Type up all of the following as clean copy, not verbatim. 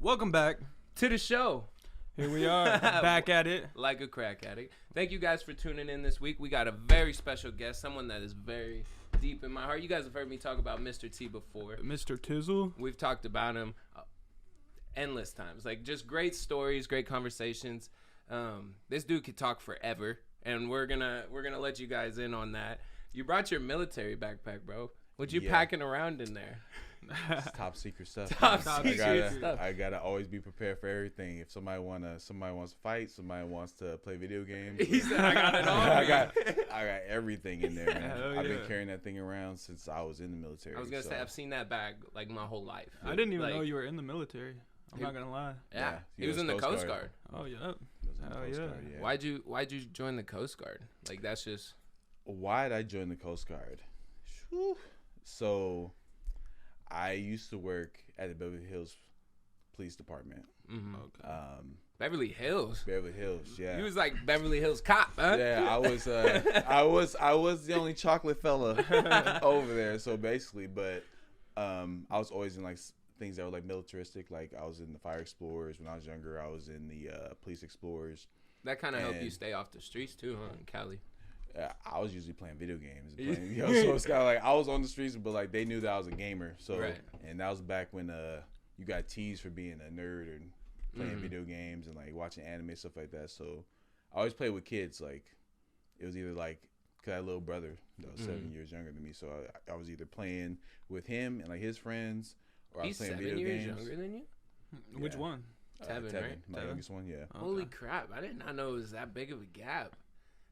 Welcome back to the show. Here we are, back at it. Like a crack addict. Thank you guys for tuning in this week. We got a very special guest, someone that is very deep in my heart. You guys have heard me talk about Mr. T before. Mr. Tizzle. We've talked about him endless times. Like, just great stories, great conversations. This dude could talk forever, and we're gonna let you guys in on that. You brought your military backpack, bro. What you packing around in there? It's top secret stuff. Top secret stuff. I gotta always be prepared for everything. If somebody wants to fight, somebody wants to play video games. He said, "I got it all." I got everything in there, man. Hell I've been yeah. carrying that thing around since I was in the military. I was gonna say I've seen that bag like my whole life. I didn't even Like, know you were in the military. I'm not gonna lie. Yeah, he was US in the Coast Guard. Oh yeah. Was in the Hell Coast yeah. Guard, yeah. Why'd you join the Coast Guard? Like, that's just Why did I join the Coast Guard? Whew. So, I used to work at the Beverly Hills Police Department. Okay. Beverly Hills. Beverly Hills, yeah. He was like Beverly Hills cop, huh? Yeah, I was the only chocolate fella over there. So basically, but I was always in like things that were like militaristic. Like I was in the Fire Explorers when I was younger. I was in the Police Explorers. That kind of helped you stay off the streets too, huh, in Cali? I was usually playing video games. So it's kind of like I was on the streets, but like they knew that I was a gamer. So Right. And that was back when you got teased for being a nerd and playing video games and like watching anime, stuff like that. So I always played with kids. Like it was either like, cause I had a little brother that was 7 years younger than me, so I was either playing with him and like his friends, or I was He's playing 7 video years games. younger than you? Which Yeah. one? Tevin, right? My Tevin? youngest one, yeah. Okay. Holy crap! I did not know it was that big of a gap.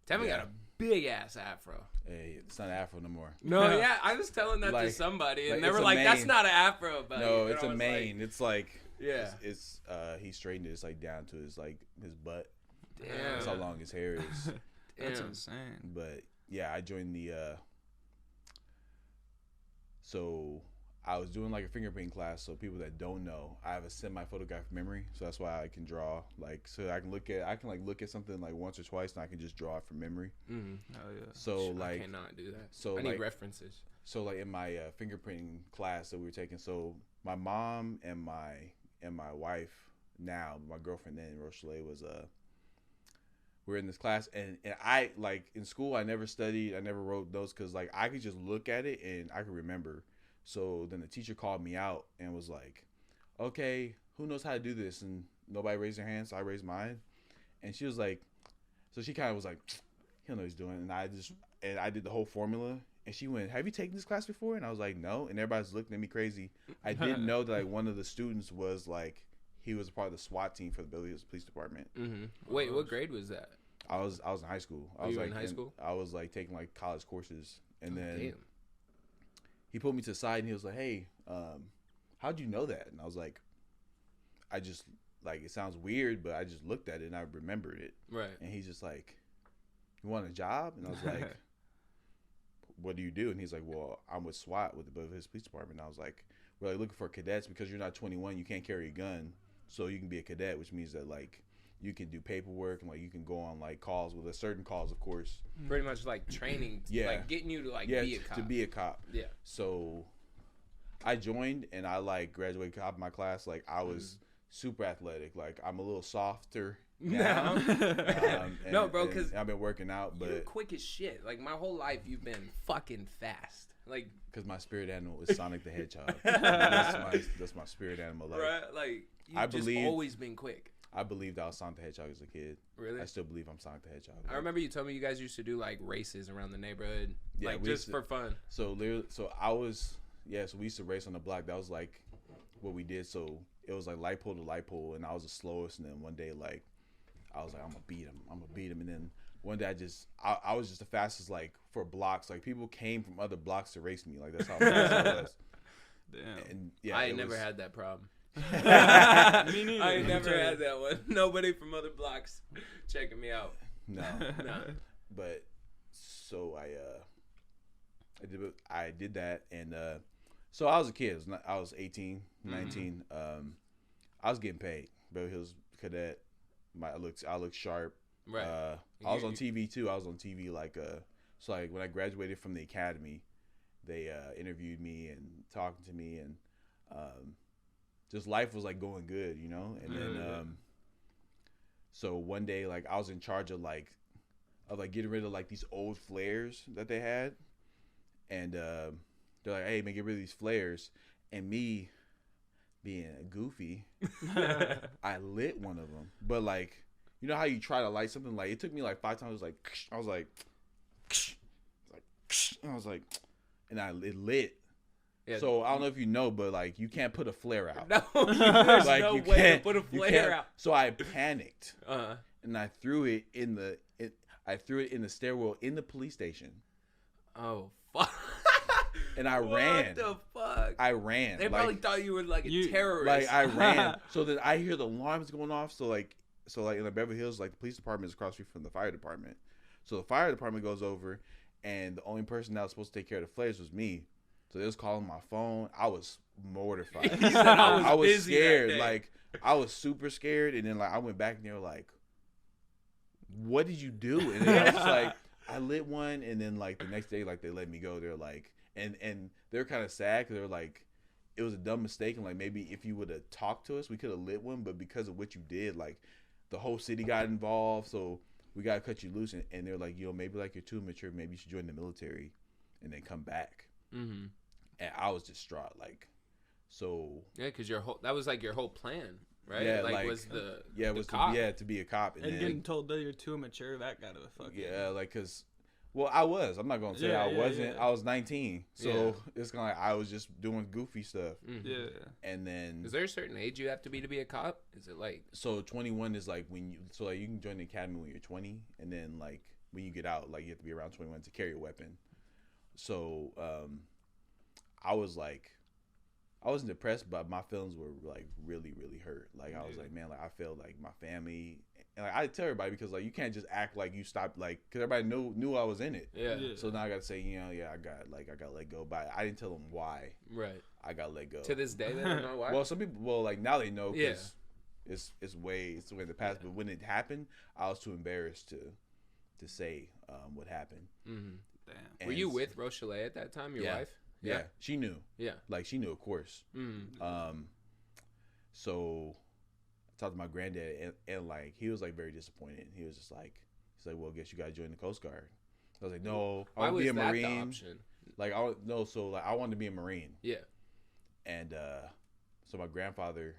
Tevin Yeah. got a big ass afro. Hey, it's not Afro no more. No, yeah, I was telling that to Like- somebody, and like, they it's were a like, "That's mane. not an afro." But No, it's a mane. It's like Yeah. It's he straightened it. It's like down to his butt. Damn. That's how long his hair is. That's Damn. insane. But yeah, I joined the. So I was doing like a fingerprint class. So people that don't know, I have a semi-photographic memory. So that's why I can draw so I can look at something like once or twice, and I can just draw it from memory. Mm. Hell yeah. So I like cannot do that. so I need like references. so like in my fingerprinting class that we were taking. So my mom and my wife now, my girlfriend then, Rochelle, was we're in this class, and I like in school I never studied, I never wrote notes because like I could just look at it and I could remember. So then the teacher called me out and was like, okay, who knows how to do this? And nobody raised their hand, so I raised mine. And she was like, so she kind of was like, he'll know what he's doing. And I did the whole formula. And she went, have you taken this class before? And I was like, no. And everybody's looking at me crazy. I didn't know that like one of the students was like, he was a part of the SWAT team for the Beverly Hills Police Department. Mm-hmm. Wait, what grade was that? I was in high school. I Oh, was you were like in high school? I was like taking like college courses. And then Damn. he pulled me to the side and he was like, hey, how'd you know that? And I was like, I just, like, it sounds weird, but I just looked at it and I remembered it. Right. And he's just like, you want a job? And I was like, what do you do? And he's like, well, I'm with SWAT with the Beverly Hills Police Department. And I was like, we're like looking for cadets because you're not 21. You can't carry a gun. So you can be a cadet, which means that, like, you can do paperwork and, like, you can go on, like, calls with a certain calls, of course. Pretty much like training, Yeah. like getting you to like Yeah, be a cop. to be a cop. Yeah. So I joined and I like graduated cop in my class. Like I was super athletic. Like I'm a little softer now. No, bro, 'cause I've been working out, You're but quick as shit. Like my whole life, you've been fucking fast. Like, because my spirit animal is Sonic the Hedgehog. that's my spirit animal. Like right? Like you've I just believe- always been quick. I believed I was Sonic the Hedgehog as a kid. Really? I still believe I'm Sonic the Hedgehog. I remember you told me you guys used to do like races around the neighborhood, Yeah, like we just used to- for fun. So literally, so we used to race on the block. That was like what we did. So it was like light pole to light pole, and I was the slowest. And then one day, like I was like, I'm gonna beat him. And then one day, I was just the fastest, like for blocks. Like people came from other blocks to race me. Like that's how fast I was. Damn. And yeah, I ain't never had that problem. Me neither. I ain't never had that one. Nobody from other blocks checking me out. No. No. But so I did that, and so I was a kid. I was 18, 19. I was getting paid. Beverly Hills Cadet. I looked sharp. Right. I was on TV too. I was on TV like so like when I graduated from the academy, they interviewed me and talking to me, and just life was like going good, you know. And then so one day like I was in charge of getting rid of like these old flares that they had, and they're like, hey man, get rid of these flares. And me being goofy, I lit one of them. But like, you know how you try to light something, like it took me like 5 times. I was like, and I was like, and it lit. Yeah. So I don't know if you know, but like you can't put a flare out. No, there's like, no you way to can't- put a you flare can't. out. So I panicked Uh-huh. and I threw it in the stairwell in the police station, Oh fuck! and I ran. What the fuck? I ran. They probably thought you were like a terrorist. Like I ran. So then I hear the alarms going off. So like in the Beverly Hills, like the police department is across the street from the fire department. So the fire department goes over, and the only person that was supposed to take care of the flares was me. So they was calling my phone. I was mortified. He said I was busy that scared. day. Like I was super scared. And then like I went back and they were like, "What did you do?" And then I was just like, "I lit one." And then like the next day, like they let me go. They're like, and they're kind of sad because they're like, it was a dumb mistake. And like maybe if you would have talked to us, we could have lit one. But because of what you did, like the whole city got involved. So we got to cut you loose. And they're like, yo, maybe like you're too mature. Maybe you should join the military and then come back. Mm-hmm. And I was distraught, like, so. Yeah, because that was like your whole plan, right? Yeah, like like, was the cop. To be a cop, And getting told that you're too mature, that gotta fuck. Yeah, like, cause, well, I was. I'm not gonna say I wasn't. I was 19, so it's kind of like I was just doing goofy stuff. Mm-hmm. Yeah. And then, is there a certain age you have to be a cop? Is it like? So 21 is like when you, so like you can join the academy when you're 20, and then like when you get out, like you have to be around 21 to carry a weapon. So, I wasn't depressed, but my feelings were like really, really hurt. Like I was like, man, like I felt like my family, and like I tell everybody because like you can't just act like you stopped, like because everybody knew I was in it. Yeah. So now I gotta say, I got let go, but I didn't tell them why. Right. I got let go. To this day, they don't know why. Well, some people, like now they know because Yeah. it's way in the past. But when it happened, I was too embarrassed to say what happened. Mm-hmm. Damn. And Were you with Rochelle at that time, your wife? Yeah, she knew. Yeah. Like, she knew, of course. Mm. So I talked to my granddad, and like, he was, like, very disappointed. He was just like, well, I guess you got to join the Coast Guard. I was like, no, I want to be a Marine. The option? Like, I wanted to be a Marine. Yeah. And so my grandfather,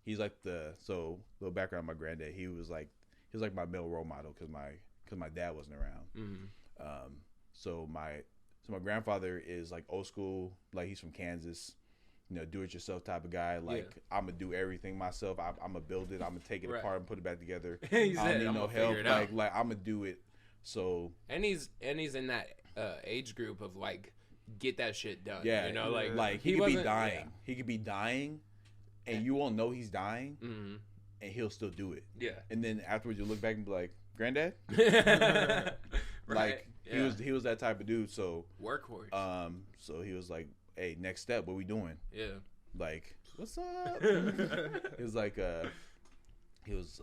he's like little background on my granddad, he was like my male role model because my dad wasn't around. Mm-hmm. So my grandfather is like old school, like he's from Kansas, do it yourself type of guy. Like I'm gonna do everything myself. I'm gonna build it. I'm gonna take it apart and put it back together. He I said, don't need no help. Like I'm gonna do it. So and he's in that age group of like get that shit done. Yeah, like he could be dying. Yeah. He could be dying, and you won't know he's dying, and he'll still do it. Yeah. And then afterwards, you look back and be like, "Granddad." Right. Like he was that type of dude. So workhorse. So he was like, "Hey, next step, what we doing?" Yeah. Like, what's up? He was like, he was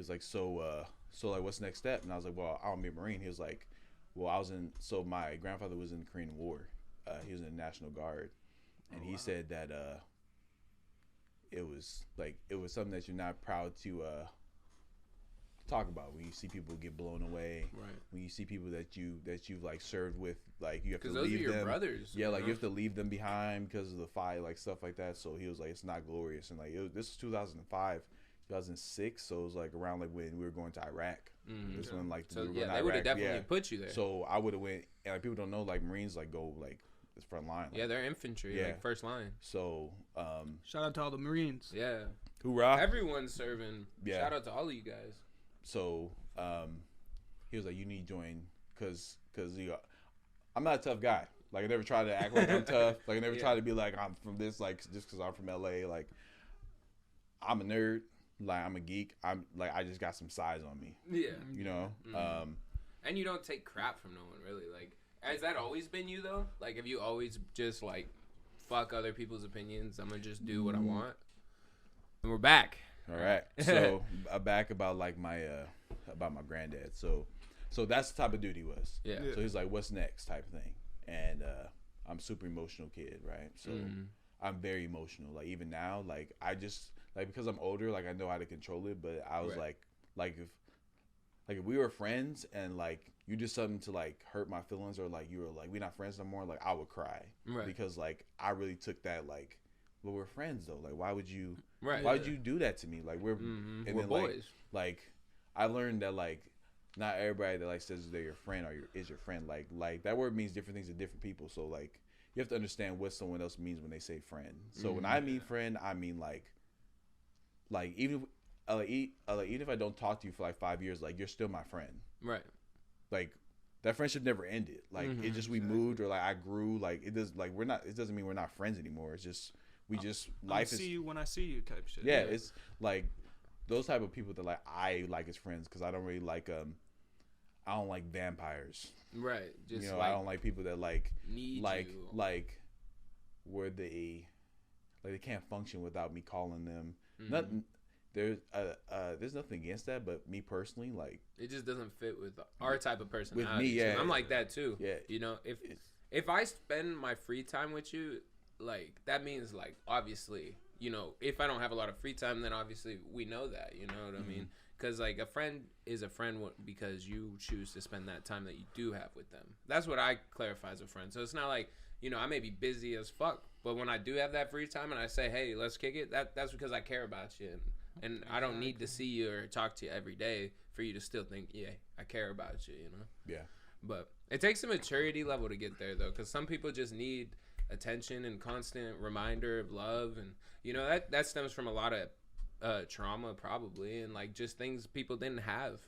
like, so like, what's the next step? And I was like, well, I want to be a Marine. He was like, well, so my grandfather was in the Korean War. He was in the National Guard, and he said that it was something that you're not proud to talk about when you see people get blown away. Right. When you see people that you've like served with, like you have to leave them. Because those are your brothers. Yeah, like you have to leave them behind because of the fight, like stuff like that. So he was like, it's not glorious, and like this was 2005. 2006, so it was like around like when we were going to Iraq. Mm-hmm. This one, like, so we they would have definitely put you there. So I would have went, and like people don't know, like Marines like go like this front line. Like, they're infantry, like first line. So shout out to all the Marines. Yeah, hoorah! Everyone's serving. Yeah. Shout out to all of you guys. So he was like, you need to join because I'm not a tough guy. Like I never try to act like I'm tough. Like I never try to be like I'm from this. Like just because I'm from LA. Like I'm a nerd. Like I'm a geek. I'm like I just got some size on me. Yeah. Mm-hmm. And you don't take crap from no one really. Like has that always been you though? Like have you always just like fuck other people's opinions? I'm gonna just do what I want. And we're back. All right. So back about like my granddad. So that's the type of dude he was. Yeah. So he's like, what's next type of thing. And I'm a super emotional kid, right? So I'm very emotional. Like even now, like I just like because I'm older, like I know how to control it. But I was like if we were friends and like you did something to like hurt my feelings or like you were like we're not friends no more, like I would cry because like I really took that like, well we're friends though. Like why would you why'd you do that to me? Like we're and we're then boys. Like I learned that like not everybody that like says they're your friend or is your friend. Like that word means different things to different people. So like you have to understand what someone else means when they say friend. So when I mean friend, I mean like even if I don't talk to you for like 5 years, like you're still my friend. Right. Like that friendship never ended. Like it just we moved or like I grew. Like it does like we're not. It doesn't mean we're not friends anymore. It's just we just life is. See you when I see you type shit. Yeah, it's like those type of people that like I like as friends because I don't really like I don't like vampires. Right. Just you know, like, I don't like people that like need you. Like where they can't function without me calling them. Nothing. There's nothing against that, but me personally, like it just doesn't fit with our type of personality. With me, yeah, I'm like that too. Yeah, you know, if I spend my free time with you, like that means like obviously, you know, if I don't have a lot of free time, then obviously we know that. You know what I mean? Because like a friend is a friend because you choose to spend that time that you do have with them. That's what I clarify as a friend. So it's not like, you know, I may be busy as fuck, but when I do have that free time and I say, hey, let's kick it, that's because I care about you. And I don't need to see you or talk to you every day for you to still think, yeah, I care about you, you know? Yeah. But it takes a maturity level to get there, though, because some people just need attention and constant reminder of love. And, you know, that stems from a lot of trauma probably and, like, just things people didn't have.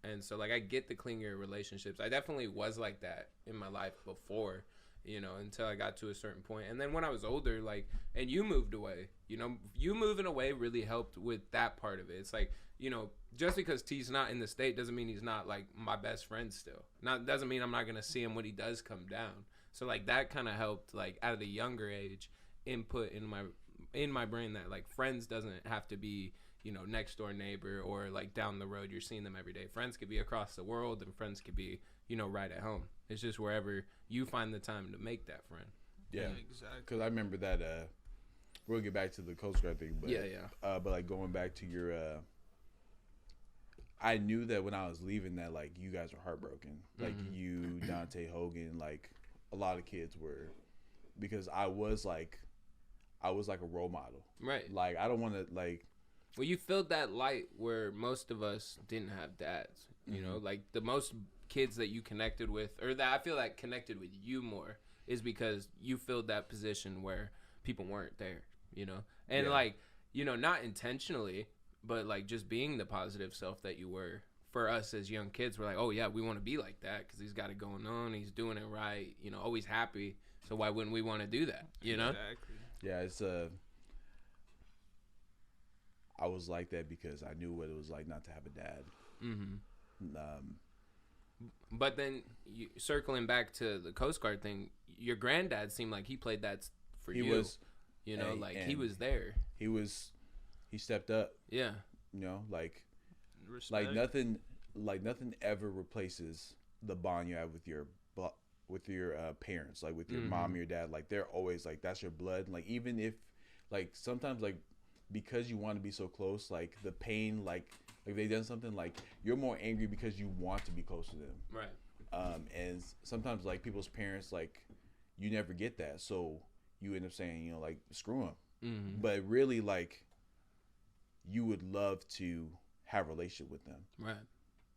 And so, like, I get the clingier relationships. I definitely was like that in my life before, you know, until I got to a certain point. And then when I was older, like, and you moved away, you know, you moving away really helped with that part of it. It's like, you know, just because T's not in the state doesn't mean he's not like my best friend still. Doesn't mean I'm not going to see him when he does come down. So like that kind of helped like at a younger age input in my brain that like friends doesn't have to be, you know, next door neighbor or like down the road. You're seeing them every day. Friends could be across the world and friends could be, you know, right at home. It's just wherever you find the time to make that friend. Yeah, exactly. Because I remember that. We'll get back to the Coast Guard thing, but but like going back to your, I knew that when I was leaving that like you guys were heartbroken, like you, Dante, Hogan, like a lot of kids were, because I was like a role model, right? Like I don't want to like. Well, you filled that light where most of us didn't have dads. You know, like the most kids that you connected with, or that I feel like connected with you more, is because you filled that position where people weren't there, you know? And like, you know, not intentionally, but like just being the positive self that you were. For us as young kids, we're like, oh yeah, we want to be like that because he's got it going on, he's doing it right, you know, always happy. So why wouldn't we want to do that, you know? Exactly. Yeah, it's I was like that because I knew what it was like not to have a dad. But then circling back to the Coast Guard thing, your granddad seemed like he played that for you. He was, you know, like he was there. He stepped up. Yeah. You know, like, respect. nothing ever replaces the bond you have with your parents, like with your mom, your dad. Like they're always like that's your blood. Like even if, like sometimes like because you want to be so close, like the pain, like they done something, like you're more angry because you want to be close to them. Right. And sometimes like people's parents, like you never get that, so you end up saying, you know, like screw them. But really, like you would love to have a relationship with them. Right.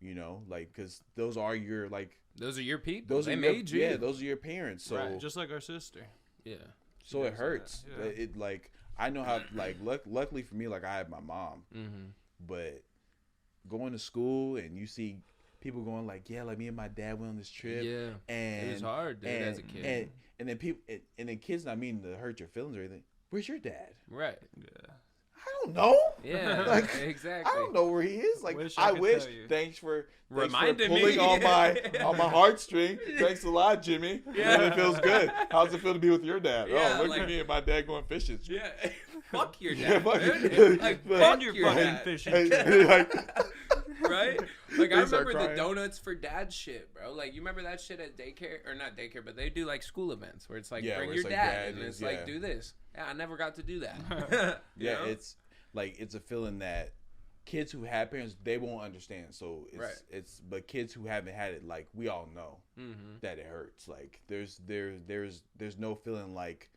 You know, like because those are your people. They made you. Yeah, those are your parents. So right. Just like our sister. Yeah. So it hurts. Yeah. It like I know how like luckily for me, like I have my mom. But going to school and you see people going like, yeah, like me and my dad went on this trip. Yeah. And it was hard, dude, as a kid. And then people and then kids not meaning to hurt your feelings or anything. Where's your dad? Right. Yeah. I don't know. Yeah, like, exactly. I don't know where he is. Like, I wish. Thanks for pulling on my heartstring. Thanks a lot, Jimmy. Yeah, it feels good. How's it feel to be with your dad? Yeah, look at me and my dad going fishing. Yeah, fuck your dad. Fuck your fucking fishing. Right? Like, I They start remember the crying. donuts for dad shit, bro. Like, you remember that shit at daycare? Or not daycare, but they do, like, school events where it's like, Yeah, bring where your it's like dad. dad And it's yeah. like, do this. Yeah, I never got to do that. You Yeah, know? it's like it's a feeling that kids who have parents, they won't understand. So it's Right. but kids who haven't had it, like we all know Mm-hmm. that it hurts. Like there's no feeling like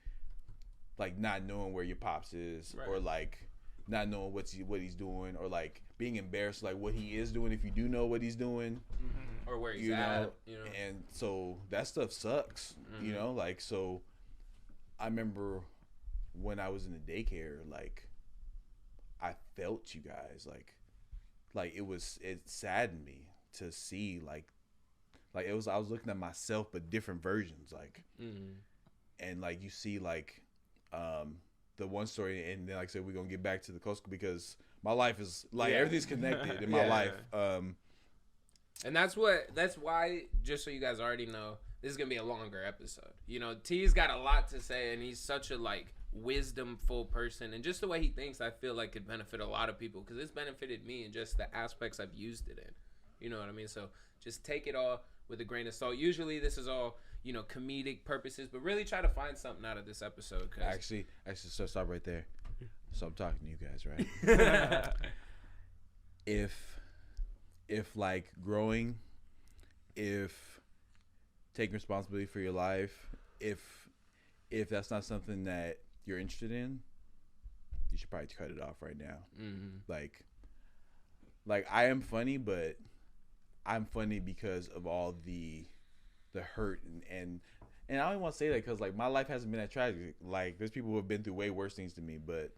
not knowing where your pops is, Right. or like not knowing what he's doing, or like being embarrassed like what he is doing if you do know what he's doing. Or where he's You at. know, You know? and so that stuff sucks. You know, like, so I remember when I was in the daycare, like I felt you guys, like it saddened me to see like I was looking at myself but different versions, like, and like you see like the one story, and then like I said, we're gonna get back to the coastal because my life is like everything's connected in my life. And that's why, just so you guys already know, this is gonna be a longer episode. You know, T's got a lot to say, and he's such a like wisdomful person, and just the way he thinks, I feel like could benefit a lot of people because it's benefited me in just the aspects I've used it in. You know what I mean? So just take it all with a grain of salt. Usually this is all, you know, comedic purposes, but really try to find something out of this episode. Cause Actually, so stop right there. So I'm talking to you guys, right? if like growing, if taking responsibility for your life, if that's not something that you're interested in, you should probably cut it off right now. Like I am funny, but I'm funny because of all the hurt and I don't even want to say that because like my life hasn't been that tragic. Like there's people who have been through way worse things than me, but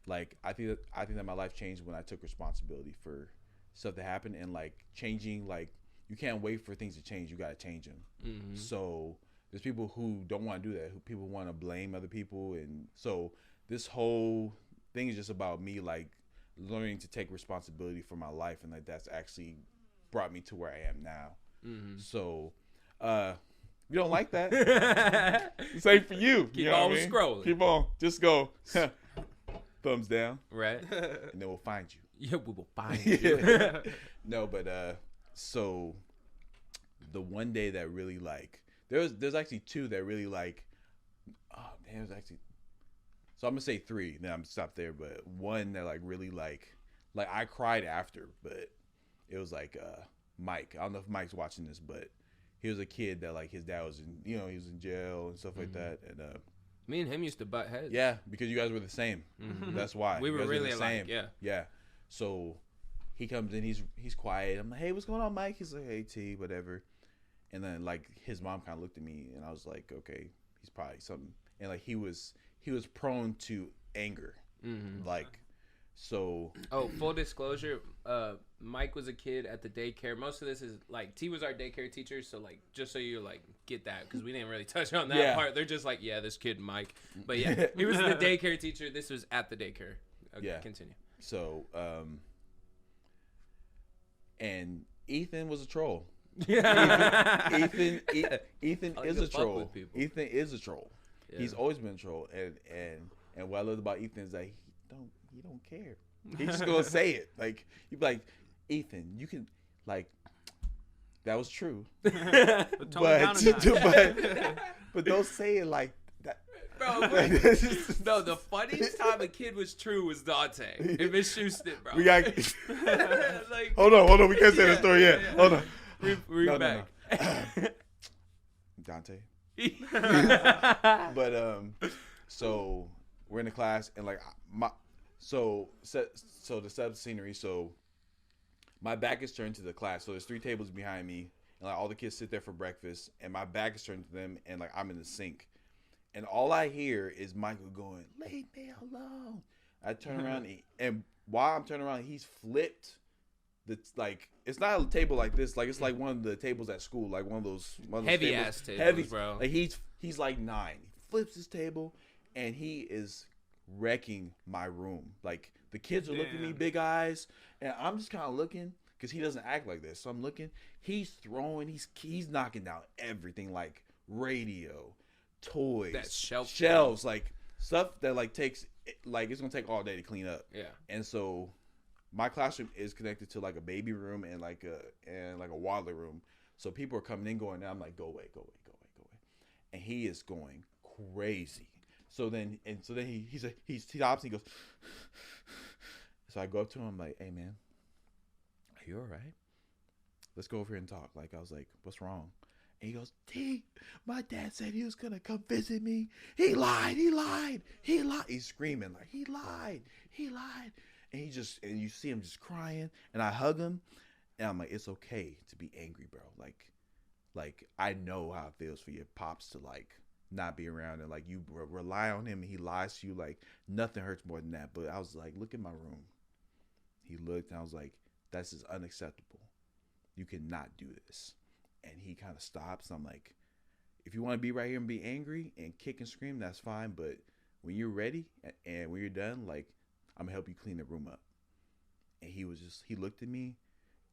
like I think that my life changed when I took responsibility for stuff that happened, and like changing, like you can't wait for things to change, you got to change them. So there's people who don't want to do that, who people want to blame other people, and so this whole thing is just about me like learning to take responsibility for my life, and like that's actually brought me to where I am now. So you don't like that? Same for you. Keep you know on what I mean? scrolling. Keep on. Just go. Thumbs down, right? and then we'll find you. Yeah, we will find you. No, but so the one day that really like there's actually two that really like, oh man, it was actually, so I'm gonna say three, then I'm gonna stop there, but one that like really like I cried after, but it was like Mike. I don't know if Mike's watching this, but he was a kid that like his dad was in, you know, he was in jail and stuff like that, and Me and him used to butt heads. yeah, because you guys were the same. That's why We You were guys really the alike, same. Yeah. So he comes in, he's quiet. I'm like, hey, what's going on, Mike? He's like, hey, T, whatever. And then like his mom kind of looked at me, and I was like, okay, he's probably something. And like he was prone to anger, like. So full disclosure, Mike was a kid at the daycare. Most of this is like T was our daycare teacher, so like just so you like get that, because we didn't really touch on that part. They're just like, yeah, this kid Mike, but yeah, he was the daycare teacher. This was at the daycare. Okay, Yeah. Continue. So and Ethan was a troll. Ethan is a troll. Ethan is a troll. Yeah. He's always been a troll, and what I love about Ethan is that he don't care. He's just gonna say it. Like you be like, Ethan, you can, like, that was true, But tone it down a notch. but don't say it like that. Bro, no, the funniest time a kid was true was Dante and Miss Houston, bro. We got like, hold on, we can't say that story yet. Hold on, read back. Dante. But so we're in the class, and like so to set up the scenery, so my back is turned to the class, so there's 3 tables behind me, and like all the kids sit there for breakfast, and my back is turned to them, and like I'm in the sink, and all I hear is Michael going, leave me alone. I turn around, and while I'm turning around, he's flipped the, like, it's not a table like this, like it's like one of the tables at school, like one of those heavy tables, ass tables, bro. like he's like 9. He flips his table, and he is wrecking my room. Like the kids are looking at me big eyes, and I'm just kind of looking because he doesn't act like this. So I'm looking. He's throwing. He's knocking down everything, like radio, toys, That shelves, like stuff that like takes, like it's gonna take all day to clean up. Yeah. And so my classroom is connected to like a baby room and like a waddler room. So people are coming in, going, and I'm like, go away. And he is going crazy. So then he stops. He goes. So I go up to him. I'm like, hey man, are you all right? Let's go over here and talk. Like, I was like, what's wrong? And he goes, T, my dad said he was gonna come visit me. He lied. He's screaming like he lied. And and you see him just crying. And I hug him, and I'm like, it's okay to be angry, bro. Like I know how it feels for your pops to like not be around, and like you rely on him and he lies to you. Like nothing hurts more than that. But I was like, look at my room. He looked, and I was like, this is unacceptable. You cannot do this. And he kind of stops. I'm like, if you want to be right here and be angry and kick and scream, that's fine. But when you're ready and when you're done, like, I'm gonna help you clean the room up. And he looked at me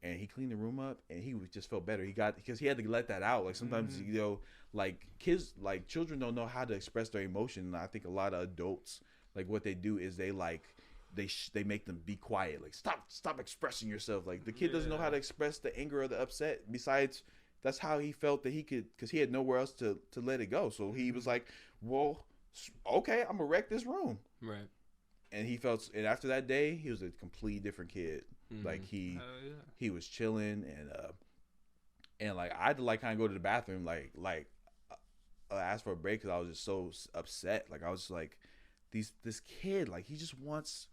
and he cleaned the room up, and he just felt better. Because he had to let that out. Like sometimes, you know, like children don't know how to express their emotion. And I think a lot of adults, like what they do is they make them be quiet. Like stop expressing yourself. Like the kid doesn't know how to express the anger or the upset. Besides, that's how he felt that he could, because he had nowhere else to let it go. So he was like, well, okay, I'm gonna wreck this room. Right. And and after that day, he was a completely different kid. Mm-hmm. Like he was chilling, and like I had to like kind of go to the bathroom, like ask for a break, because I was just so upset. Like I was just like, this kid, like he just wants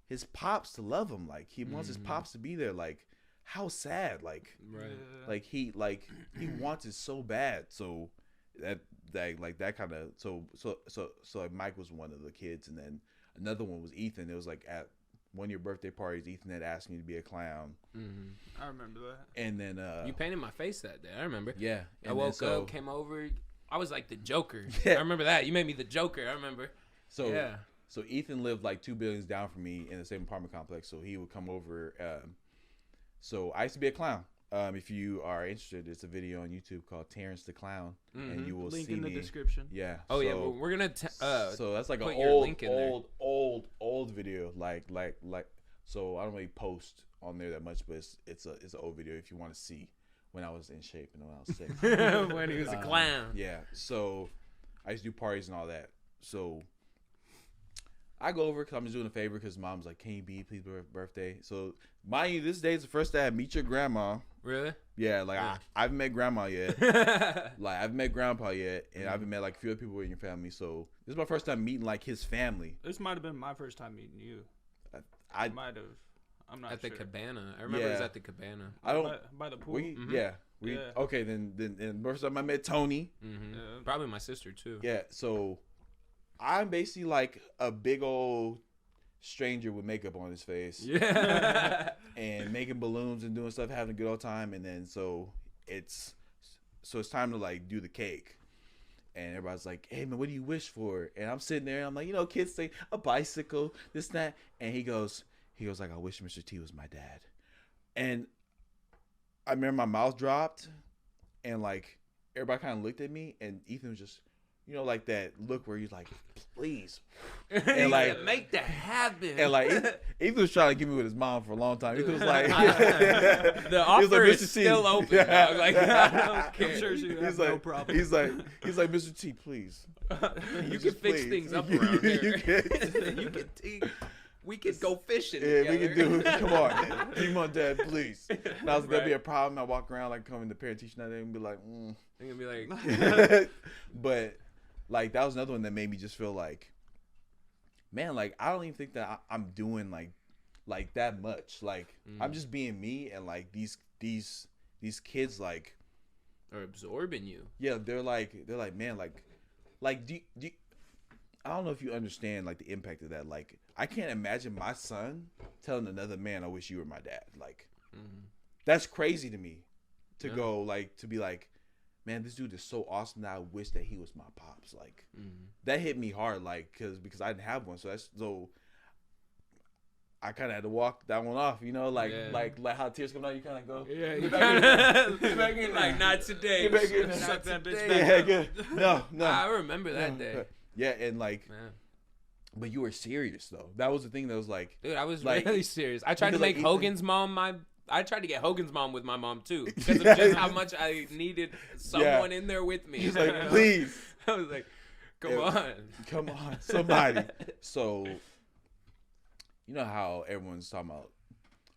his pops to love him. Like he wants his pops to be there. Like how sad. Like like he wants it so bad. So that kind of so like Mike was one of the kids, and then another one was Ethan. It was like at one of your birthday parties, Ethan had asked me to be a clown. Mm-hmm. I remember that. And then you painted my face that day. I remember. Yeah. I woke up, came over. I was like the Joker. Yeah. I remember that. You made me the Joker. I remember. So yeah. So Ethan lived like 2 buildings down from me in the same apartment complex. So he would come over. So I used to be a clown. If you are interested, it's a video on YouTube called Terrence the Clown, and you will link see in the me. description. Yeah. Oh yeah, well, we're gonna. So that's like an old video. Like. So I don't really post on there that much, but it's an old video if you want to see when I was in shape and when I was sick. When he was a clown. Yeah. So I used to do parties and all that. So I go over because I'm just doing a favor, because mom's like, can you be please birthday? So mind you, this day is the first day I meet your grandma. Really? Yeah, like I haven't met grandma yet. Like I haven't met grandpa yet, and I haven't met like a few other people in your family. So this is my first time meeting like his family. This might have been my first time meeting you. I might have. I'm not at sure. the cabana. I remember it was at the cabana. I don't by the pool. Yeah. Okay, then first time I met Tony. Mm-hmm. Yeah. Probably my sister too. Yeah, so I'm basically like a big old stranger with makeup on his face. Yeah. And making balloons and doing stuff, having a good old time, and then so it's time to like do the cake. And everybody's like, hey man, what do you wish for? And I'm sitting there and I'm like, you know, kids say a bicycle, this, that. And he goes like, I wish Mr. T was my dad. And I remember my mouth dropped, and like everybody kind of looked at me, and Ethan was just, you know, like that look where he's like, please. And like, make that happen. And like, Ethan was trying to get me with his mom for a long time. Ethan was like, the offer is still open. Yeah. Like, I don't care. I'm sure she has no problem. He's like, Mr. T, please. You can fix things up around here. We could go fishing. Yeah, together. we can do it. Come on, Dad, please. And I was gonna be a problem. I walk around like coming to parent teacher night and be like, They're gonna be like, but like that was another one that made me just feel like, man, like I don't even think that I'm doing like that much. Like I'm just being me, and like these kids like are absorbing you. Yeah, they're like man, like do you, I don't know if you understand like the impact of that. Like I can't imagine my son telling another man, I wish you were my dad. Like that's crazy to me to go like to be like, man, this dude is so awesome that I wish that he was my pops. Like that hit me hard, like because I didn't have one. So I kind of had to walk that one off, you know, like how tears come out, you kind of go, you back in, like not today. Get back in, suck that bitch back. Yeah, no. I remember that day. Yeah, and like, man. But you were serious though. That was the thing that was like, dude, I was like, really serious. I tried to make like, Hogan's mom I tried to get Hogan's mom with my mom too because of just how much I needed someone in there with me. He's like, please. I was like, come on, somebody. So, you know how everyone's talking about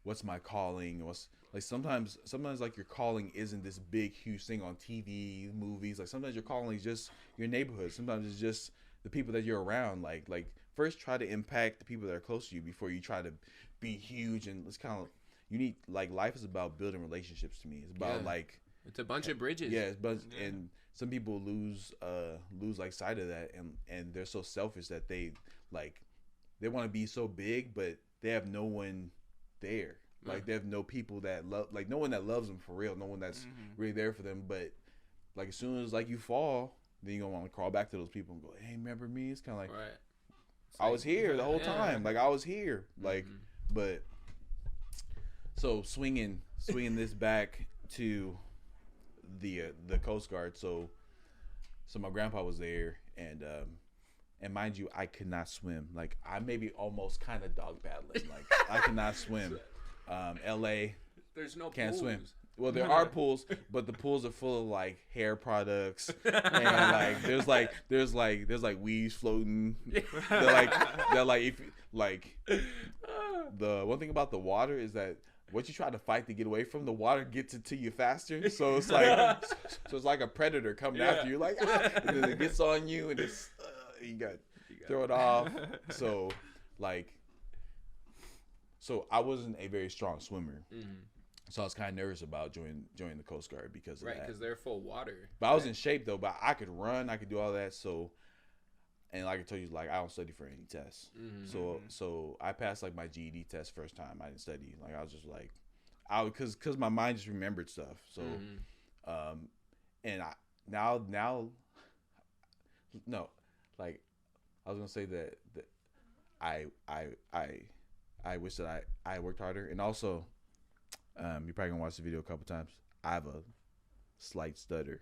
what's my calling? What's like sometimes like your calling isn't this big huge thing on TV, movies. Like sometimes your calling is just your neighborhood. Sometimes it's just the people that you're around. Like first try to impact the people that are close to you before you try to be huge. And it's kind of you need like life is about building relationships. To me, it's about like it's a bunch of bridges. Yeah, and some people lose like sight of that, and they're so selfish that they want to be so big, but they have no one there. Like they have no people that love, like no one that loves them for real, no one that's really there for them. But like as soon as like you fall, then you're gonna want to crawl back to those people and go, hey, remember me? It's kind of like, I was here the whole time. Like I was here. Like, but so swinging this back to the Coast Guard. So my grandpa was there, and mind you, I could not swim. Like I maybe almost kind of dog paddling. Like I could not swim. LA, there's no can't pools. swim. Well, there are pools, but the pools are full of like hair products, and like there's like weeds floating. They're like if like the one thing about the water is that what you try to fight to get away from, the water gets it to you faster. So it's like a predator coming after you, like and then it gets on you, and it's you got throw it off. So I wasn't a very strong swimmer. So I was kind of nervous about joining the Coast Guard because of that. Right, because they're full of water. But I was in shape though. But I could run. I could do all that. So, and like I told you, like I don't study for any tests. So I passed like my GED test first time. I didn't study. Like I was just like, because my mind just remembered stuff. So, and I now no, like I was gonna say that I wish that I worked harder, and also. You're probably gonna watch the video a couple times. I have a slight stutter,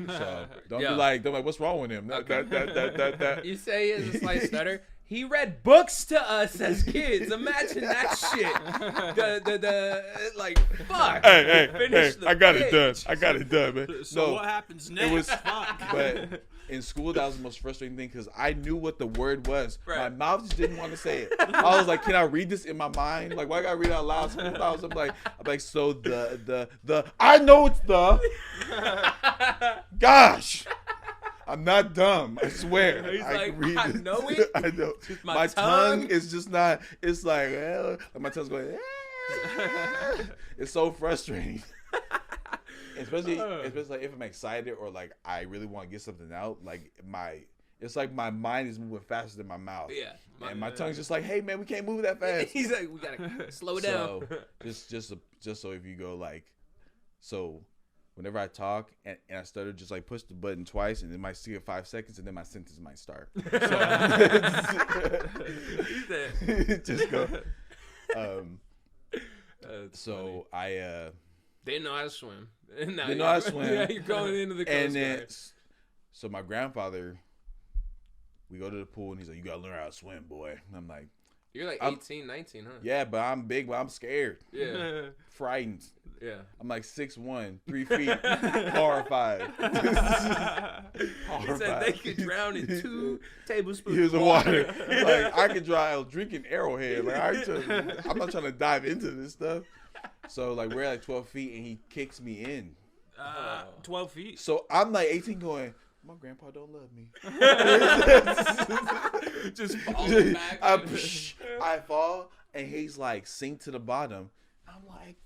so don't be like, what's wrong with him? That. You say he has a slight stutter. He read books to us as kids. Imagine that shit. The like fuck. Hey, I got it done, man. So what happens next? It was fuck. But in school, that was the most frustrating thing because I knew what the word was. Right. My mouth just didn't want to say it. I was like, can I read this in my mind? Like, why I gotta read it out loud? I'm like, so the I know it's the. Gosh. I'm not dumb. I swear. He's I like, can read I it. know it. I know. My tongue is just not. It's like my tongue's going. It's so frustrating. Especially if I'm excited or like I really want to get something out. Like it's like my mind is moving faster than my mouth. Yeah. And my tongue's just like, hey man, we can't move that fast. He's like, we gotta slow down. So just so if you go like, so. Whenever I talk and I stutter, just like push the button twice, and it might see it 5 seconds, and then my sentence might start. So, just go. So funny. Didn't know how to swim. Didn't know how to swim. Yeah, you're going into the Coast Guard. So my grandfather, we go to the pool, and he's like, "You gotta learn how to swim, boy." And I'm like, "You're like 18, 19, huh?" Yeah, but I'm big, but I'm scared. Yeah, frightened. Yeah, I'm like 6'1", 3 feet, horrified. He said they could drown in 2 tablespoons of water. Like I could drown drinking Arrowhead. Like I'm not trying to dive into this stuff. So like we're at like 12 feet, and he kicks me in. 12 feet. So I'm like 18, going, my grandpa don't love me. Just falling back. I fall, and he's like sink to the bottom. I'm like.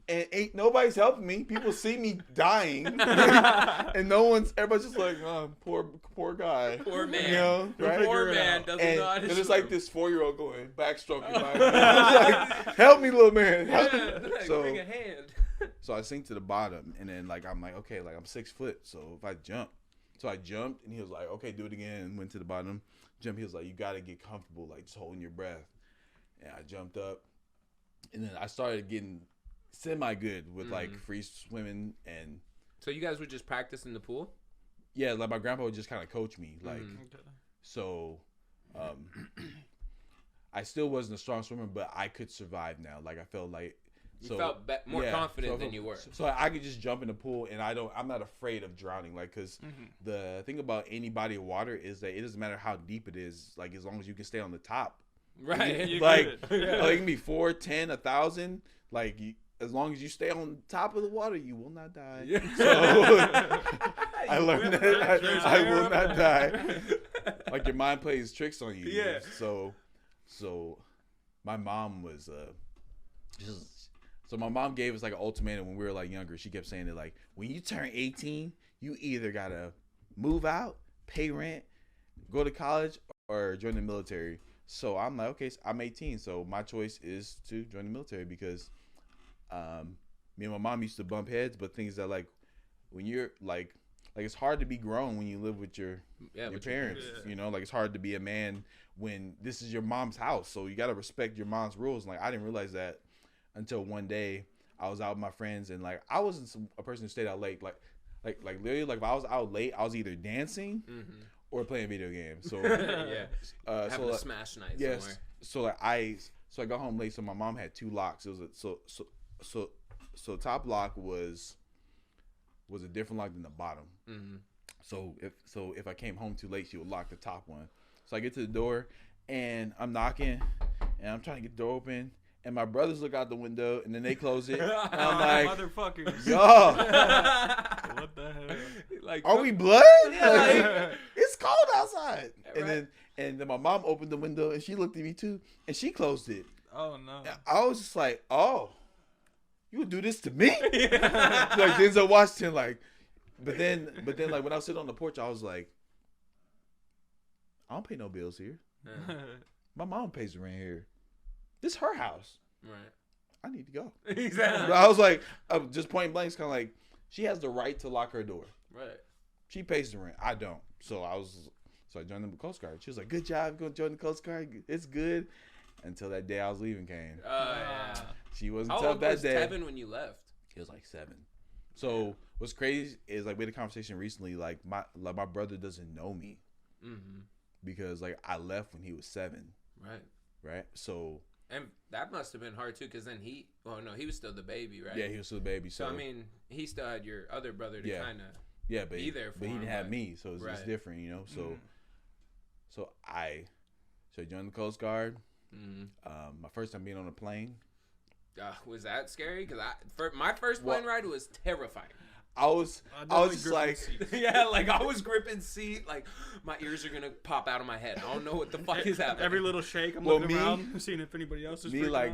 And ain't nobody's helping me. People see me dying, and everybody's just like, oh, poor guy, poor man, you know, right? Poor man doesn't know how to swim. And it's like this 4-year-old going backstroking my like, help me, little man. Help me. Like, So bring a hand. So I sink to the bottom, and then like I'm like, okay, like I'm 6 foot, so if I jump, so I jumped, and he was like, okay, do it again, and went to the bottom, jump. He was like, you got to get comfortable, like just holding your breath, and I jumped up, and then I started getting semi-good with like free swimming. And so you guys would just practice in the pool? Yeah, like my grandpa would just kind of coach me, like so I still wasn't a strong swimmer, but I could survive now. Like I felt like You felt more confident than you were. So I could just jump in the pool, and I'm not afraid of drowning. Like, because the thing about any body of water is that it doesn't matter how deep it is. Like, as long as you can stay on the top, Right? like it can be 4, 10, 1,000. Like, as long as you stay on top of the water, you will not die. Yeah. So I learned that I will not die. Like, your mind plays tricks on you. Yeah. So my mom was so my mom gave us like an ultimatum when we were like younger. She kept saying that, like, when you turn 18, you either gotta move out, pay rent, go to college, or join the military. So I'm like, okay, so I'm 18, so my choice is to join the military because me and my mom used to bump heads, but things that, like, when you're like it's hard to be grown when you live with your parents. You know, like, it's hard to be a man when this is your mom's house. So you got to respect your mom's rules. Like, I didn't realize that until one day I was out with my friends, and like I wasn't a person who stayed out late. Like literally, like if I was out late, I was either dancing or playing video games. So having a smash night somewhere. So like I got home late. So my mom had 2 locks. It was so top lock was a different lock than the bottom. So if I came home too late, she would lock the top one. So I get to the door and I'm knocking and I'm trying to get the door open, and my brothers look out the window and then they close it. And I'm like, motherfuckers. yo, What the hell? Like, are we blood? Like, it's cold outside. Right. And then my mom opened the window and she looked at me too and she closed it. Oh no. I was just like, oh, you would do this to me? Like Denzel Washington, like. But then like when I was sitting on the porch, I was like, I don't pay no bills here. My mom pays the rent here. This is her house. Right. I need to go. Exactly. I was like, just point blank, it's kind of like, she has the right to lock her door. Right. She pays the rent. I don't. So I joined the Coast Guard. She was like, good job, go join the Coast Guard. It's good. Until that day I was leaving came. Yeah. She wasn't How tough old that was day. Tevin when you left? He was like 7. So what's crazy is, like, we had a conversation recently. Like my brother doesn't know me because like I left when he was 7. Right. So. And that must have been hard too, because then he was still the baby, right? Yeah, he was still the baby. So I mean, he still had your other brother to kind of but be there for but he him, didn't have me, so it's right. just different, you know. So I joined the Coast Guard. My first time being on a plane. Was that scary? Because my first plane ride was terrifying. I was just like, yeah, like I was gripping seat, like my ears are gonna pop out of my head. I don't know what the fuck is happening. Every little shake, I'm looking around, seeing if anybody else is freaking like,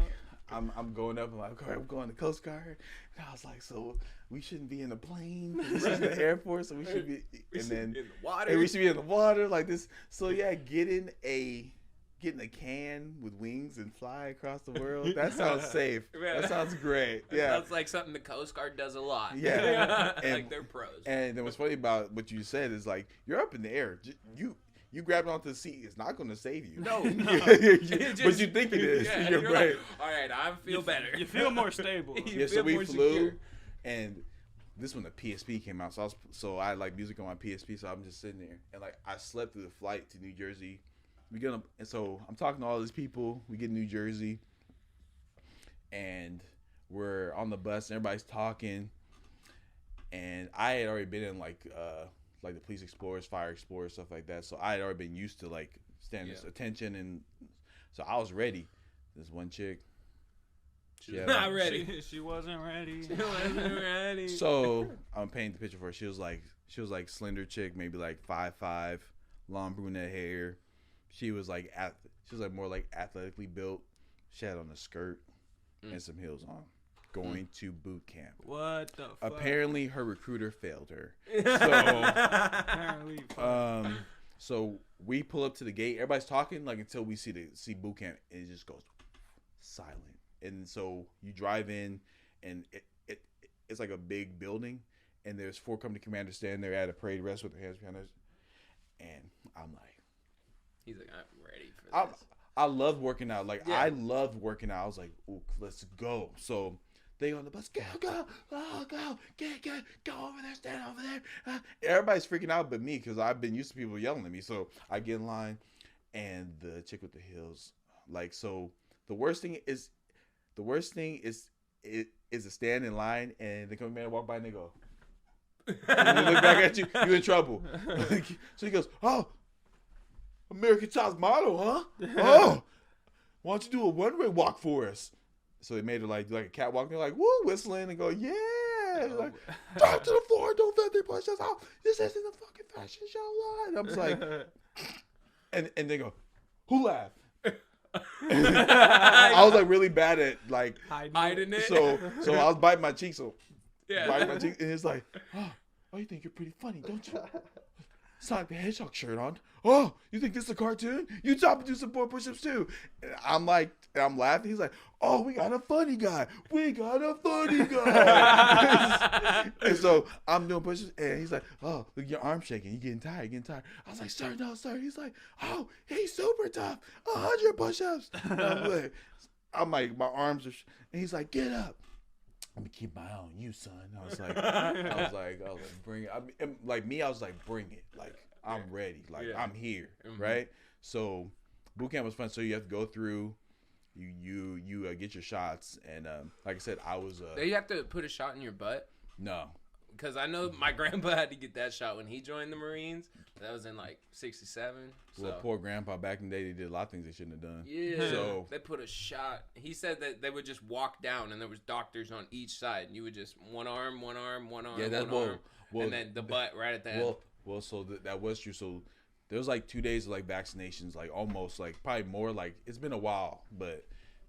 out. I'm going up. I'm like, okay, I'm going to Coast Guard, and I was like, so we shouldn't be in a plane. This is the Air Force, so we should be, and then in the water. And we should be in the water like this. So yeah, getting a can with wings and fly across the world. That sounds safe. That sounds great. Yeah. That's like something the Coast Guard does a lot. Yeah. Like they're pros. And then what's funny about what you said is, like, you're up in the air. You grabbing onto the seat is not going to save you. No. But you think it is. Yeah, you're right. Like, all right, I feel better. You feel more stable. So we flew, and this when the PSP came out. So I like music on my PSP. So I'm just sitting there, and like I slept through the flight to New Jersey. And so I'm talking to all these people. We get in New Jersey, and we're on the bus, and everybody's talking. And I had already been in like the police explorers, fire explorers, stuff like that. So I had already been used to like standing attention, and so I was ready. This one chick, she was not ready. She wasn't ready. She wasn't ready. So I'm painting the picture for her. She was like slender chick, maybe like 5'5", long brunette hair. She was like more like athletically built. She had on a skirt and some heels on, going to boot camp. What the fuck? Apparently, her recruiter failed her. So we pull up to the gate. Everybody's talking like until we see boot camp, and it just goes silent. And so you drive in, and it's like a big building, and there's 4 company commanders standing there at a parade rest with their hands behind us. And I'm like, he's like, I'm ready for this. I love working out. Like, I loved working out. I was like, ooh, let's go. So they on the bus, go, get, go over there, stand over there. Everybody's freaking out but me, because I've been used to people yelling at me. So I get in line, and the chick with the heels. Like, so the worst thing is to stand in line and they come man walk by and they go, and they look back at you, you in trouble. So he goes, oh, American Top Model, huh? Oh, why don't you do a one-way walk for us? So they made it like a catwalk. They're like, woo, whistling and go, yeah. Like, drop to the floor, don't let them push us out. This isn't a fucking fashion show. And I'm just like, and they go, who laughed? I was like really bad at like hiding it. So I was biting my cheek. So yeah, biting my cheek, and it's like, oh, you think you're pretty funny, don't you? Sonic the Hedgehog shirt on. Oh, you think this is a cartoon? You stop and do some more push-ups too. And I'm like, and I'm laughing. He's like, oh, we got a funny guy. We got a funny guy. And so I'm doing push-ups, and he's like, oh, look, your arm's shaking. You're getting tired. I was like, sir, no, sir. He's like, oh, he's super tough. 100 push-ups. I'm like, my arms are, and he's like, get up. I'm gonna keep my eye on you, son. I was like, bring it. I mean, like me, I was like, bring it. Like I'm ready. Like I'm here, right? So boot camp was fun. So you have to go through. You get your shots, and like I said, I was. You have to put a shot in your butt. No, because I know my grandpa had to get that shot when he joined the Marines. That was in like '67. So. Well, poor grandpa back in the day, they did a lot of things they shouldn't have done. Yeah. So they put a shot. He said that they would just walk down, and there was doctors on each side, and you would just one arm. Yeah, that's well, and then the butt right at the end. Well, so that was true. So there was like 2 days of like vaccinations, like almost like probably more. Like it's been a while, but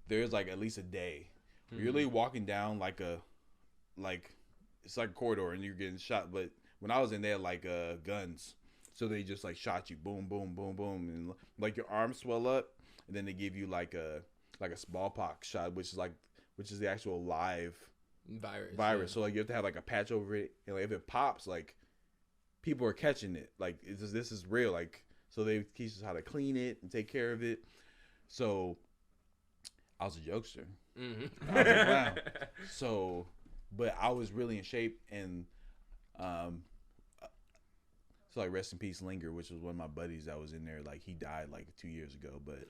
there's like at least a day. You're really walking down like it's like a corridor, and you're getting shot. But when I was in there, like guns. So they just like shot you, boom, boom, boom, boom, and like your arms swell up, and then they give you like a smallpox shot, which is the actual live virus. Yeah. So like you have to have like a patch over it, and like, if it pops, like people are catching it. Like this is real. Like so they teach us how to clean it and take care of it. So I was a jokester. I was a clown. So, but I was really in shape, and so like rest in peace Linger, which was one of my buddies that was in there. Like he died like 2 years ago, but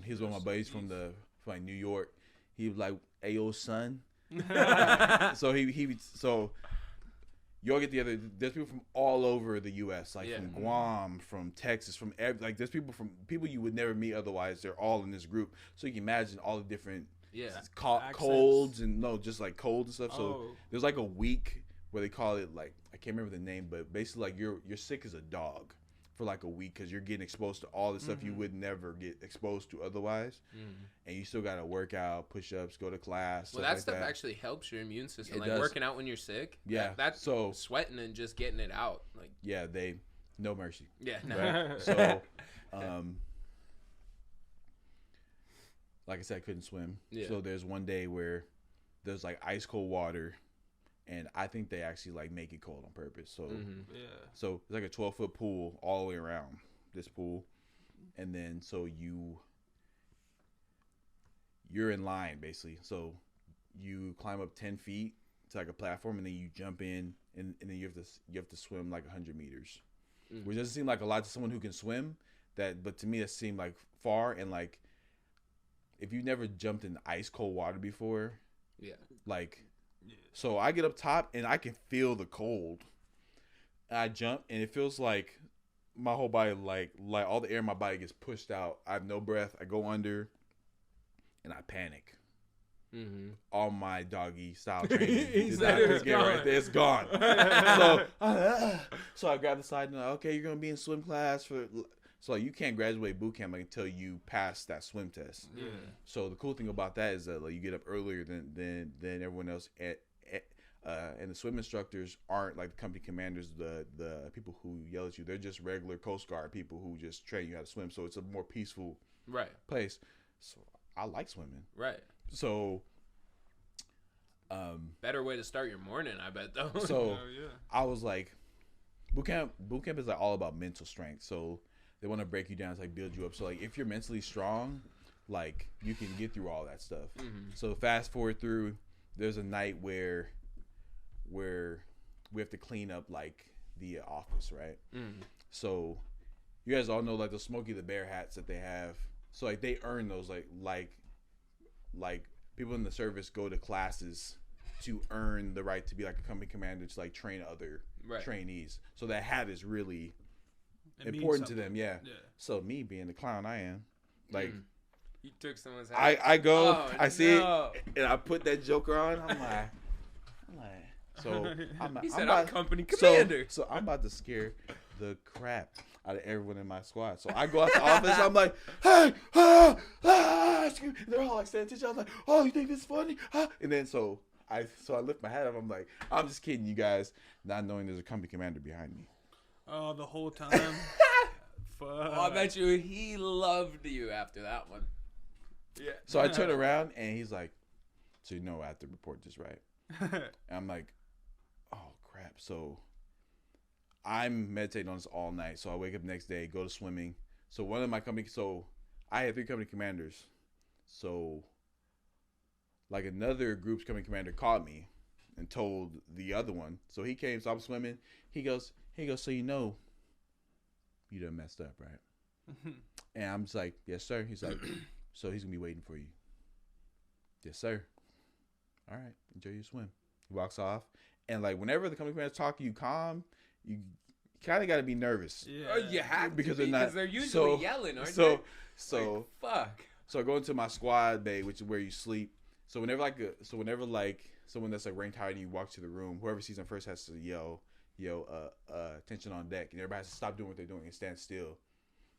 he was one of my buddies from like New York. He was like, "Ayo, son." So so you all get together. There's people from all over the U.S., like from Guam, from Texas, from like there's people you would never meet otherwise. They're all in this group, so you can imagine all the different colds and just like colds and stuff. So there's like a week where they call it like, I can't remember the name, but basically like you're sick as a dog for like a week because you're getting exposed to all the stuff you would never get exposed to otherwise, and you still gotta work out, push ups, go to class. Well, that stuff actually helps your immune system. Like working out when you're sick. Yeah, that's so sweating and just getting it out. Like they no mercy. Yeah, no. Right? So, like I said, I couldn't swim. Yeah. So there's one day where there's like ice cold water. And I think they actually like make it cold on purpose. So, so it's like a 12-foot pool all the way around this pool, and then so you're in line basically. So you climb up 10 feet to like a platform, and then you jump in, and then you have to swim like 100 meters, which doesn't seem like a lot to someone who can swim. But to me, it seemed like far. And like if you've never jumped in ice cold water before, like. So I get up top and I can feel the cold. I jump and it feels like my whole body, like all the air in my body gets pushed out. I have no breath. I go under and I panic. All my doggy style training it's gone. So I grab the side and like, okay, you're gonna be in swim class for. So like, you can't graduate boot camp until you pass that swim test. Yeah. So the cool thing about that is that like, you get up earlier than everyone else. And the swim instructors aren't like the company commanders, the people who yell at you. They're just regular Coast Guard people who just train you how to swim. So it's a more peaceful place. So I like swimming. Right. So better way to start your morning, I bet though. So I was like, boot camp is like all about mental strength. So they want to break you down to like build you up. So like if you're mentally strong, like you can get through all that stuff. So fast forward through, there's a night where we have to clean up like the office, right? So you guys all know like the Smokey the Bear hats that they have. So like they earn those like people in the service go to classes to earn the right to be like a company commander to like train other trainees. So that hat is really important to them. Yeah. So me being the clown I am, like you took someone's hat. I go, Oh, I see it, and I put that joker on. I'm like. So he said, I'm company commander. So I'm about to scare the crap out of everyone in my squad. So I go out the office. I'm like, hey, they're all like standing attention. I was like, oh, you think this is funny? And then so I lift my hat up. I'm like, I'm just kidding you guys, not knowing there's a company commander behind me. Oh, the whole time. Fuck. Oh, I bet you he loved you after that one. Yeah. So I turn around and he's like, so you know I have to report this, right? And I'm like, oh crap. So I'm meditating on this all night. So I wake up the next day, go to swimming. So one of my I had 3 company commanders. So like another group's company commander called me and told the other one. So he came, so I'm swimming. He goes, so you know you done messed up, right? And I'm just like, yes, sir. He's like, so he's gonna be waiting for you. Yes, sir. All right, enjoy your swim. He walks off, and like whenever the company commanders talk to you calm, you kind of got to be nervous. Yeah, you have because to because they're usually yelling, aren't they? So like, fuck. So I go into my squad bay, which is where you sleep. So whenever someone that's like ranked higher and you walk to the room, whoever sees them first has to yell, attention on deck, and everybody has to stop doing what they're doing and stand still.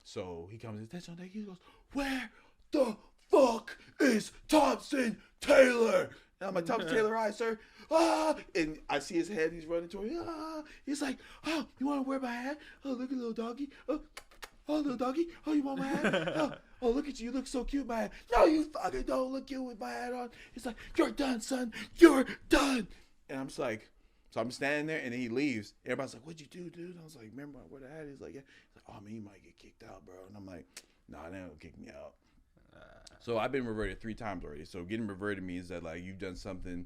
So he comes in, attention on deck. He goes, where the fuck is Thompson Taylor? And I'm like, Thompson Taylor, all right, sir. And I see his head. He's running toward me. He's like, oh, you want to wear my hat? Oh, look at little doggy. Oh, little doggy. Oh, you want my hat? Oh, look at you. You look so cute, my hat. No, you fucking don't look cute with my hat on. He's like, you're done, son. You're done. And I'm just like, so I'm standing there, and then he leaves. Everybody's like, what'd you do, dude? And I was like, remember where the hat is? Like, yeah. He's like, oh, man, you might get kicked out, bro. And I'm like, nah, they don't kick me out. So I've been reverted 3 times already. So getting reverted means that like you've done something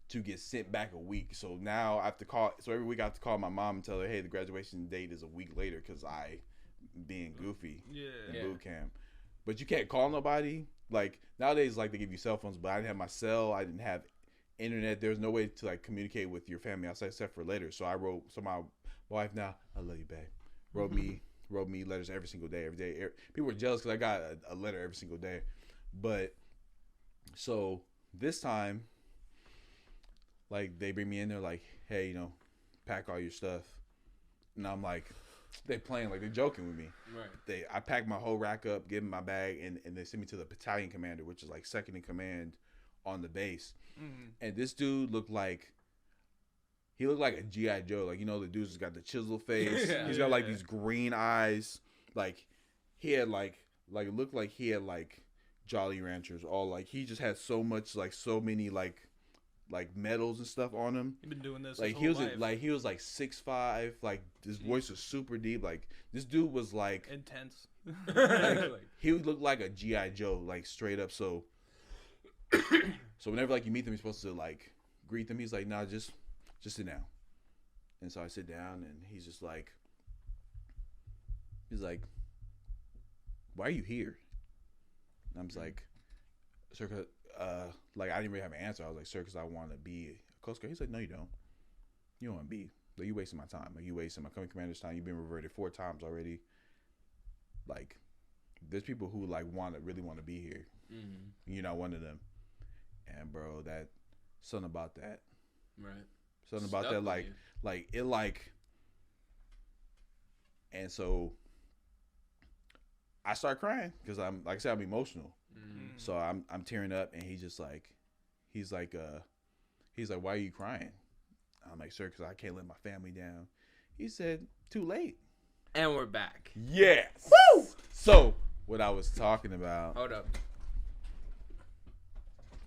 to get sent back a week. So now I have to call. So every week I have to call my mom and tell her, hey, the graduation date is a week later because I being goofy in boot camp. But you can't call nobody. Like nowadays, like they give you cell phones, but I didn't have my cell. I didn't have internet. There's no way to like communicate with your family outside except for letters. So I wrote. So my wife now, I love you, babe. Wrote me letters every single day. Every day. People were jealous because I got a letter every single day. But so this time, like they bring me in, they're like, hey, pack all your stuff. And I'm like, they playing like they're joking with me. Right. I pack my whole rack up, give them my bag, and they send me to the battalion commander, which is like second in command on the base. Mm-hmm. And this dude looked like a G.I. Joe. Like, the dude's just got the chisel face. He's got like these green eyes. Like he had like it looked like he had like Jolly Ranchers, all like he just had so much like so many like medals and stuff on him. He's been doing this like his whole life. He was like 6'5", like his voice was super deep. Like this dude was like intense. Like, he would look like a G.I. Joe, like straight up. So whenever like you meet them, you're supposed to like greet them. He's like, nah, just sit down. And so I sit down, and he's like, why are you here? And I'm just like, sir, like I didn't really have an answer. I was like, sir, because I want to be a Coast Guard. He's like, no, you don't. You don't want to be. Like, you wasting my time. Like, you wasting my company commander's time. You've been reverted 4 times already. Like, there's people who like really want to be here. Mm-hmm. You're not one of them. And bro, that something about that. Right. Something about that, like it, like. And so I start crying because I'm, like I said, I'm emotional. Mm-hmm. So I'm tearing up, and he's like, why are you crying? I'm like, sir, because I can't let my family down. He said, too late. And we're back. Yes. Woo! So what I was talking about. Hold up.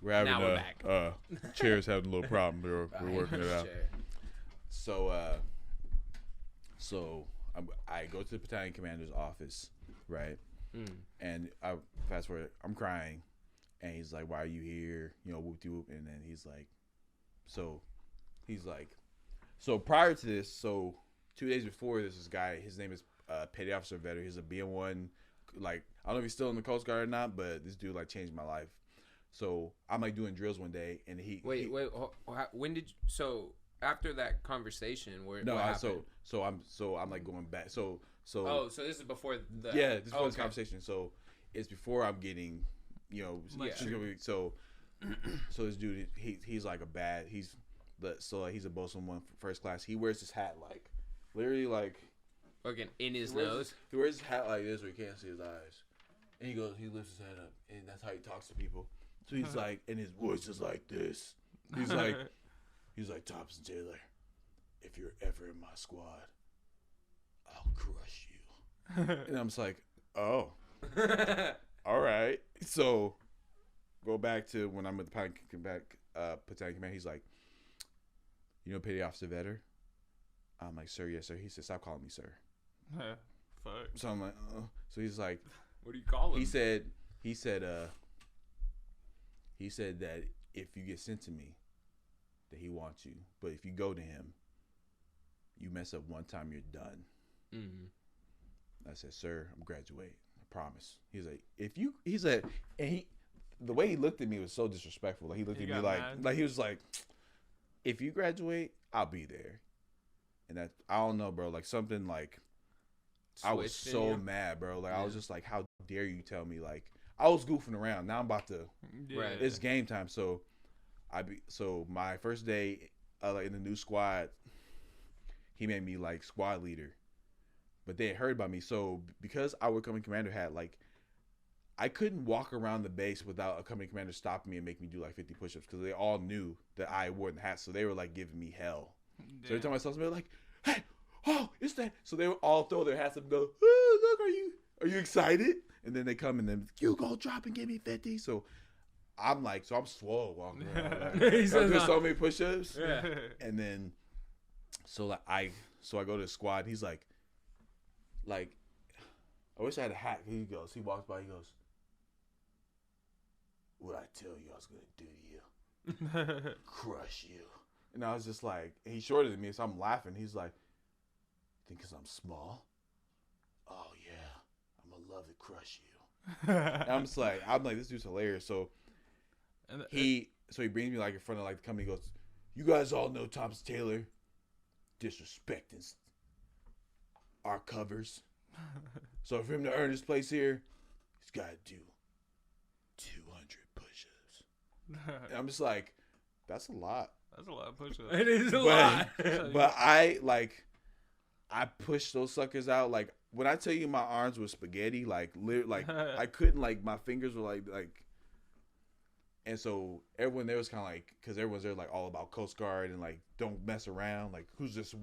We're having chair's having a little problem. We're working it out. So I go to the battalion commander's office, right? Mm. And I fast forward, I'm crying, and he's like, "Why are you here?" Whoop de whoop. And then he's like, so prior to this, so 2 days before this guy, his name is petty officer veteran. He's a BM1. Like, I don't know if he's still in the Coast Guard or not, but this dude like changed my life. So I'm like doing drills one day, and wait. When did so after that conversation where no, what happened? so I'm like going back. So so this is before the this is okay. this conversation. So it's before I'm getting, so this dude he's like a bad he's a bosun one first class. He wears his hat like literally like fucking in his nose. He wears his hat like this where you can't see his eyes, and he lifts his head up, and that's how he talks to people. So he's like, and his voice is like this. He's like Thompson Taylor, if you're ever in my squad, I'll crush you. And I'm just like, oh, all right. So go back to when I'm with the battalion command. He's like, you know, petty officer veteran. I'm like, sir, yes, sir. He said, stop calling me sir. Fuck. So I'm like, so he's like, what do you call him? He said that if you get sent to me, that he wants you. But if you go to him, you mess up one time, you're done. I said, sir, I'm graduating. I promise. He's like, the way he looked at me was so disrespectful. Like he looked at me like he was like, if you graduate, I'll be there. And that, I don't know, bro. Like something like, I was so mad, bro. Like I was just like, how dare you tell me? Like I was goofing around. Now I'm about to. Right. It's game time. So my first day, like in the new squad, he made me like squad leader, but they had heard about me. So because I would come in commander hat, like I couldn't walk around the base without a company commander stopping me and make me do like 50 push-ups because they all knew that I wore the hat. So they were like giving me hell. Yeah. So every time I saw somebody, like, hey, oh, it's that. So they would all throw their hats up and go, oh, look, are you excited? And then they come and then you go drop and give me 50. So I'm like, so I'm swole walking around. Like, I do so many push-ups. Yeah. And then, so I go to the squad. He's like, I wish I had a hat. He walks by, he goes, what I tell you I was going to do to you? Crush you. And I was just like, he's shorter than me, so I'm laughing. He's like, think because I'm small? Oh, yeah. I'm going to love to crush you. And I'm just like, this dude's hilarious. So he brings me like in front of like the company. He goes, you guys all know Thompson Taylor disrespecting our covers. So for him to earn his place here, he's got to do 200 push-ups. And I'm just like, that's a lot. That's a lot of push-ups. It is a lot. But I pushed those suckers out. Like when I tell you my arms were spaghetti, like I couldn't, like my fingers were like, and so everyone there was kind of like, because everyone's there like all about Coast Guard and like don't mess around. Like who's this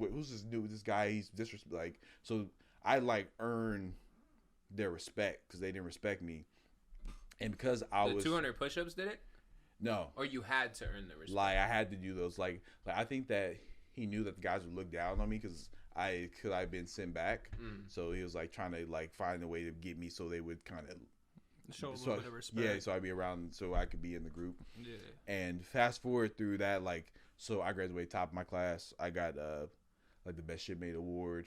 guy? He's disrespect. Like so I like earned their respect because they didn't respect me, and because I was 200 push-ups did it. No. Or you had to earn the respect. Like I had to do those. Like I think that he knew that the guys would look down on me because I'd been sent back. So he was like trying to like find a way to get me so they would kind of show a little bit of respect. Yeah, so I'd be around so I could be in the group. Yeah. And fast forward through that, like so I graduated top of my class. I got like the best shipmate award.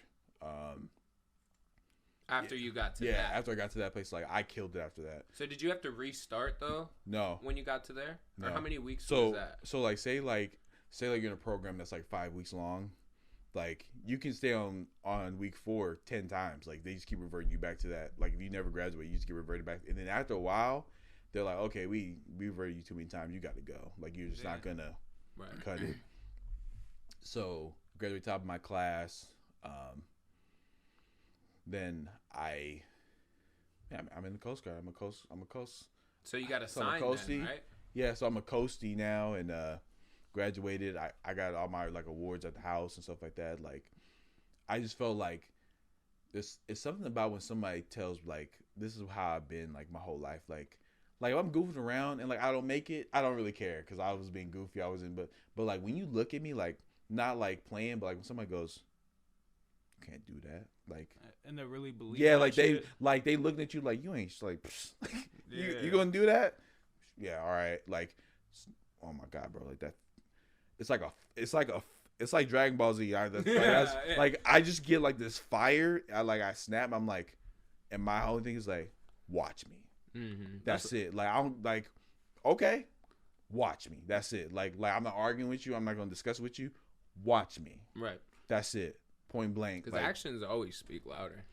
After you got to that. Yeah, after I got to that place, like I killed it after that. So did you have to restart though? No. When you got to there? No. Or how many weeks was that? So like say you're in a program that's like 5 weeks long, like you can stay on week 4 10 times. Like they just keep reverting you back to that. Like if you never graduate, you just get reverted back. And then after a while, they're like, okay, we reverted you too many times. You got to go. Like you're just not gonna cut it. So graduate top of my class. Then I'm in the Coast Guard. I'm a coast. So you got assigned then, right? Yeah, so I'm a coastie now and graduated. I got all my like awards at the house and stuff like that. Like I just felt like it's something about when somebody tells like this is how I've been like my whole life. Like if I'm goofing around and like I don't make it, I don't really care because I was being goofy. I was in, but like when you look at me like not like playing, but like when somebody goes, you can't do that. Like and they really believe. Yeah, like they looking at you like you ain't like you gonna do that? Yeah, all right. Like oh my god, bro, like that. It's like it's like Dragon Ball Z. Like I just get like this fire. I snap. I'm like, and my whole thing is like, watch me. Mm-hmm. That's it. Like I don't like. Okay, watch me. That's it. Like I'm not arguing with you. I'm not gonna discuss with you. Watch me. Right. That's it. Point blank. Because actions always speak louder.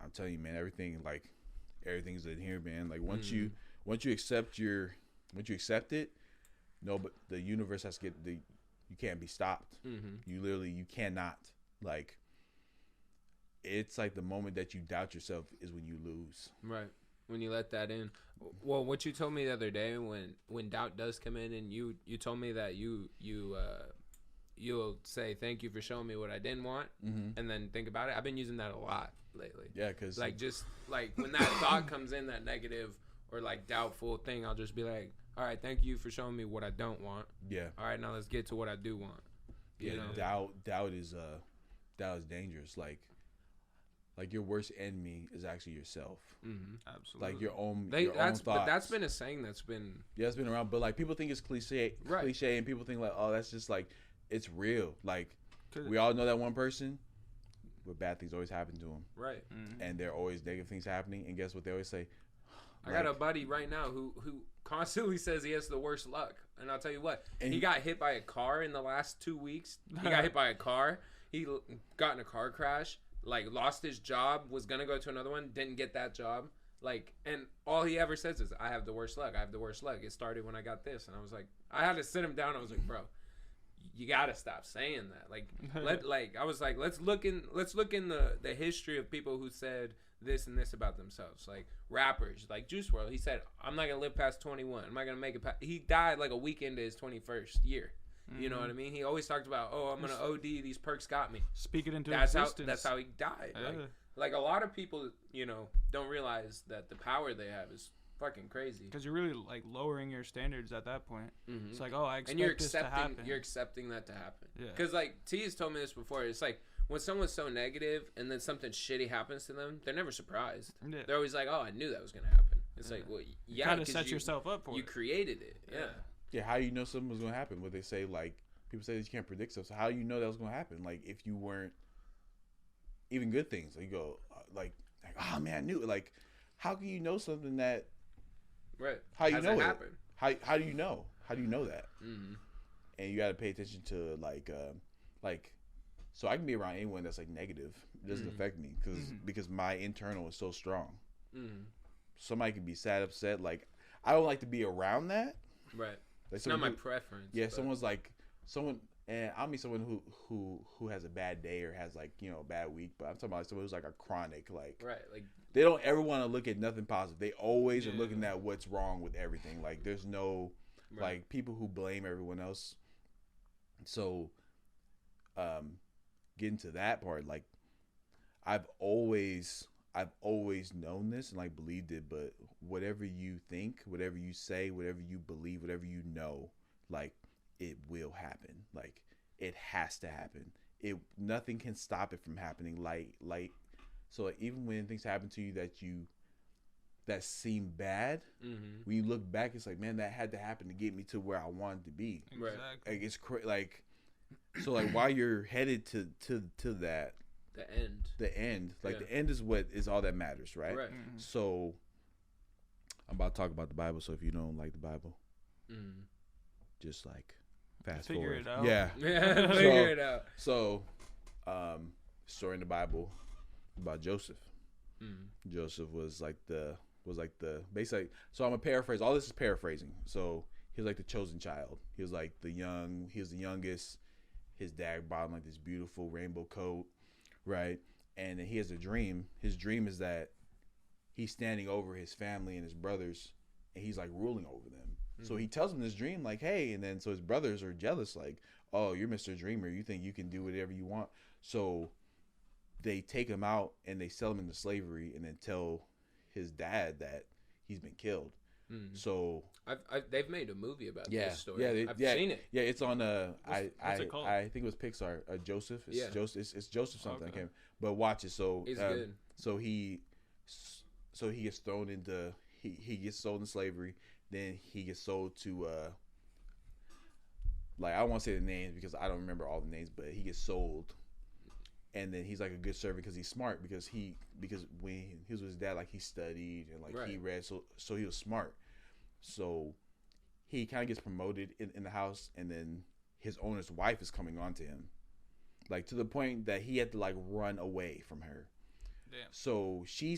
I'm telling you, man. Everything's in here, man. Like once you accept it, no, but the universe has to get you can't be stopped. Mm-hmm. You cannot. Like it's like the moment that you doubt yourself is when you lose. Right. When you let that in. Well, what you told me the other day when doubt does come in, and you told me that you'll say thank you for showing me what I didn't want, and then think about it. I've been using that a lot lately. Yeah, because like just like when that thought comes in, that negative or like doubtful thing, I'll just be like, all right, thank you for showing me what I don't want. Yeah. All right, now let's get to what I do want. You know? Doubt is dangerous. Like your worst enemy is actually yourself. Absolutely. Like your own thoughts. But that's been a saying that's been it's been around. But like people think it's cliche, and people think like, oh, that's just like it's real. Like we all know that one person, where bad things always happen to them. Right. And there are always negative things happening. And guess what they always say? I got a buddy right now who constantly says he has the worst luck. And I'll tell you what, he got hit by a car in the last 2 weeks. He got hit by a car. He got in a car crash, like lost his job, was going to go to another one, didn't get that job. Like, and all he ever says is, I have the worst luck. I have the worst luck. It started when I got this. And I was like, I had to sit him down. I was like, bro, you got to stop saying that. Like, I was like, let's look in the history of people who said this and this about themselves. Like rappers, like Juice WRLD, he said, I'm not gonna live past 21. I'm not gonna make it past. He died like a week into his 21st year. You know what I mean? He always talked about, oh, I'm gonna OD. These perks got me. Speak it into existence. That's how he died. Like a lot of people, don't realize that the power they have is fucking crazy. Because you're really like lowering your standards at that point. It's like, oh, I expect this to happen. You're accepting that to happen. Yeah. Because like T has told me this before. It's like when someone's so negative and then something shitty happens to them, they're never surprised. Yeah. They're always like, oh, I knew that was gonna happen. It's like, well, yeah, you gotta set yourself up for it. You created it. Yeah. Yeah. How do you know something was gonna happen? What they say, like people say that you can't predict stuff. So how do you know that was gonna happen? Like if you weren't even good things, like you go like oh man, I knew it. Like how can you know something that right? How you know it? Happen? How do you know? How do you know that? And you got to pay attention to like so I can be around anyone that's like negative. It doesn't affect me because my internal is so strong. Somebody can be sad, upset. Like I don't like to be around that. Right. Like it's not my preference. Yeah, someone, and I'll meet someone who has a bad day or has like a bad week. But I'm talking about someone who's like a chronic like. Right. Like they don't ever want to look at nothing positive. They always are looking at what's wrong with everything. Like there's no like people who blame everyone else. So, getting to that part, like I've always known this and like believed it, but whatever you think, whatever you say, whatever you believe, whatever you know, like it will happen. Like it has to happen. Nothing can stop it from happening. Like so even when things happen to you that seem bad, when you look back, it's like, man, that had to happen to get me to where I wanted to be. Right. Like it's like so like while you're headed to that. The end. Like the end is what is all that matters, right? Right. So I'm about to talk about the Bible. So if you don't like the Bible, just like fast figure forward. It out. Yeah. Figure it out. So, story in the Bible about Joseph. Joseph was like the basically. So I'm gonna paraphrase. All this is paraphrasing. So he was like the chosen child. He was like he was the youngest. His dad bought him like this beautiful rainbow coat, right? And then he has a dream. His dream is that he's standing over his family and his brothers, and he's like ruling over them. So he tells him this dream, like, hey, and then so his brothers are jealous, like, oh, you're Mr. Dreamer. You think you can do whatever you want. So they take him out and they sell him into slavery and then tell his dad that he's been killed. So they've made a movie about this story. Yeah, I've seen it. Yeah, it's on what's it called? I think it was Pixar. Joseph. It's Joseph something. Okay. But watch it. So it's good. So he gets thrown into he gets sold in slavery. Then he gets sold to like I don't want to say the names because I don't remember all the names, but he gets sold, and then he's like a good servant because he's smart because when he was with his dad, like he studied and like he read, so he was smart. So he kind of gets promoted in the house, and then his owner's wife is coming on to him, like to the point that he had to like run away from her. Damn. So she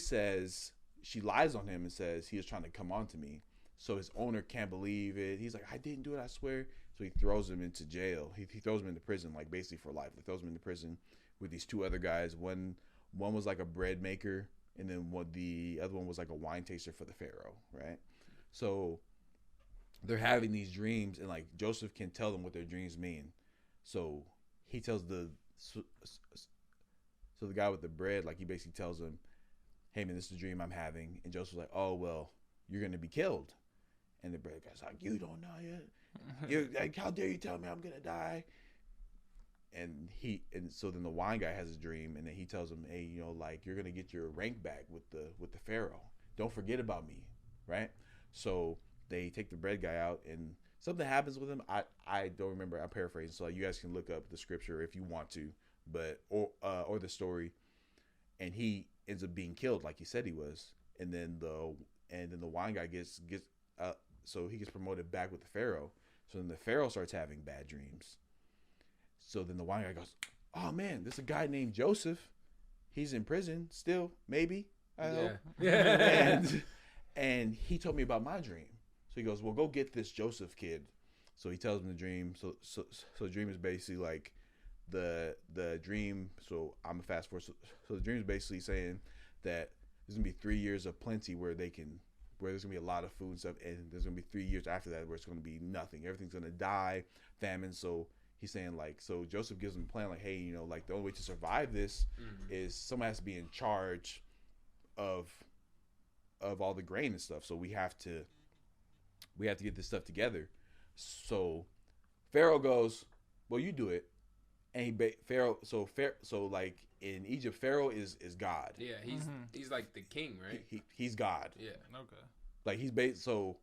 lies on him and says he was trying to come on to me. So his owner can't believe it. He's like, I didn't do it, I swear. So he throws him into jail. He throws him into prison, like basically for life. He throws him into prison with these two other guys. One was like a bread maker, and then the other one was like a wine taster for the Pharaoh, right? So they're having these dreams, and like Joseph can tell them what their dreams mean. So he tells the guy with the bread, like he basically tells him, hey man, this is a dream I'm having. And Joseph's like, oh well, you're gonna be killed. And the bread guy's like, you don't know yet. You're like, how dare you tell me I'm gonna die? And so then the wine guy has a dream, and then he tells him, hey, you know, like you're gonna get your rank back with the Pharaoh. Don't forget about me, right? So they take the bread guy out, and something happens with him. I don't remember. I'm paraphrasing, so you guys can look up the scripture if you want to, but or the story. And he ends up being killed, like he said he was. And then the wine guy gets so he gets promoted back with the Pharaoh. So then the Pharaoh starts having bad dreams. So then the wine guy goes, oh man, there's a guy named Joseph. He's in prison still, maybe. I hope. Yeah. And he told me about my dream. So he goes, well, go get this Joseph kid. So he tells him the dream. So the dream is basically like the dream. So I'm a fast forward. So the dream is basically saying that there's gonna be 3 years of plenty where there's gonna be a lot of food and stuff, and there's gonna be 3 years after that where it's gonna be nothing. Everything's gonna die, famine. So he's saying like, so Joseph gives him a plan like, hey, you know, like the only way to survive this is someone has to be in charge of all the grain and stuff. So we have to get this stuff together. So Pharaoh goes, well, you do it. And so like in Egypt, Pharaoh is God. Yeah, he's like the king, right? He's God. Yeah. Okay. Like he's so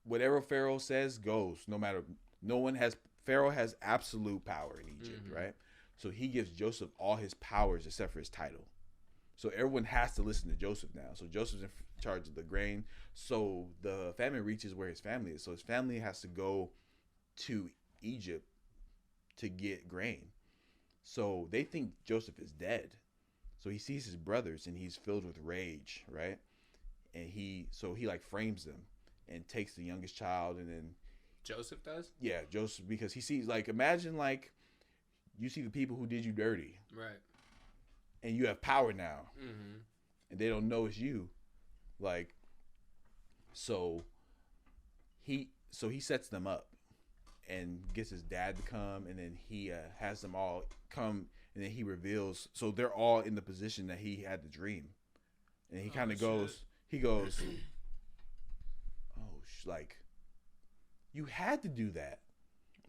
whatever Pharaoh says goes, no matter. Pharaoh has absolute power in Egypt, right? So he gives Joseph all his powers except for his title. So everyone has to listen to Joseph now. So Joseph's in charge of the grain. So the famine reaches where his family is. So his family has to go to Egypt to get grain. So they think Joseph is dead. So he sees his brothers and he's filled with rage, right? And he like frames them and takes the youngest child, and then Joseph does? Yeah, Joseph, because he sees, like, imagine like you see the people who did you dirty. Right. And you have power now. Mm-hmm. And they don't know it's you. Like, so he sets them up and gets his dad to come, and then he has them all come, and then he reveals, so they're all in the position that he had the dream. And he kind of goes, like, you had to do that.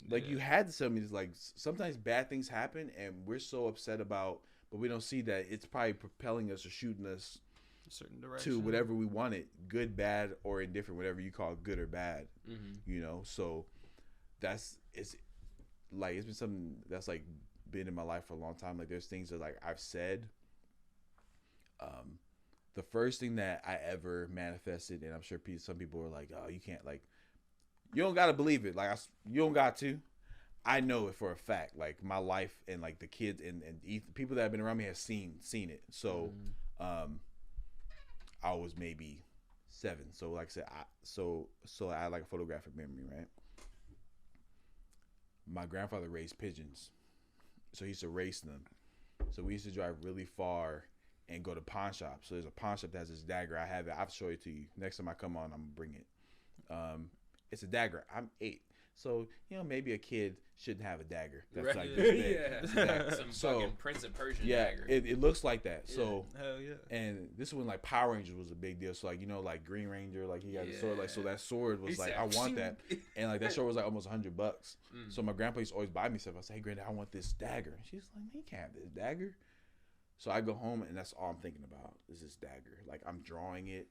Like, you had to tell me this. Like, sometimes bad things happen, and we're so upset about, but we don't see that it's probably propelling us or shooting us a certain direction to whatever we wanted, good, bad, or indifferent, whatever you call good or bad. You know, so it's been something that's like been in my life for a long time. Like, there's things that like I've said. The first thing that I ever manifested, and I'm sure some people are like, oh, you can't, like, you don't got to believe it. Like, you don't got to. I know it for a fact. Like, my life and like the kids and the people that have been around me have seen it. So, I was maybe 7. So, like I said, I had like a photographic memory, right? My grandfather raised pigeons, so he used to race them. So we used to drive really far and go to pawn shops. So there's a pawn shop that has this dagger. I have it. I'll show it to you next time I come on. I'm gonna bring it. It's a dagger. I'm 8, so you know maybe a kid shouldn't have a dagger. That's right. Like this big. Some fucking Prince of Persia dagger. It looks like that. So hell yeah. And this is when like Power Rangers was a big deal. So like like Green Ranger, like he got a sword. Like so that sword was like I want that, and like that sword was like almost $100. So my grandpa used to always buy me stuff. I say, hey Granddad, I want this dagger. And she's like, he can't have this dagger. So I go home and that's all I'm thinking about is this dagger. Like I'm drawing it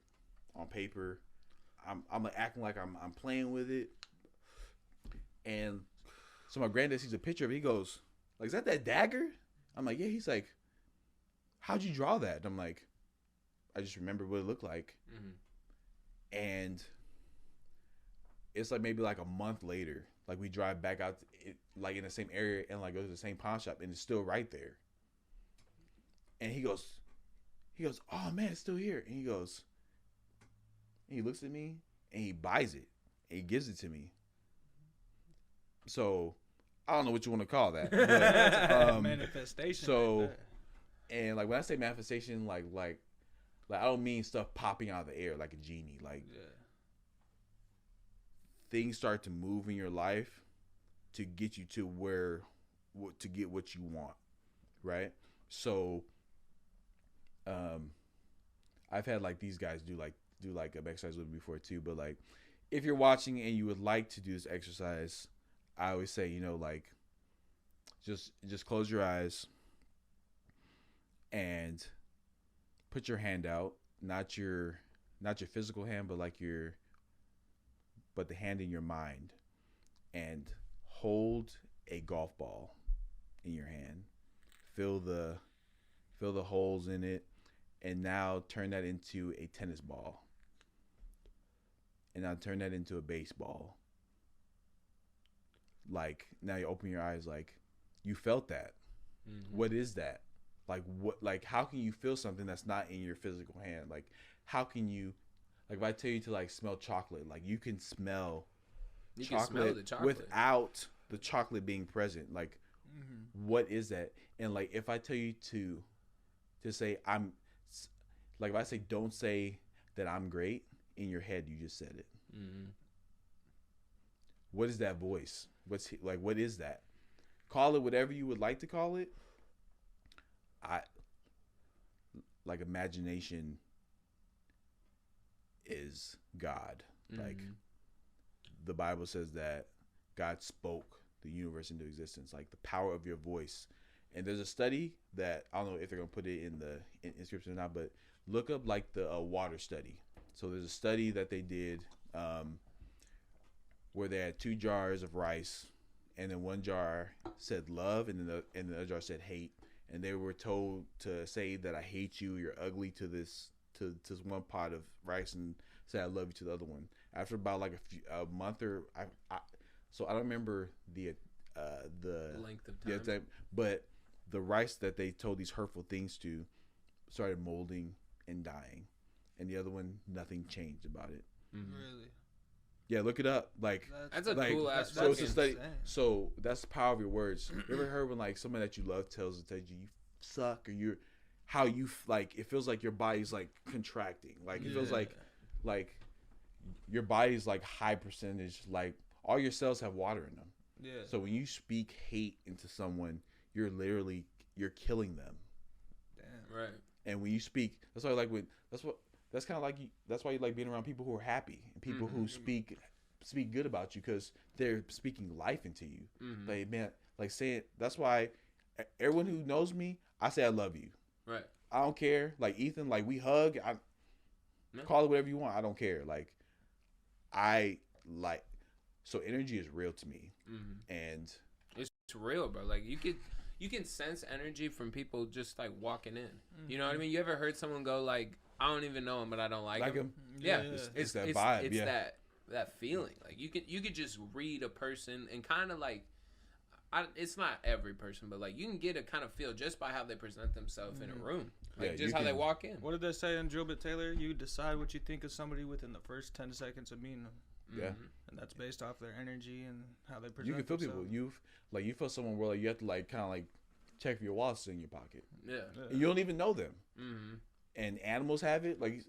on paper. I'm like acting like I'm playing with it, and So my granddad sees a picture of it. He goes, like, is that dagger? I'm like, yeah. He's like, how'd you draw that? And I'm like, I just remember what it looked like. Mm-hmm. And it's like maybe like a month later, like we drive back out, like in the same area, and like go to the same pawn shop, and it's still right there. And he goes, oh man, it's still here. And he goes, and he looks at me, and he buys it, and he gives it to me. So I don't know what you want to call that. But, manifestation. So, like, and like when I say manifestation, like I don't mean stuff popping out of the air like a genie. Like things start to move in your life to get you to to get what you want, right? So, I've had like these guys do like an exercise with me before too. But like, if you're watching and you would like to do this exercise, I always say, you know, like, just close your eyes and put your hand out, not your physical hand, but like but the hand in your mind, and hold a golf ball in your hand. Fill the holes in it, and now turn that into a tennis ball. And now turn that into a baseball. Like, now you open your eyes, like, you felt that. Mm-hmm. What is that? Like, how can you feel something that's not in your physical hand? Like, how can you, like, if I tell you to, like, smell chocolate, like, you can smell chocolate without the chocolate being present. Like, what is that? And, like, if I tell you to say, like, if I say, don't say that I'm great, in your head, you just said it. Mm-hmm. What is that voice? What is that? Call it whatever you would like to call it. Like, imagination is God. Mm-hmm. Like, the Bible says that God spoke the universe into existence. Like, the power of your voice. And there's a study that, I don't know if they're going to put it in the inscription or not, but look up like the water study. So there's a study that they did where they had 2 jars of rice, and then one jar said love, and then the other jar said hate. And they were told to say that I hate you, you're ugly to this one pot of rice, and say I love you to the other one. After about like a month or so I don't remember the length of time, but the rice that they told these hurtful things to started molding and dying. And the other one, nothing changed about it. Mm-hmm. Really? Yeah, look it up. Like, that's a cool ass. So it's a study. So that's the power of your words. You ever heard when like someone that you love tells you you suck, or how you like it feels like your body's like contracting. Like it feels like your body's like high percentage. Like all your cells have water in them. Yeah. So when you speak hate into someone, you're killing them. Damn. Right. And when you speak, that's why I like that's why you like being around people who are happy and people who speak good about you, because they're speaking life into you. Mm-hmm. Like, man, like saying, that's why everyone who knows me, I say I love you. Right. I don't care. Like Ethan, like we hug. Call it whatever you want. I don't care. Like so energy is real to me. Mm-hmm. And it's real, bro. Like you can sense energy from people just like walking in. Mm-hmm. You know what I mean? You ever heard someone go like, I don't even know him, but I don't like him. Yeah. It's that vibe. It's that feeling. Like you could just read a person and kind of like, it's not every person, but like you can get a kind of feel just by how they present themselves in a room. Like just how they walk in. What did they say in Drill Bit Taylor? You decide what you think of somebody within the first 10 seconds of meeting them. Yeah. And that's based off their energy and how they present. You can feel themselves. people. You feel someone where like you have to like kind of like check for your wallets in your pocket. Yeah. And you don't even know them. Mm-hmm. And animals have it. Like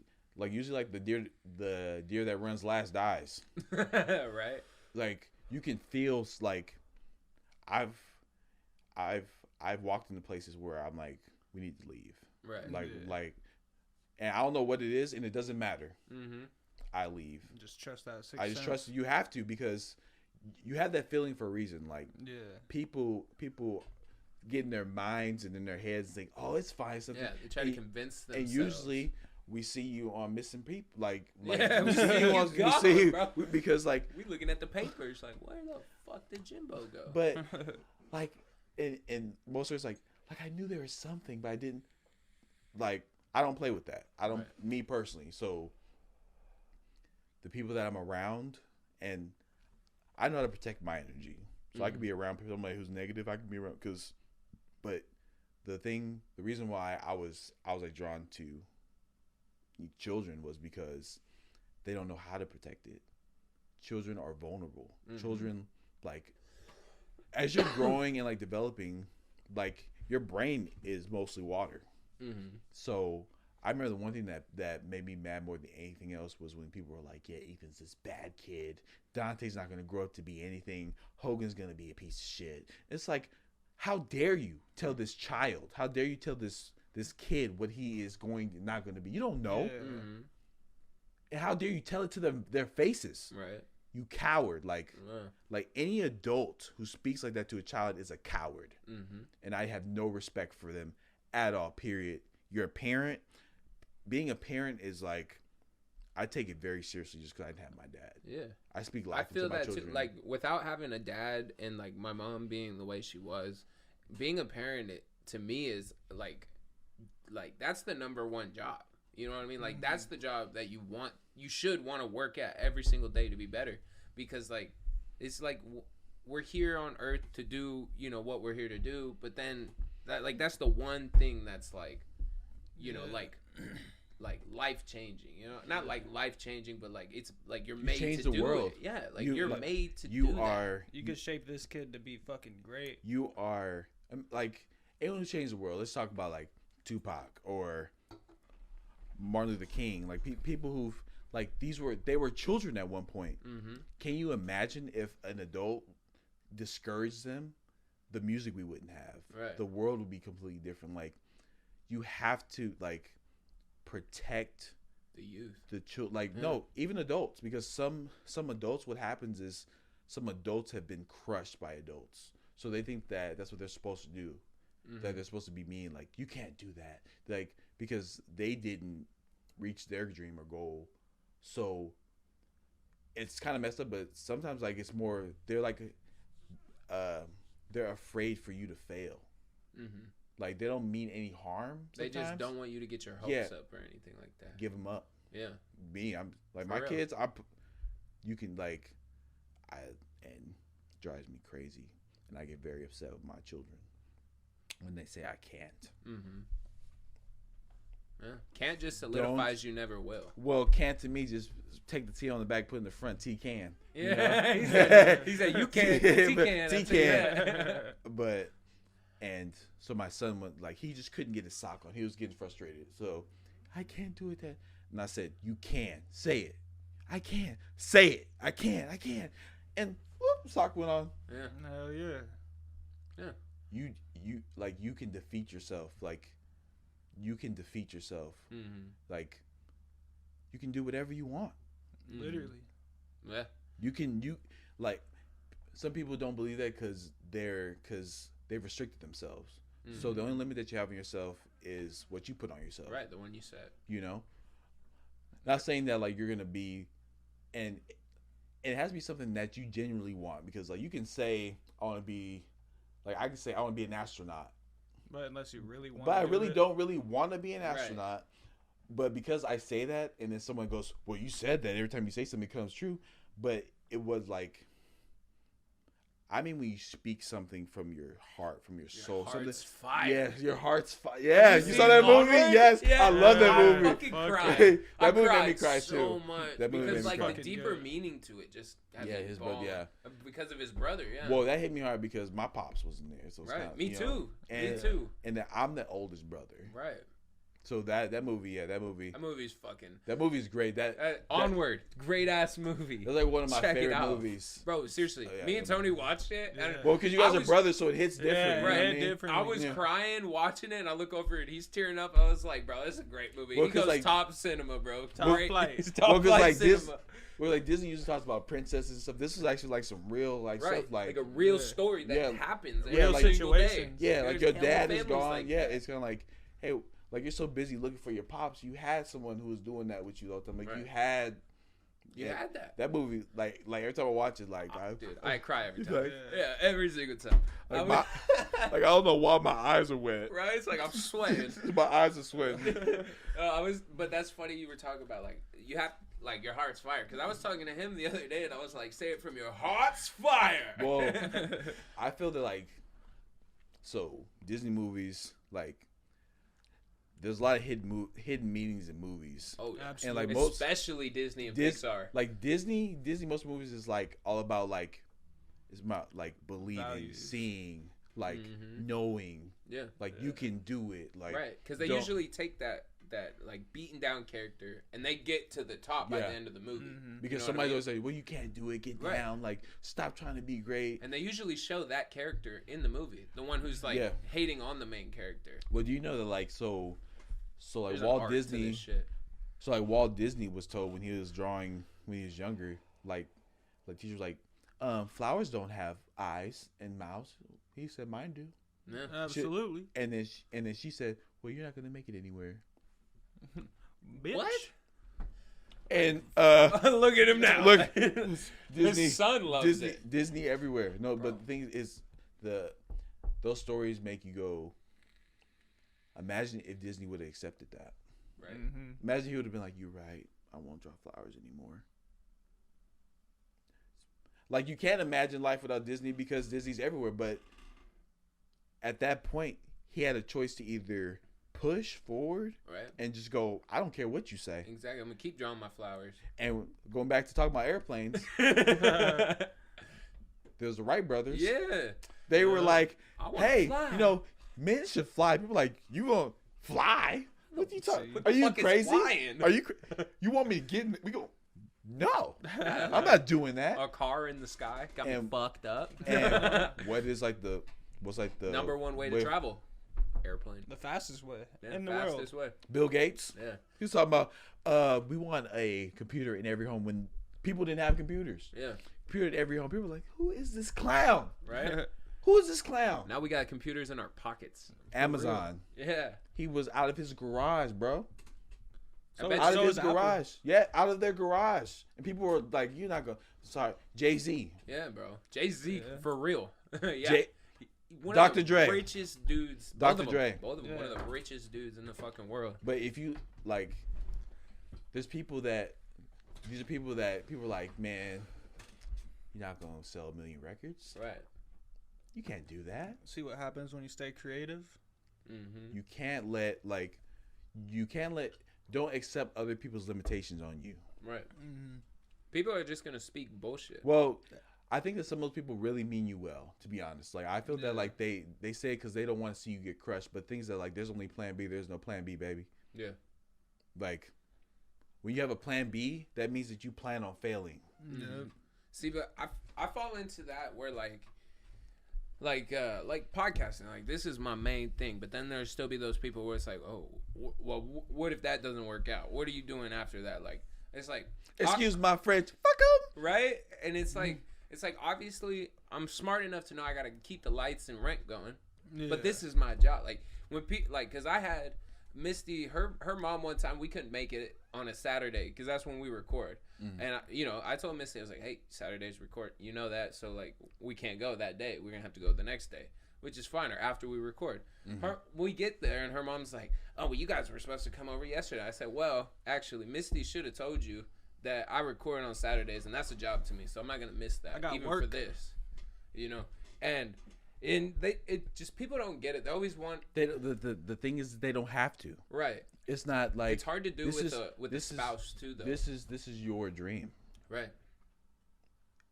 usually like the deer that runs last dies. Right. Like you can feel like I've walked into places where I'm like, we need to leave. Right. Like, and I don't know what it is, and it doesn't matter. Mm-hmm. I leave. Just trust that. I just trust you have to, because you have that feeling for a reason. Like people get in their minds and in their heads think, oh, it's fine. Something. Yeah, they try to convince themselves. And usually we see you on missing people, like yeah, we see you on, gone, we see bro. because like we looking at the papers, like where the fuck did Jimbo go? But like, in most of it's like I knew there was something, but I didn't. Like, I don't play with that. I don't, me personally. So the people that I'm around, and I know how to protect my energy. So I can be around people somebody who's negative. I can be around but the reason why I was like drawn to children was because they don't know how to protect it. Children are vulnerable. Children, like, as you're growing and like developing, like your brain is mostly water. So I remember the one thing that made me mad more than anything else was when people were like, yeah, Ethan's this bad kid. Dante's not going to grow up to be anything. Hogan's going to be a piece of shit. It's like, how dare you tell this child? How dare you tell this kid what he is not going to be? You don't know. Yeah. And how dare you tell it to their faces? Right. You coward. Like any adult who speaks like that to a child is a coward. And I have no respect for them at all, period. You're a parent. Being a parent is like, I take it very seriously just because I didn't have my dad. Yeah. I speak life into my children. I feel that too. Like, without having a dad and, like, my mom being the way she was, being a parent, to me, is, like, that's the number one job. You know what I mean? Like, that's the job that you should want to work at every single day to be better. Because, like, it's like we're here on earth to do, you know, what we're here to do. But then, that's the one thing that's, like, you know, like life changing, you know, not like life changing, but like it's like you're made to do it. Yeah, like you're made to do that. You could shape this kid to be fucking great. You are like anyone who changed the world. Let's talk about like Tupac or Martin Luther King, like people who've like they were children at one point. Can you imagine if an adult discouraged them? The music we wouldn't have. Right. The world would be completely different. Like, you have to like protect the youth, the children. Like, no, even adults, because some adults, what happens is some adults have been crushed by adults, so they think that that's what they're supposed to do. That they're supposed to be mean. Like, you can't do that. Like, because they didn't reach their dream or goal. So it's kind of messed up. But sometimes, like, it's more they're like, they're afraid for you to fail. Like, they don't mean any harm. Sometimes. They just don't want you to get your hopes up or anything like that. Give them up. Yeah. Me, I'm like, my kids. You can like, and drives me crazy, and I get very upset with my children when they say I can't. Yeah. Can't just solidifies you never will. Well, can't to me just take the T on the back, put in the front. T can. Yeah. You know? he said you can. T can. T can. But. And so my son went, like, he just couldn't get his sock on. He was getting frustrated. So, I can't do it. And I said, you can. Say it. I can. Say it. I can. And whoop, sock went on. Yeah. Hell yeah. Yeah. You can defeat yourself. Like, you can defeat yourself. Like, you can do whatever you want. Literally. Yeah. Like, some people don't believe that because they've restricted themselves. So the only limit that you have on yourself is what you put on yourself. Right, the one you set. You know? Not saying that, like, you're going to be... And it has to be something that you genuinely want. Because, like, you can say, I want to be... Like, I can say, I want to be an astronaut. But unless you really want to But I really don't really want to be an astronaut. Right. But because I say that, and then someone goes, well, you said that. Every time you say something, it comes true. But it was like... I mean, when you speak something from your heart, from your soul, heart's fire. Yeah, your heart's fire. Yeah, you saw that movie? Yes, yeah. I love that movie. I fucking cried. That movie made me cry so too. Much that movie because made me like cry. the deeper meaning to it just had his brother, because of his brother. Yeah. Well, that hit me hard because my pops wasn't there, so it's right. Kind of, me too. Me too. And I'm the oldest brother. Right. So that movie. That movie's fucking. That movie's great. Onward, great ass movie. It's like one of my favorite movies, bro. Seriously, me and Tony watched it. Yeah. Well, because you guys are brothers, so it hits different. Right, different. I was crying watching it, and I look over and he's tearing up. I was like, bro, this is a great movie. Well, he goes like, top cinema, bro. Top flight. Top flight cinema. Where like Disney usually talks about princesses and stuff. This is actually like some real stuff like a real story that happens. Real like, situation. Yeah, like your dad is gone. It's kind of like, hey, like you're so busy looking for your pops. You had someone who was doing that with you all the time. Like Right. you had that. That movie, like every time I watch it, like dude, I cry every time. Like, every single time. like I don't know why my eyes are wet. Right? It's like I'm sweating. My eyes are sweating. But that's funny. You were talking about like you have like your heart's fire, because I was talking to him the other day and I was like, say it from your heart's fire. Well, I feel that like, so Disney movies, like, there's a lot of hidden meanings in movies. Oh, yeah. And like especially Disney and Pixar. Like Disney most movies is like all about like, it's about like believing, seeing, like knowing. Yeah. Like you can do it. Like right, because they usually take that like beaten down character and they get to the top by the end of the movie. Because somebody always say, well, you can't do it, get down, like stop trying to be great. And they usually show that character in the movie, the one who's like hating on the main character. Well, do you know that like so like Walt Disney, so like Walt Disney was told when he was drawing when he was younger, like teachers like, flowers don't have eyes and mouths. He said mine do. Yeah, absolutely. And then she said, well, you're not gonna make it anywhere. Bitch. What? And look at him now. Look, Disney, his son loves it. Disney everywhere. No, but the thing is, those stories make you go. Imagine if Disney would have accepted that. Right. Imagine he would have been like, "You're right. I won't draw flowers anymore." Like you can't imagine life without Disney because Disney's everywhere. But at that point, he had a choice to either push forward and just go, I don't care what you say. Exactly. I'm gonna keep drawing my flowers. And going back to talking about airplanes, there's the Wright brothers. Yeah. They were like, hey, fly. you know, men should fly. People are like, you gonna fly? What are you talking? Are you crazy? Are you? You want me to get in? We go. No, I'm not doing that. A car in the sky got me fucked up. And what's the number one way to travel? Airplane. The fastest way in the world. Bill Gates. Yeah. He was talking about we want a computer in every home when people didn't have computers. Yeah. Computer in every home. People were like, who is this clown? Right. Who is this clown? Now we got computers in our pockets. Amazon. Yeah. He was out of his garage, bro. So out of his garage. Yeah, out of their garage. And people were like, you're not going to. Sorry. Jay-Z. Yeah, bro. Jay-Z, for real. Yeah. Dr. Dre. Richest dudes. Dr. Dre. Both of them. One of the richest dudes in the fucking world. But if you, like, these are people that people are like, man, you're not going to sell 1 million records. Right. You can't do that. See what happens when you stay creative? You can't don't accept other people's limitations on you. Right. People are just going to speak bullshit. Well, I think that some of those people really mean you well, to be honest. Like, I feel that, like, they say it because they don't want to see you get crushed. But things that, like, there's only plan B, there's no plan B, baby. Yeah. Like, when you have a plan B, that means that you plan on failing. See, but I fall into that where, like podcasting, like, this is my main thing. But then there's still be those people where it's like, oh, well, what if that doesn't work out? What are you doing after that? Like, it's like... Excuse my French. Fuck them. Right? And it's like... It's like, obviously, I'm smart enough to know I got to keep the lights and rent going. Yeah. But this is my job. Like, when people, like, because I had Misty, her mom one time, we couldn't make it on a Saturday because that's when we record. And, I told Misty, I was like, hey, Saturday's record. You know that. So, like, we can't go that day. We're going to have to go the next day, which is fine, or after we record. We get there, and her mom's like, oh, well, you guys were supposed to come over yesterday. I said, well, actually, Misty should have told you that I record on Saturdays, and that's a job to me, so I'm not gonna miss that. I got even work for this, and people don't get it. They always want. The thing is, they don't have to. Right. It's not like it's hard to do with a spouse too, though. This is your dream. Right.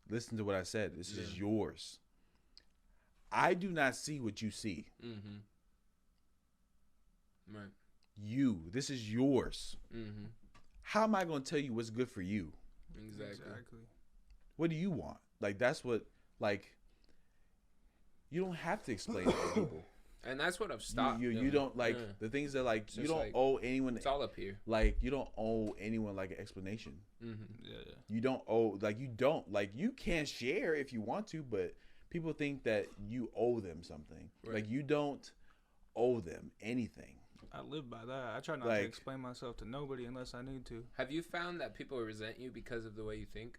Listen to what I said. This is yours. I do not see what you see. Right. This is yours. How am I going to tell you what's good for you? Exactly. What do you want? Like, that's what, like, you don't have to explain it to people. And that's what I've stopped. You don't, like, the things that, like, you don't owe anyone. It's all up here. Like, you don't owe anyone, like, an explanation. Yeah. You don't owe, like, you can share if you want to, but people think that you owe them something. Right. Like, you don't owe them anything. I live by that. I try not to explain myself to nobody unless I need to. Have you found that people resent you because of the way you think?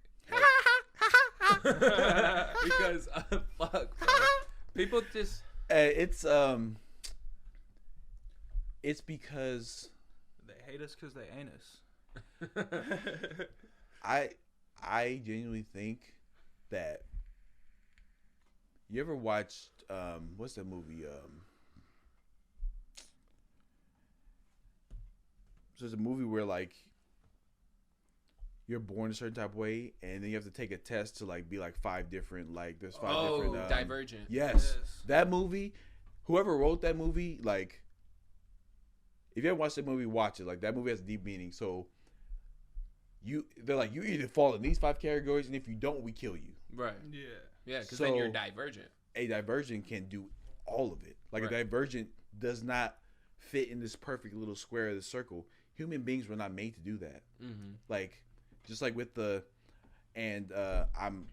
Because fuck, bro. People just it's because they hate us because they ain't us. I genuinely think that you ever watched what's that movie? So there's a movie where like you're born a certain type of way, and then you have to take a test to like be like 5 different like there's 5 different Divergent. Yes, that movie. Whoever wrote that movie, like, if you haven't watched that movie, watch it. Like that movie has deep meaning. So they're like, you either fall in these 5 categories, and if you don't, we kill you. Right. Yeah. Yeah, because then you're divergent. A divergent can do all of it. Like a divergent does not fit in this perfect little square of the circle. Human beings were not made to do that. Mm-hmm. Like, just like with I'm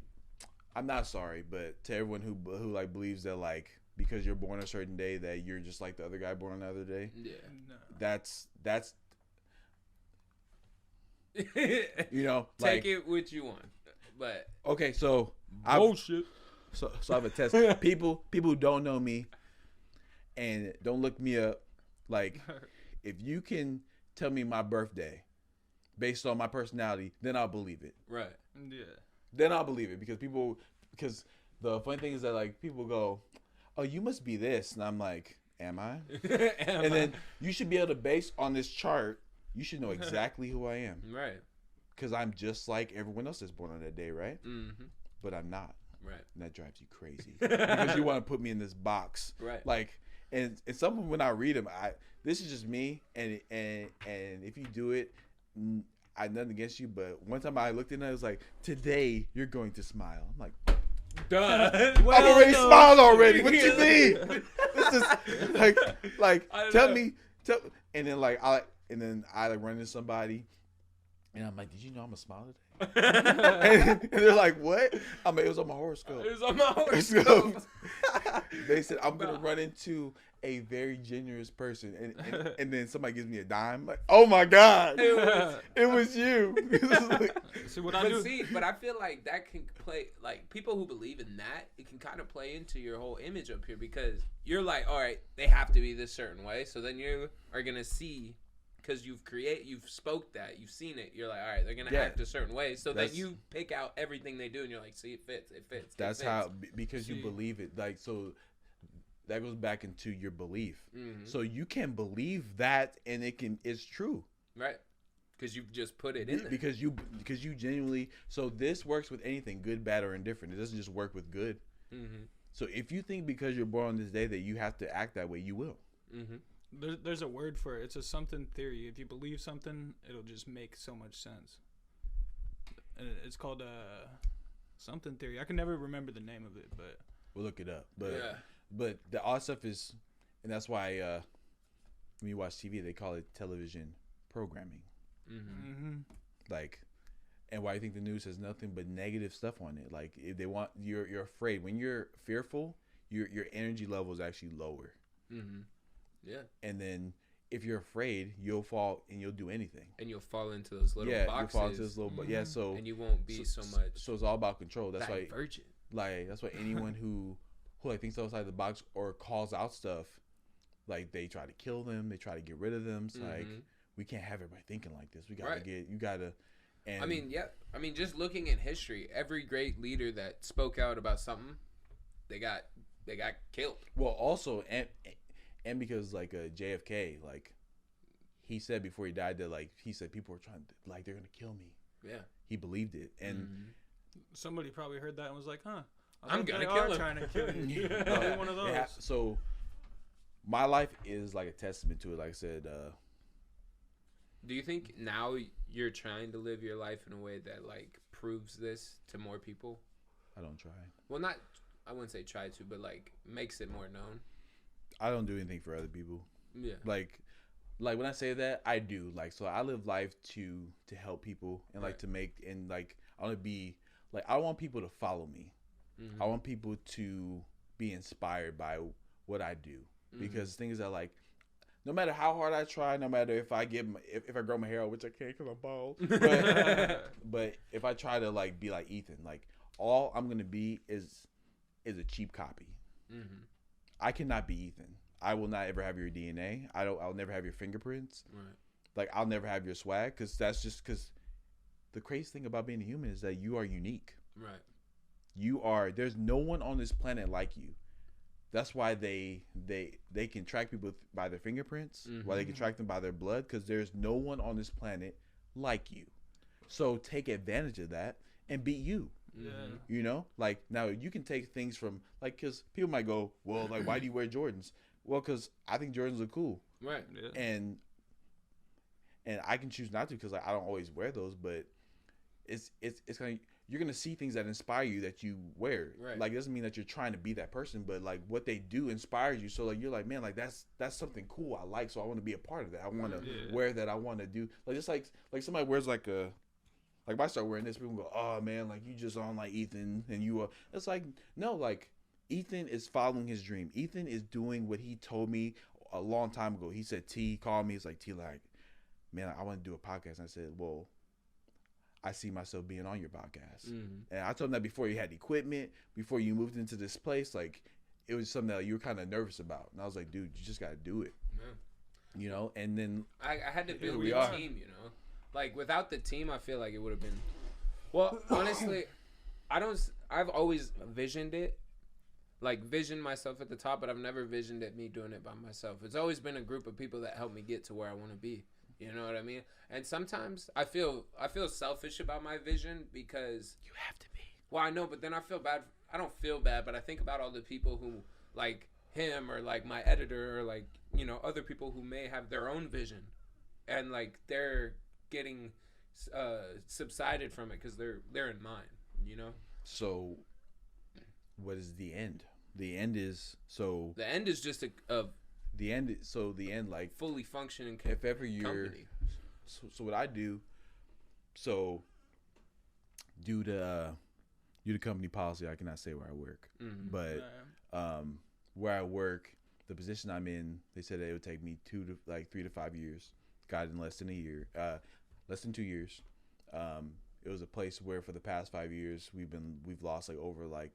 not sorry, but to everyone who like believes that like because you're born a certain day that you're just like the other guy born another day. Yeah. No. That's you know, take it what you want. But okay, so bullshit. So I have a test. people who don't know me and don't look me up, like if you can tell me my birthday based on my personality, then I'll believe it. Right. Yeah. Then I'll believe it because the funny thing is that like people go, "Oh, you must be this," and I'm like, "Am I?" Then you should be able to base on this chart. You should know exactly who I am. Right. Because I'm just like everyone else that's born on that day, right? Mm-hmm. But I'm not. Right. And that drives you crazy because you want to put me in this box. Right. Like, and some of them, when I read them, this is just me, and if you do it, I nothing against you. But one time I looked in it, I was like, today you're going to smile. I'm like, duh. I've already smiled already. What you mean? This is like tell me, and then I like run into somebody, and I'm like, did you know I'm a smile today? and they're like, what? I'm like, it was on my horoscope. It was on my horoscope. They said I'm gonna run into a very generous person, and then somebody gives me a dime. I'm like, oh my god, it was you. See what I do? But I feel like that can play, like people who believe in that, it can kind of play into your whole image up here because you're like, all right, they have to be this certain way, so then you are gonna see. Because you've spoke that, you've seen it. You're like, all right, they're gonna act a certain way. So that you pick out everything they do, and you're like, see, it fits. That's how because you believe it. Like so, that goes back into your belief. Mm-hmm. So you can believe that, and it's true, right? Because you've just put it in there. Because you genuinely. So this works with anything, good, bad, or indifferent. It doesn't just work with good. Mm-hmm. So if you think because you're born on this day that you have to act that way, you will. Mm-hmm. There's a word for it. It's a something theory. If you believe something, it'll just make so much sense. And it's called something theory. I can never remember the name of it, but we'll look it up. But the odd stuff is, and that's why when you watch TV, they call it television programming. Mm-hmm. Mm-hmm. Like, and why I think the news has nothing but negative stuff on it. Like, if they want you're afraid. When you're fearful, your energy level is actually lower. Mm-hmm. Yeah. And then if you're afraid, you'll fall and you'll do anything. And you'll fall into those little boxes. You'll fall into this little so and you won't be so much. So it's all about control. That's divergent. That's why anyone who like thinks outside the box or calls out stuff, like they try to kill them, they try to get rid of them. It's like we can't have everybody thinking like this. We gotta and I mean just looking at history, every great leader that spoke out about something, they got killed. Well, also and because like JFK, like he said before he died that like he said people were trying to like they're gonna kill me. Yeah, he believed it, and somebody probably heard that and was like, "Huh, I'm gonna kill him." Trying to kill you. Probably one of those. Yeah, so my life is like a testament to it. Like I said, do you think now you're trying to live your life in a way that like proves this to more people? I don't try. Well, not I wouldn't say try to, but like makes it more known. I don't do anything for other people. Yeah. Like when I say that, I do. Like, so I live life to help people and like to make and like I want to be like I want people to follow me. Mm-hmm. I want people to be inspired by what I do because things that like no matter how hard I try, no matter if I get if I grow my hair out, which I can't because I'm bald, but if I try to like be like Ethan, like all I'm gonna be is a cheap copy. Mm-hmm. I cannot be Ethan. I will not ever have your DNA. I'll never have your fingerprints. Right. Like I'll never have your swag because that's just because the crazy thing about being a human is that you are unique. Right. You are. There's no one on this planet like you. That's why they can track people by their fingerprints. Mm-hmm. Why they can track them by their blood, because there's no one on this planet like you. So take advantage of that and be you. Yeah. You know, like now you can take things from like, because people might go, well, like why do you wear Jordans? Well, because I think Jordans look cool. Right. Yeah. And I can choose not to because like I don't always wear those, but it's kind of, you're gonna see things that inspire you that you wear. Right. Like it doesn't mean that you're trying to be that person, but like what they do inspires you. So like you're like, man, like that's something cool I like, so I want to be a part of that. I want to wear that. I want to do like it's like somebody wears like a. Like if I start wearing this, people go, "Oh man, like you just on like Ethan," and you. It's like no, like Ethan is following his dream. Ethan is doing what he told me a long time ago. He said, "T, call me." It's like T, like, man, I want to do a podcast. And I said, "Well, I see myself being on your podcast." Mm-hmm. And I told him that before you had equipment, before you moved into this place, like it was something that you were kind of nervous about. And I was like, "Dude, you just got to do it." Yeah. You know. And then I had to build we a are. team. You know. Like without the team, I feel like it would have been. Well, honestly, I've always visioned it, like visioned myself at the top, but I've never visioned it me doing it by myself. It's always been a group of people that help me get to where I want to be. You know what I mean? And sometimes I feel selfish about my vision because you have to be. Well, I know, but then I feel bad. I don't feel bad, but I think about all the people who like him or like my editor or like other people who may have their own vision, and like they're getting subsided from it because they're in mine, So what is the end? The end is just a the end like fully functioning if ever you're company. So what I do, so due to company policy, I cannot say where I work. Mm-hmm. But where I work, the position I'm in, they said that it would take me 3 to 5 years. Got in less than a year. Less than 2 years. It was a place where for the past 5 years we've lost like over like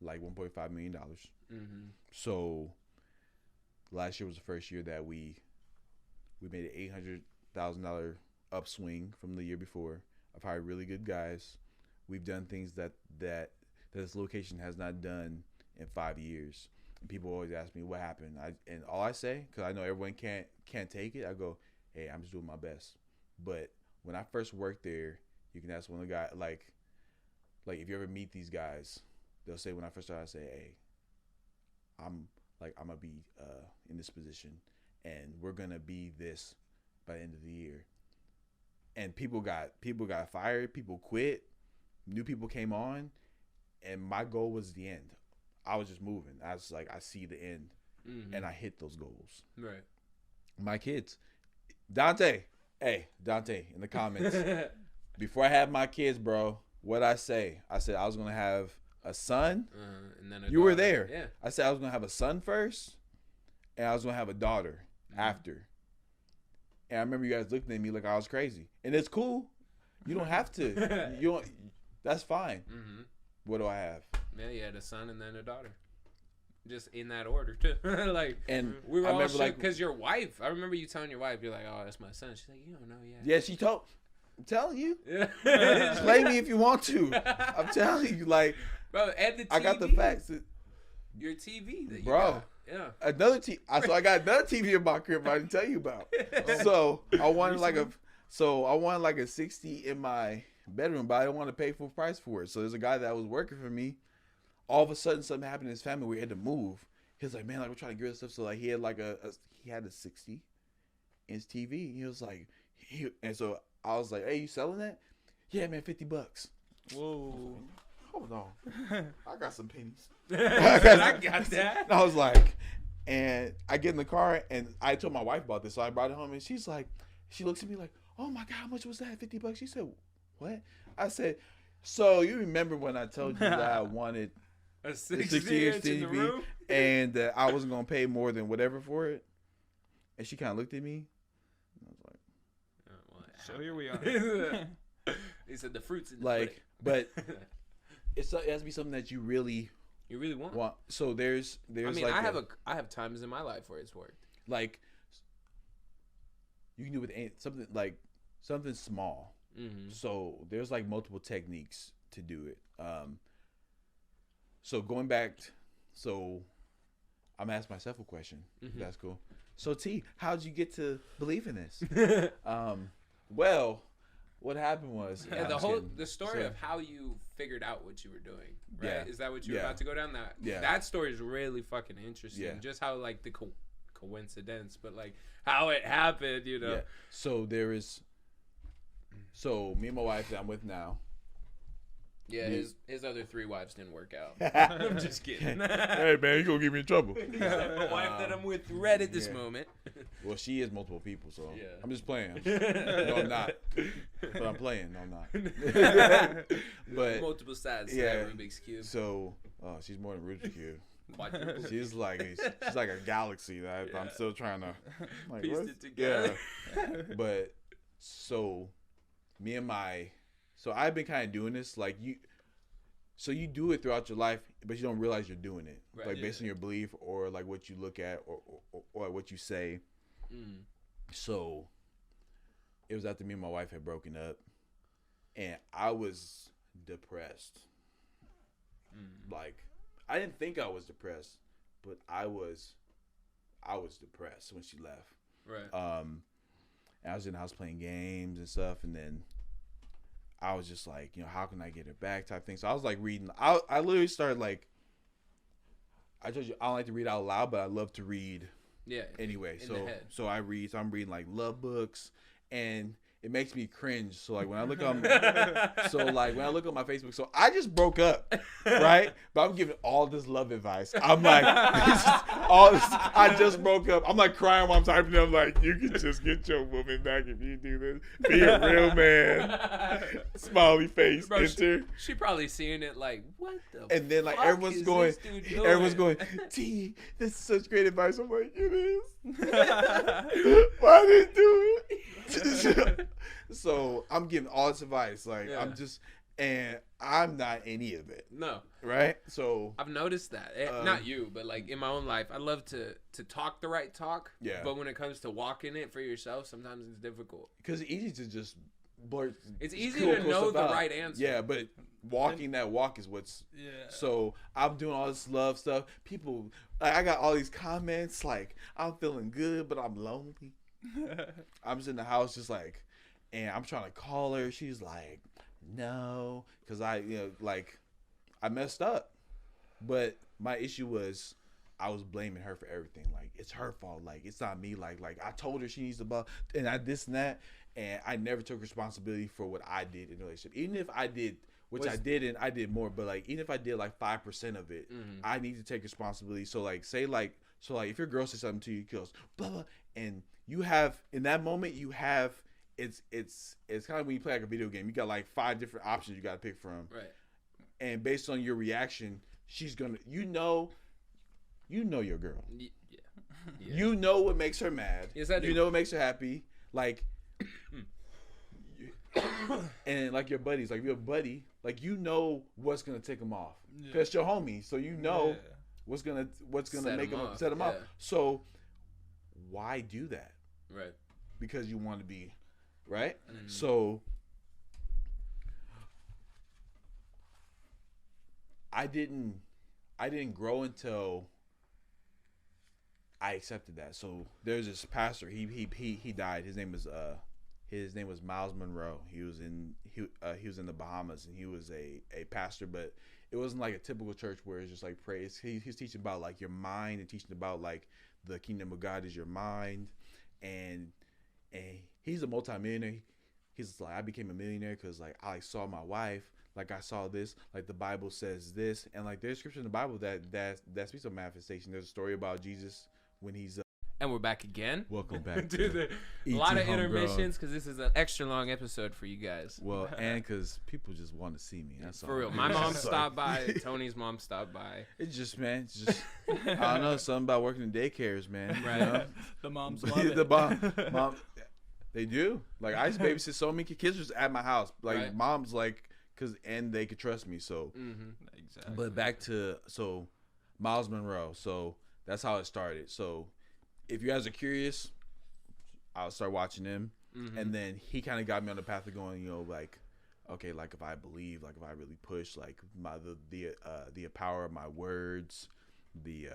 $1.5 million. Mm-hmm. So last year was the first year that we made an $800,000 upswing from the year before. I've hired really good guys. We've done things that this location has not done in 5 years. And people always ask me what happened. And all I say, because I know everyone can't take it, I go, hey, I'm just doing my best. But when I first worked there, you can ask one of the guys, like if you ever meet these guys, they'll say when I first started, I say, hey, I'm gonna be in this position, and we're gonna be this by the end of the year. And people got fired, people quit, new people came on, and my goal was the end. I was just moving. I was like, I see the end, and I hit those goals. Right. My kids, Dante, in the comments. Before I had my kids, bro, what I said I was gonna have a son, and then you were there. Yeah. I said I was gonna have a son first, and I was gonna have a daughter after. And I remember you guys looking at me like I was crazy, and it's cool. You don't have to. You don't. That's fine. Mm-hmm. What do I have? Yeah, you had a son and then a daughter. Just in that order too. And we were I all remember shook because your wife. I remember you telling your wife, you're like, "Oh, that's my son." She's like, "You don't know yet." Yeah, she told. I'm telling you. Yeah. Play me if you want to. I'm telling you, like, bro, and the TV. I got the facts. Your TV, that you Bro. got. Yeah. Another TV. So I got another TV in my crib I didn't tell you about. So I wanted like a 60 in my bedroom, but I didn't want to pay full price for it. So there's a guy that was working for me. All of a sudden, something happened in his family. We had to move. He was like, "Man, like we're trying to get rid of stuff." So like he had like a 60-inch TV. He was like, and so I was like, "Hey, you selling that?" "Yeah, man, $50." Whoa. Hold on, I got some pennies. I got that. And I was like, and I get in the car and I told my wife about this, so I brought it home and she's like, she looks at me like, "Oh my God, how much was that? $50?" She said, "What?" I said, "So you remember when I told you that I wanted a 60-inch in the TV room? and that I wasn't gonna pay more than whatever for it?" And she kind of looked at me. And I was like, So here we are. He said the fruits in the like, but it has to be something that you really want. So there's I mean, like I have times in my life where it's worked. like you can do with something like something small. Mm-hmm. So there's like multiple techniques to do it. So going back, so I'm asking myself a question. Mm-hmm. That's cool. So T, how'd you get to believe in this? Well, what happened was the story of how you figured out what you were doing. Right? Yeah. Is that what you were about to go down? That story is really fucking interesting. Yeah. Just how like the coincidence, but like how it happened. You know. Yeah. So so me and my wife that I'm with now. Yeah, his other 3 wives didn't work out. I'm just kidding. Hey man, you gonna get me in trouble. The wife that I'm with right at this moment. Well, she is multiple people, so Yeah. I'm just playing. No, I'm not. But I'm playing. No, I'm not. But multiple sides to yeah. that Rubik's Cube. So, she's more than Rubik's Cube. Quadruple She's like a galaxy that I'm still trying to like, piece what? it together. Yeah. But so I've been kind of doing this like so you do it throughout your life, but you don't realize you're doing it, Right. like based on your belief or like what you look at or what you say. Mm. So it was after me and my wife had broken up, and I was depressed. Like I didn't think I was depressed, but I was depressed when she left. Right. And I was in the house playing games and stuff, and then I was just like, how can I get her back type thing. So I was like reading. I literally started like, I told you I don't like to read out loud, but I love to read. Yeah. Anyway, in the head. so I read. So I'm reading like love books, and it makes me cringe. So like when I look on, when I look on my Facebook, so I just broke up, right? But I'm giving all this love advice. I'm like, I just broke up. I'm like crying while I'm typing. I'm like, you can just get your woman back if you do this. Be a real man. Smiley face. Bro, enter. She probably seeing it like, what the And then like fuck everyone's is going, this dude doing? everyone's going, T, this is such great advice. I'm like, it is. Why did you do it? So I'm giving all this advice. Like Yeah. and I'm not any of it. No. Right? So I've noticed that. Not you, but like in my own life, I love to talk the right talk. Yeah. But when it comes to walking it for yourself, sometimes it's difficult. because it's easy to just blurt. It's easy cool to know stuff the out. right answer. Yeah, but walking that walk is what's. Yeah. So I'm doing all this love stuff. People, like, I got all these comments like I'm feeling good, but I'm lonely. I'm just in the house, just like, and I'm trying to call her. She's like, no, because I messed up. But my issue was I was blaming her for everything. Like, it's her fault. Like, it's not me. Like I told her she needs to buy, and I this and that, and I never took responsibility for what I did in the relationship. Even if I did, which I didn't, I did more. But like, even if I did like 5% of it, I need to take responsibility. So like, if your girl says something to you, goes blah blah, and you have in that moment you have. It's kind of when you play like a video game. You got like 5 different options you got to pick from, Right. and based on your reaction, she's gonna, you know your girl. Yeah. You know what makes her mad. Yes, I do. You know what makes her happy. Like, and like your buddies, like your buddy, like you know what's gonna take him off because your homie, so you know what's gonna Set make him him off, set him off. yeah. So why do that? Right. Because you want to be. Right? Mm-hmm. So I didn't grow until I accepted that. So there's this pastor, he died. His name was Miles Monroe. He was in the Bahamas, and he was a pastor, but it wasn't like a typical church where it's just like praise. He's teaching about like your mind and teaching about like the kingdom of God is your mind, and he's a multimillionaire. He's just like, I became a millionaire because like I saw my wife, like I saw this, like the Bible says this, and like there's scripture in the Bible that speaks of manifestation. There's a story about Jesus when he's And we're back again. Welcome back to a lot of intermissions because this is an extra long episode for you guys. Well, and because people just want to see me. That's For real. My mom stopped by. Tony's mom stopped by. It's just, man. It's just, I don't know, something about working in daycares, man. Right. You know? The moms love it. The mom, they do. Like, I used to babysit so many kids just at my house. Like, Right. mom's like, and they could trust me. So, Exactly. but back to, Miles Monroe. So, that's how it started. So, if you guys are curious, I'll start watching him. And then he kind of got me on the path of going, like, okay, like if I believe, like if I really push, like the power of my words, the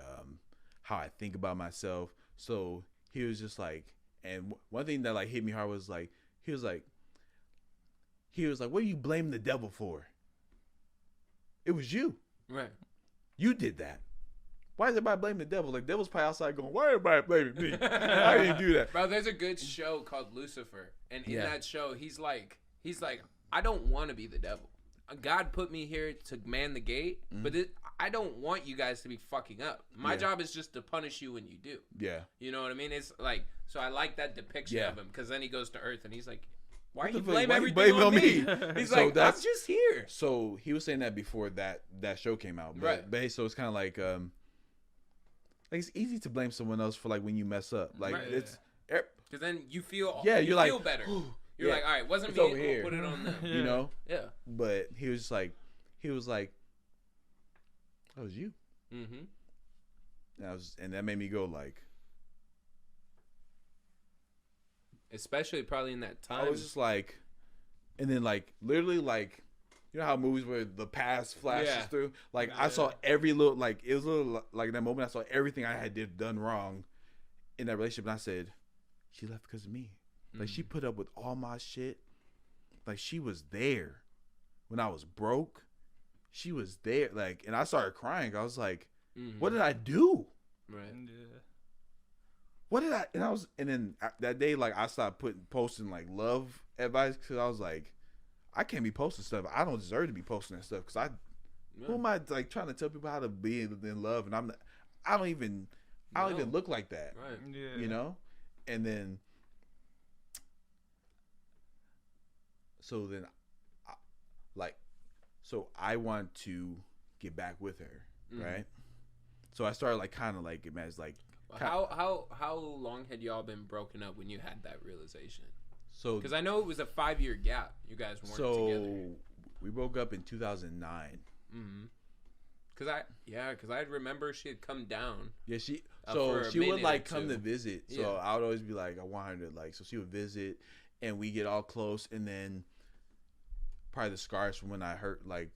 how I think about myself. So he was just like, and one thing that like hit me hard was like, he was like, what do you blame the devil for? It was you. Right. You did that. Why is everybody blaming the devil? Like, the devil's probably outside going, why everybody blaming me? I didn't do that. Bro, there's a good show called Lucifer. And in that show, he's like, I don't want to be the devil. God put me here to man the gate, but I don't want you guys to be fucking up. My job is just to punish you when you do. Yeah. You know what I mean? It's like, so I like that depiction of him because then he goes to Earth and he's like, why you blame everything on me? He's So like, I'm just here. So he was saying that before that show came out. But, Right. But so it's kind of like it's easy to blame someone else for like when you mess up. Like Right. it's Because then you feel, you're you like, feel better. You're like, all right, wasn't It's me. over here. We'll put it on them. you know. Yeah. But he was like, that was you. Mm-hmm. And that made me go like, Especially probably in that time. I was just like, and then like literally like, you know how movies where the past flashes through? Like I saw every little, like it was a little like in that moment I saw everything I had done wrong in that relationship, and I said, she left because of me. Like she put up with all my shit. Like she was there when I was broke. She was there. Like, and I started crying. I was like, what did I do? Right. Yeah. What did I? And then that day, like I stopped posting like love advice because I was like, I can't be posting stuff. I don't deserve to be posting that stuff because who am I like trying to tell people how to be in love? And I don't even look like that. Right. Yeah. You know? And then, so then, I want to get back with her, right? So I started like kind of like imagine like. How long had y'all been broken up when you had that realization? So because I know it was a 5-year gap. You guys weren't together. We broke up in 2009. Because I remember she had come down. Yeah, she for a she would minute like or come two. to visit. So Yeah. I would always be like, I want her to like. So she would visit, and we get all close, and then probably the scars from when I hurt like.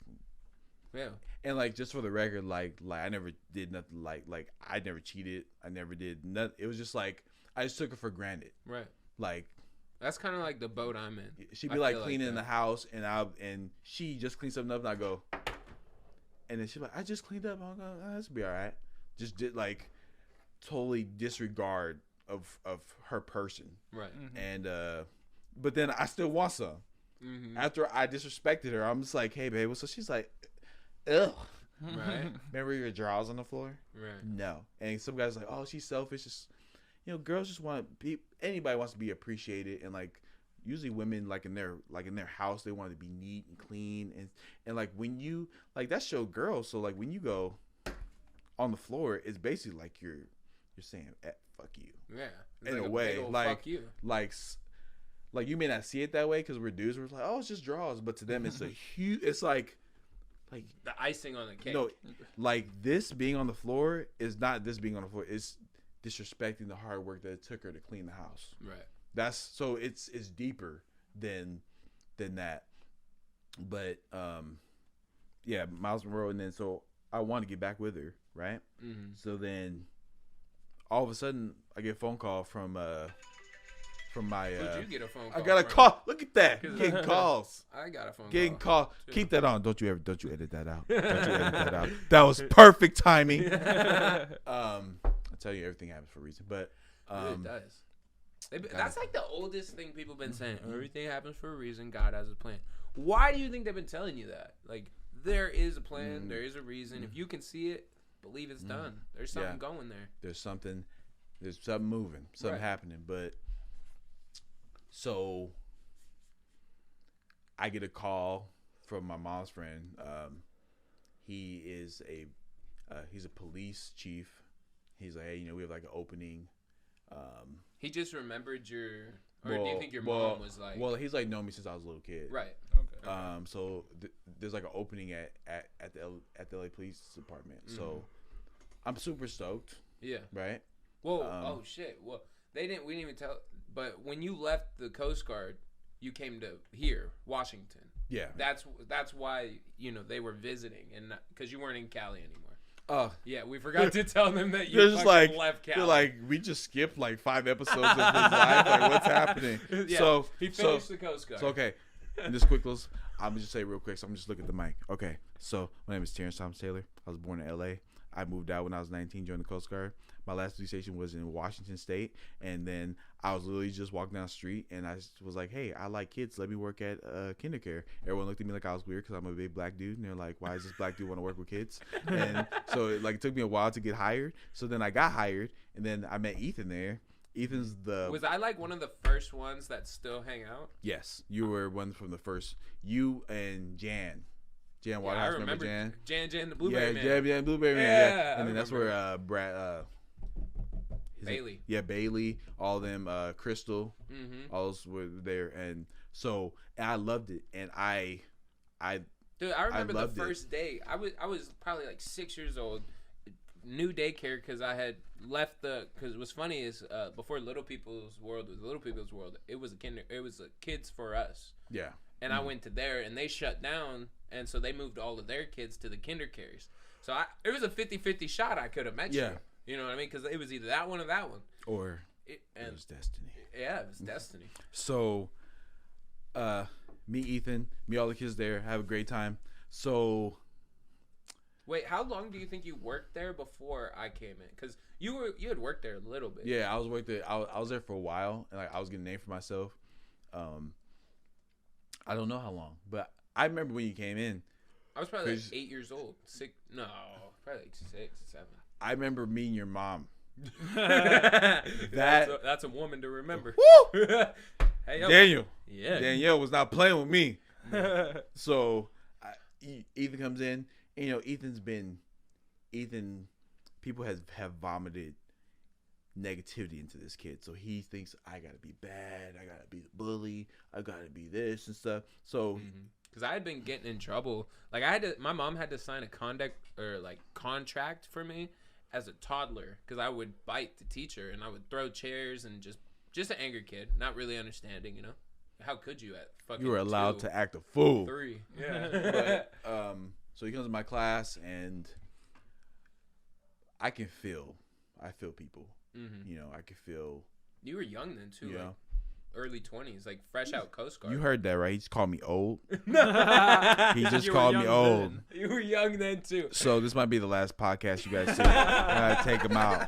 Yeah. And like just for the record, like I never did nothing like I never cheated. I never did nothing. It was just like I just took it for granted. Right. Like That's kind of like the boat I'm in. she'd I be like feel cleaning that. the house, and she just cleans something up, and I go, and then she's like, I just cleaned up. I'm like, oh, that's be all right. Just did like totally disregard of her person. Right. And but then I still want some. After I disrespected her, I'm just like, hey babe. So she's like, ugh. Right. Remember your drawers on the floor? Right. No. And some guys like, oh, she's selfish. Just, girls just want to be. Anybody wants to be appreciated, and like usually women like in their house they want to be neat and clean, and like when you like that show girls. So like when you go on the floor, it's basically like you're saying fuck you. Yeah. It's In like a big way, old like fuck you. like you may not see it that way because we're dudes. We're like, oh, it's just drawers, but to them it's a huge. It's like The icing on the cake. no, like this being on the floor is not this being on the floor. It's disrespecting the hard work that it took her to clean the house. Right. That's so it's deeper than that. But yeah, Miles Monroe, and then so I want to get back with her, right? So then all of a sudden I get a phone call from my Who'd you get a phone call I got a from? call. Look at that. Getting calls. I got a phone Getting call. call. Keep that on. Don't you edit that out. Don't you edit that out. That was perfect timing. I tell you, everything happens for a reason. But It does. That's like the oldest thing people have been saying. Everything happens for a reason. God has a plan. Why do you think they've been telling you that? Like, there is a plan. There is a reason. If you can see it, believe it's done. There's something going there. there's something, There's something moving, something happening. But so I get a call from my mom's friend. He is he's a police chief. He's like, hey, we have like an opening. He just remembered your, or do you think your mom was like? Well, he's like known me since I was a little kid. Right. Okay. So there's like an opening at the LA Police Department. Mm-hmm. So I'm super stoked. Yeah. Right. Whoa. Oh shit. Well, we didn't even tell. But when you left the Coast Guard, you came to here, Washington. Yeah. That's why they were visiting, and because you weren't in Cali anymore. Yeah, we forgot to tell them that you just left Cali. They're like, we just skipped like 5 episodes of his life. Like, what's happening? Yeah, so he finished the Coast Guard. So okay, and just quick, I'm gonna just say real quick. So I'm just looking at the mic. Okay, so my name is Terrence Thomas Taylor. I was born in LA. I moved out when I was 19, joined the Coast Guard. My last police station was in Washington State, and then I was literally just walking down the street, and I was like, "Hey, I like kids. Let me work at kinder care." Everyone looked at me like I was weird because I'm a big black dude, and they're like, "Why does this black dude want to work with kids?" And so it took me a while to get hired. So then I got hired, and then I met Ethan there. Ethan's Was I like one of the first ones that still hang out? Yes, you were one from the first. You and Jan Waterhouse, remember Jan? Jan, the Blueberry Man. Yeah, Blueberry Man. Yeah. And then that's where Brad. Bailey. Bailey, all of them, Crystal, Mm-hmm. all those were there, and so I loved it, and Dude, I remember the first day. I was probably like 6 years old, new daycare because I had left because what's funny is before Little People's World was Little People's World, it was a Kids for Us. Yeah. And I went to there, and they shut down, and so they moved all of their kids to the kinder cares. So it was a 50-50 shot I could have met you. You know what I mean? Because it was either that one or that one. Or it was destiny. Yeah, it was destiny. So, me, Ethan, all the kids there, have a great time. So, wait, how long do you think you worked there before I came in? Because you had worked there a little bit. Yeah, I was there for a while, and like I was getting a name for myself. I don't know how long, but I remember when you came in. I was probably like 8 years old. Probably like 6, 7. I remember meeting your mom. That's a woman to remember. Woo! Hey, Daniel. Yeah. Danielle was not playing with me. So Ethan comes in. And, Ethan, people have vomited negativity into this kid. So he thinks, I got to be bad. I got to be the bully. I got to be this and stuff. So... Because I had been getting in trouble. Like my mom had to sign a contract for me as a toddler because I would bite the teacher and I would throw chairs and just an angry kid, not really understanding, How could you at fucking You were allowed 2, to act a fool. 3. Yeah. But, so he comes to my class and I feel people. Mm-hmm. I can feel. You were young then too. Like early 20s, like fresh out Coast Guard. You heard that, right? He just called me old. He just called me old. Then. You were young then too. So this might be the last podcast you guys see. I gotta take him out.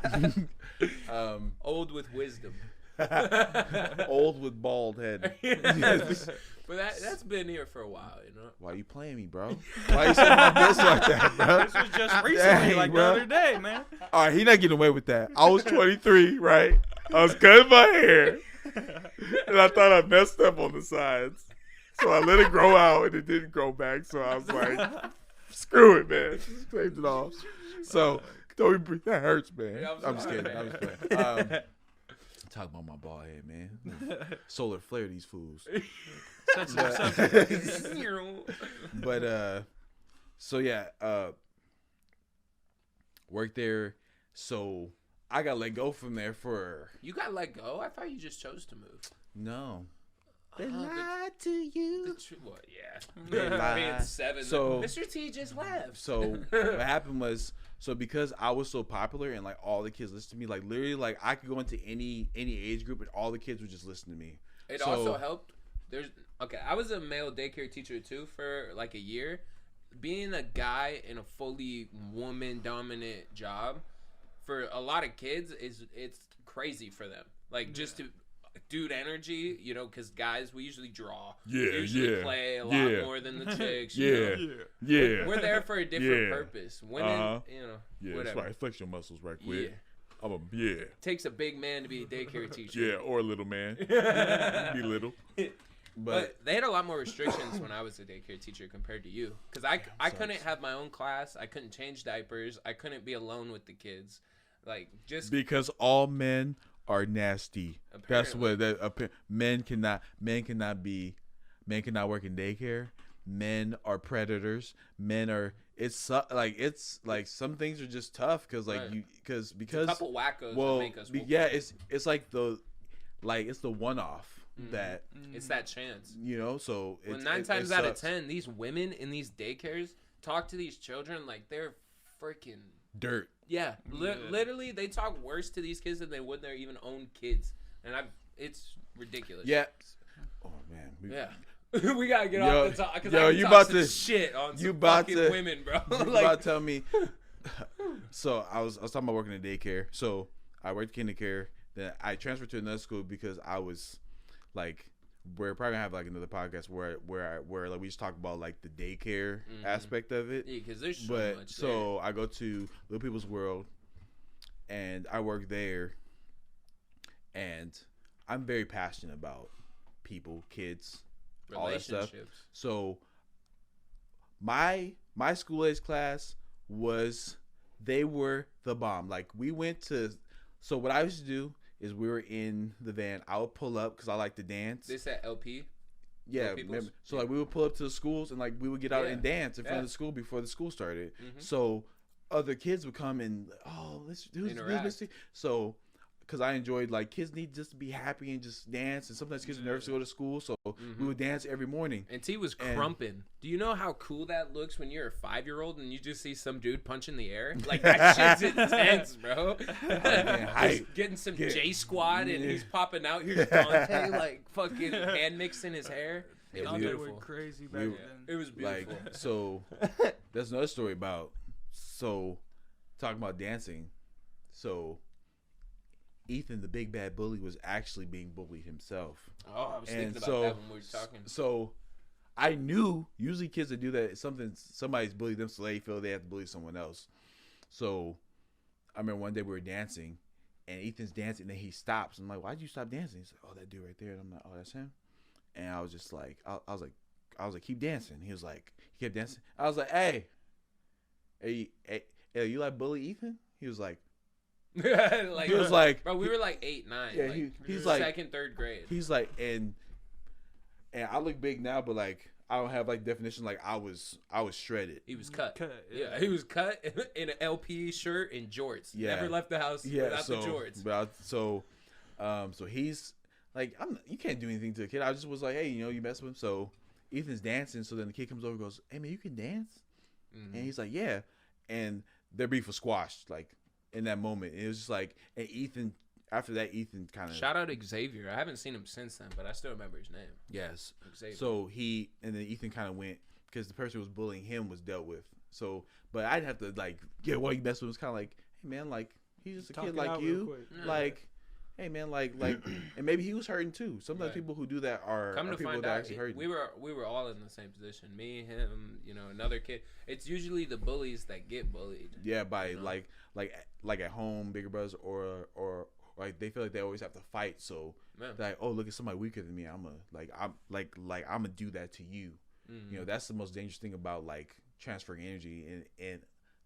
Old with wisdom. Old with bald head. But that's been here for a while, Why you playing me, bro? Why you saying my business like that, bro? This was just recently, the other day, man. All right, he not getting away with that. I was 23, right? I was cutting my hair. And I thought I messed up on the sides. So I let it grow out and it didn't grow back. So I was like, screw it, man. Just claimed it off. So that hurts, man. Yeah, I'm just kidding. I'm just playing. Talk about my bald head, man. Solar flare these fools. But so yeah, worked there. So I got let go from there for. You got let go? I thought you just chose to move. No. They lied to you. What? Yeah. They lied. Being 7. So Mr. T just left. So what happened was, because I was so popular and like all the kids listened to me, like literally, like I could go into any age group and all the kids would just listen to me. It also helped. I was a male daycare teacher too for like a year. Being a guy in a fully woman dominant job for a lot of kids it's crazy for them. Like just to dude energy, because guys, we usually draw. We usually play a lot more than the chicks. Yeah. We're there for a different purpose. Women, Yeah, whatever. that's right. Flex your muscles right quick. yeah. Takes a big man to be a daycare teacher. Yeah, or a little man. Be little. But they had a lot more restrictions when I was a daycare teacher compared to you. Because I couldn't have my own class. I couldn't change diapers. I couldn't be alone with the kids. Like, just... Because all men are nasty. Apparently. That's what men cannot work in daycare. Men are predators. Men are... It's like some things are just tough because like Right. you because a couple wackos well that make us yeah it's like it's the one-off that it's that chance. you know, so Well, it's, 9 times it out of sucks. 10, these women in these daycares talk to these children like they're freaking dirt. yeah. Literally, they talk worse to these kids than they would their even own kids, and it's ridiculous. Yeah. Oh man. Yeah. We gotta get Yo, off the talk because yo, I you can about talk some to- shit on you some about fucking to- women, bro. You Like, about to tell me? So I was talking about working in daycare. So I worked in kindergarten. Then I transferred to another school because I was like, we're probably gonna have like another podcast where like we just talk about like the daycare aspect of it. yeah, because there's so But much. so I go to Little People's World, and I work there, and I'm very passionate about people, kids, there. all that stuff. Relationships. So my school age class they were the bomb. Like we went to, so what I used to do is we were in the van. I would pull up because I like to dance. They said LP. Yeah, Little People's? remember? So like we would pull up to the schools and like we would get out Yeah. and dance in front Yeah. of the school before the school started. Mhm. So other kids would come and let's do Interact. this. So because I enjoyed like kids need just to be happy and just dance, and sometimes kids are nervous to go to school, so we would dance every morning. And T was crumping. Do you know how cool that looks when you're a 5-year-old and you just see some dude punching the air? Like that shit's intense, bro. Just getting some J squad and he's popping out. Here's Dante like fucking hand mixing his hair. It was Y'all beautiful. were crazy back We- then. It was beautiful. Like so, that's another story about. So talking about dancing, so Ethan, the big bad bully, was actually being bullied himself. Oh, I was And thinking about so- that when we were talking. So I knew usually kids that do that, somebody's bullied them, so they feel they have to bully someone else. So I remember one day we were dancing, and Ethan's dancing, and then he stops. I'm like, "Why'd you stop dancing?" He's like, "Oh, that dude right there." And I'm like, "Oh, that's him." And I was just like, I was like, "Keep dancing." He was like, he kept dancing. I was like, "Hey, you like bully Ethan?" He was like, Like, he was like, bro, we were like 8, 9. Yeah, like, he's like- second, third grade. he's like, and I look big now, but like I don't have like definition. Like I was shredded. He was cut. Yeah. Yeah, he was cut in an LP shirt and jorts. Yeah. Never left the house without the jorts. So he's like, you can't do anything to a kid. I just was like, hey, you mess with him. So Ethan's dancing. So then the kid comes over and goes, hey man, you can dance? And he's like, yeah. And their beef was squashed like in that moment. And it was just like, and Ethan, after that, Ethan kind of Shout out Xavier. I haven't seen him since then, but I still remember his name. yes. Xavier. So and then Ethan kind of went because the person who was bullying him was dealt with. So, but I'd have to like, yeah, why you mess with him? It's kind of like, hey man, like he's just a Talk kid it like out real you, quick. Yeah. like. Hey man, like, and maybe he was hurting too. Sometimes Right. people who do that are Come to people find that out, actually hurt. we were all in the same position. Me, him, another kid. It's usually the bullies that get bullied. Yeah, by You know? like at home, bigger brothers, or like they feel like they always have to fight. So Man. they're like, oh, look at somebody weaker than me. I'm gonna do that to you. Mhm. That's the most dangerous thing about like transferring energy and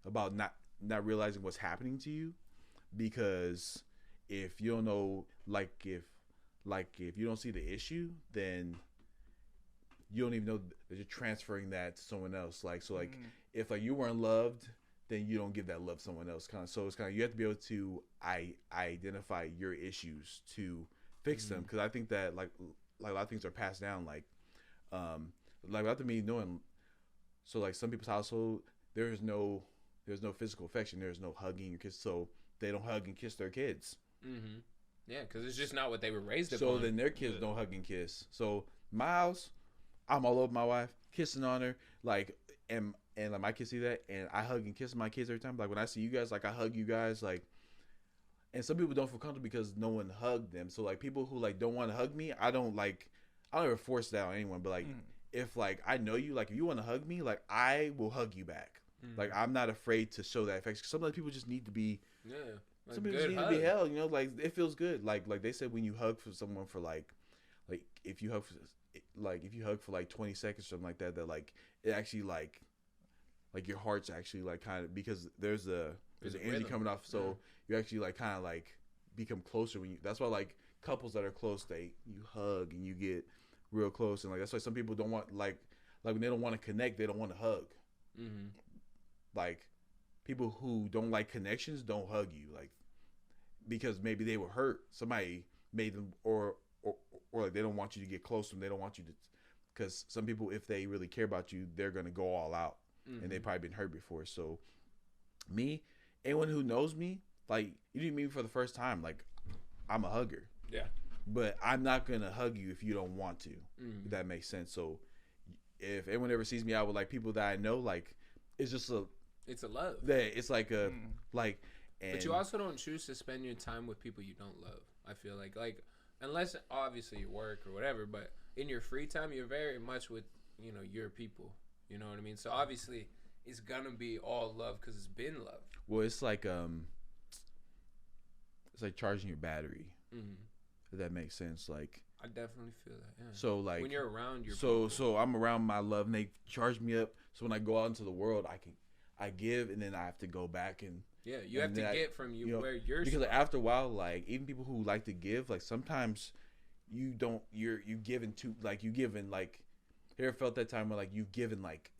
about not realizing what's happening to you, because if you don't know, like if you don't see the issue, then you don't even know that you're transferring that to someone else. Like so, like if like you weren't loved, then you don't give that love to someone else. Kind of, so it's kind of you have to be able to identify your issues to fix them, because I think that like a lot of things are passed down. Like without me knowing, so like some people's household, there's no physical affection, there's no hugging your kids, so they don't hug and kiss their kids. Mm-hmm. Yeah, because it's just not what they were raised upon. So then their kids don't hug and kiss. So my house, I'm all over my wife, kissing on her, like, and like my kids see that, and I hug and kiss my kids every time. Like when I see you guys, like I hug you guys, like. And some people don't feel comfortable because no one hugged them. So like people who like don't want to hug me, I don't ever force that on anyone. But like if like I know you, like if you want to hug me, like I will hug you back. Like I'm not afraid to show that affection. Sometimes people just need to be. Yeah. some people just need to be held. You know, like it feels good. Like they said when you hug for someone for like if you hug for like 20 seconds or something like that, that like it actually like your heart's actually like kind of, because there's an energy rhythm coming off, so you actually like kind of like become closer when you. That's why like couples that are close, you hug and you get real close, and like that's why some people don't want like when they don't want to connect, they don't want to hug. Mm-hmm. Like people who don't like connections don't hug you, like because maybe they were hurt. Somebody made them, or like they don't want you to get close to them. They don't want you to, because some people, if they really care about you, they're gonna go all out, and they've probably been hurt before. So me, anyone who knows me, like you didn't meet me for the first time, like I'm a hugger. Yeah. But I'm not gonna hug you if you don't want to. If that makes sense. So if anyone ever sees me out with like people that I know, like it's a love. That it's like a like. And but you also don't choose to spend your time with people you don't love. I feel like unless obviously you work or whatever, but in your free time you're very much with your people. You know what I mean? So obviously it's gonna be all love because it's been love. Well, it's like charging your battery. If that makes sense, like I definitely feel that. Yeah. So like when you're around your so I'm around my love and they charge me up. So when I go out into the world, I give, and then I have to go back and you have to get from where you're, because like, after a while, like even people who like to give, like sometimes you giving too, like you giving like, you ever felt that time where like you giving like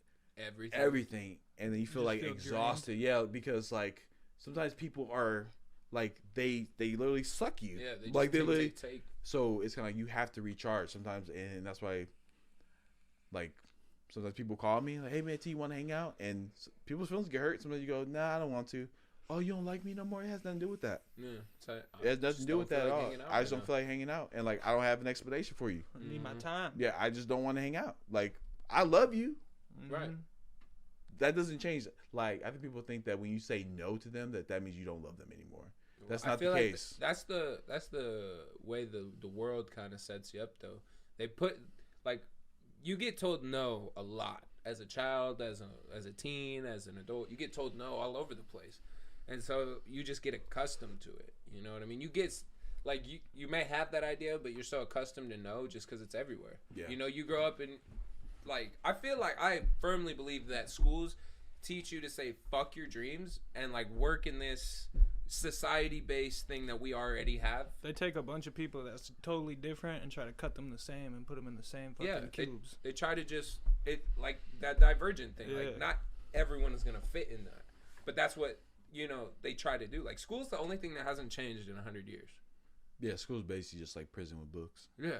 everything and then you feel like exhausted drained. Yeah, because like sometimes people are like they literally suck you. Yeah, they like they literally take. So it's kind of like you have to recharge sometimes, and that's why like sometimes people call me like, hey man, T, you want to hang out? And people's feelings get hurt. Sometimes you go, nah, I don't want to. Oh, you don't like me no more? It has nothing to do with that. Yeah, it has nothing to do with that at all. I just don't feel like hanging out, and like I don't have an explanation for you. I need my time. Yeah, I just don't want to hang out. Like I love you, right? That doesn't change. Like I think people think that when you say no to them, that means you don't love them anymore. That's not the case. That's the way the world kind of sets you up though. They put like you get told no a lot as a child, as a teen, as an adult. You get told no all over the place. And so you just get accustomed to it. You know what I mean? You get like you may have that idea, but you're so accustomed to no just because it's everywhere. Yeah. You grow up in like I feel like I firmly believe that schools teach you to say fuck your dreams and like work in this society-based thing that we already have. They take a bunch of people that's totally different and try to cut them the same and put them in the same fucking cubes. They try to just like that divergent thing. Yeah. Like not everyone is gonna fit in that, but that's what they try to do. Like school's the only thing that hasn't changed in 100 years. Yeah, school's basically just like prison with books. Yeah.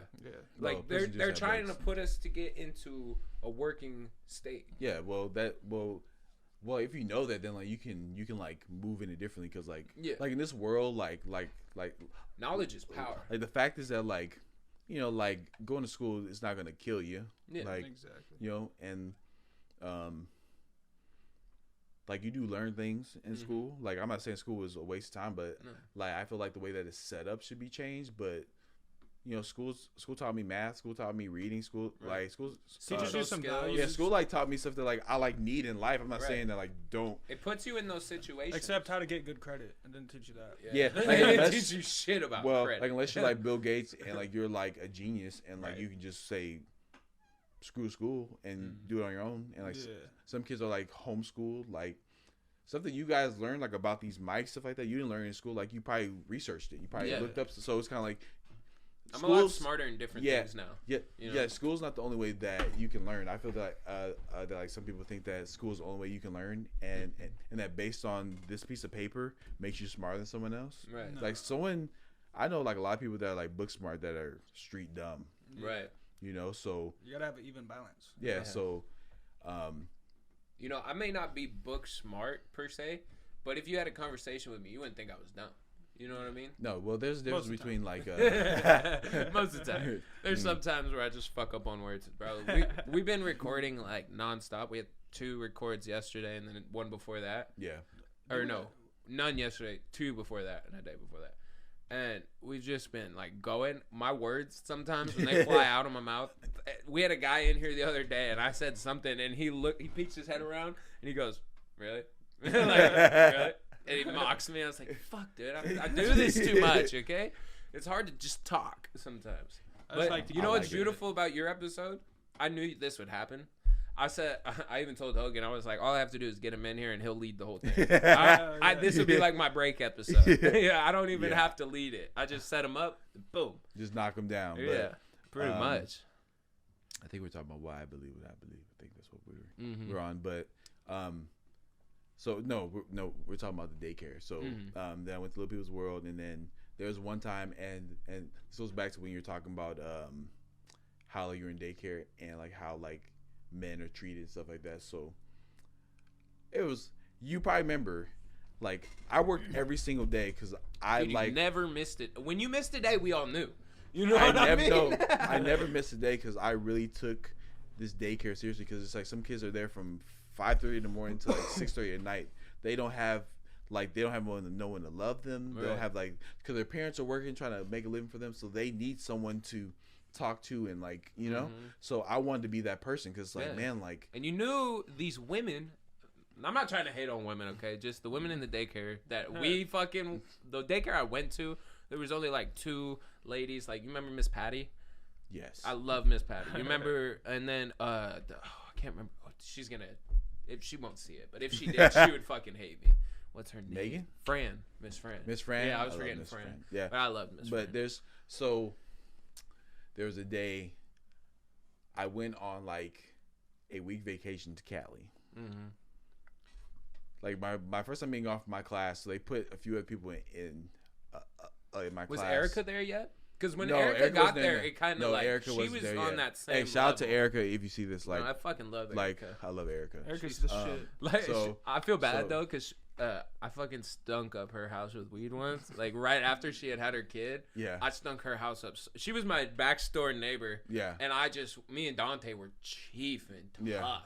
Like they're trying to put us to get into a working state. Yeah, well, if you know that, then like you can like move in it differently because like in this world like knowledge is power. Like the fact is that like like going to school is not gonna kill you. Yeah, like, exactly. And like you do learn things in school. Like I'm not saying school is a waste of time, but like I feel like the way that it's set up should be changed. But school taught me math. School taught me reading. School like school teaches you some values. Yeah, school like taught me stuff that like I like need in life. I'm not saying that like don't. It puts you in those situations. Except how to get good credit. It didn't teach you that. Yeah, like, it didn't teach you shit about credit. Like unless you're like Bill Gates and like you're like a genius and like you can just say screw school and do it on your own. And like some kids are like homeschooled, like. Something you guys learned like about these mics, stuff like that, you didn't learn in school. Like you probably researched it. You probably looked up. So it's kind of like I'm a lot smarter in different things now. Yeah. School's not the only way that you can learn. I feel that that like some people think that school is the only way you can learn, and that based on this piece of paper makes you smarter than someone else. Right. No. Like I know like a lot of people that are like book smart that are street dumb. Right. So you gotta have an even balance. Yeah. So. I may not be book smart per se, but if you had a conversation with me, you wouldn't think I was dumb. You know what I mean? No, well, there's a difference between like most of the time. There's some times where I just fuck up on words, bro. We've been recording like nonstop. We had 2 records yesterday and then one before that. Yeah. Or no, none yesterday. 2 before that and a day before that. And we've just been like going. My words sometimes when they fly out of my mouth. We had a guy in here the other day, and I said something, and he peeks his head around, and he goes, "Really?" Like, really? And he mocks me. I was like, fuck, dude. I do this too much, okay? It's hard to just talk sometimes. But you know what's beautiful about your episode? I knew this would happen. I even told Hogan, I was like, all I have to do is get him in here and he'll lead the whole thing. This would be like my break episode. Yeah, I don't even have to lead it. I just set him up, boom. Just knock him down. Yeah, pretty much. I think we're talking about why I believe what I believe. I think that's what we're on. But so we're talking about the daycare. So then I went to Little People's World, and then there was one time, and this goes back to when you're talking about how you're in daycare and like how like men are treated and stuff like that. So it was, you probably remember, like I worked every single day because you never missed it. When you missed a day, we all knew. You know what I mean? No, I never missed a day because I really took this daycare seriously, because it's like some kids are there from 5:30 in the morning to like 6:30 at night. They don't have no one to love them. Right. They don't have because their parents are working trying to make a living for them, so they need someone to talk to and So I wanted to be that person because and you knew these women. I'm not trying to hate on women, okay? Just the women in the daycare that the daycare I went to, there was only like 2 ladies. Like, you remember Miss Patty? Yes. I love Miss Patty. You remember? And then I can't remember. She's gonna, if she won't see it, but if she did, she would fucking hate me. What's her name? Megan? Fran. Miss Fran. Miss Fran? Yeah, I was forgetting Fran. Yeah. But I love Miss Fran. But there was a day I went on like a week vacation to Cali. Mm-hmm. Like my first time being off my class, so they put a few other people in my class. Was Erica there yet? Because when Erica got there, it kind of Erica she was on that same. Hey, shout out to Erica if you see this. Like, I fucking love Erica. Like, I love Erica. Erica's the shit. Like, I feel bad though, because I fucking stunk up her house with weed once. Like right after she had her kid. Yeah. I stunk her house up. She was my backstore neighbor. Yeah. And me and Dante were chief and tough. Yeah.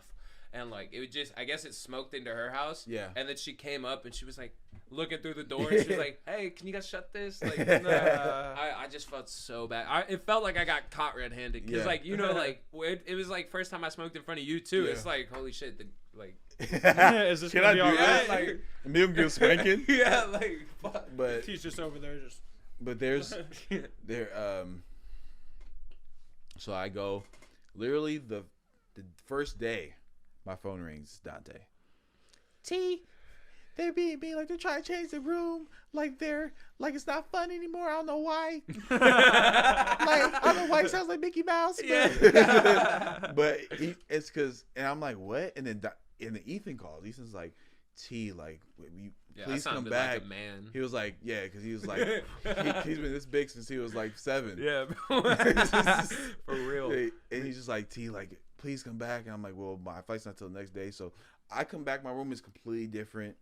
And like it would just, I guess it smoked into her house. Yeah. And then she came up and she was like looking through the door and she was like, "Hey, can you guys shut this?" Like, I just felt so bad. It felt like I got caught red-handed because like it was like first time I smoked in front of you too. Yeah. It's like holy shit, is this can gonna I be do all that? right? Like me and Gil spanking. Yeah, like fuck. But he's just over there just. But there's so I go, literally the first day. My phone rings, Dante. T, they're being me, like they're trying to change the room, like it's not fun anymore. I don't know why. Like I don't know why it sounds like Mickey Mouse. But, yeah. But it's because, and I'm like, what? And then Ethan calls. Ethan's like, T, like, please come back. Like a man. He was like, yeah, because he was like, he's been this big since he was like 7. Yeah, for real. And he's just like, T, like, please come back. And I'm like, well, my flight's not till the next day. So I come back, my room is completely different.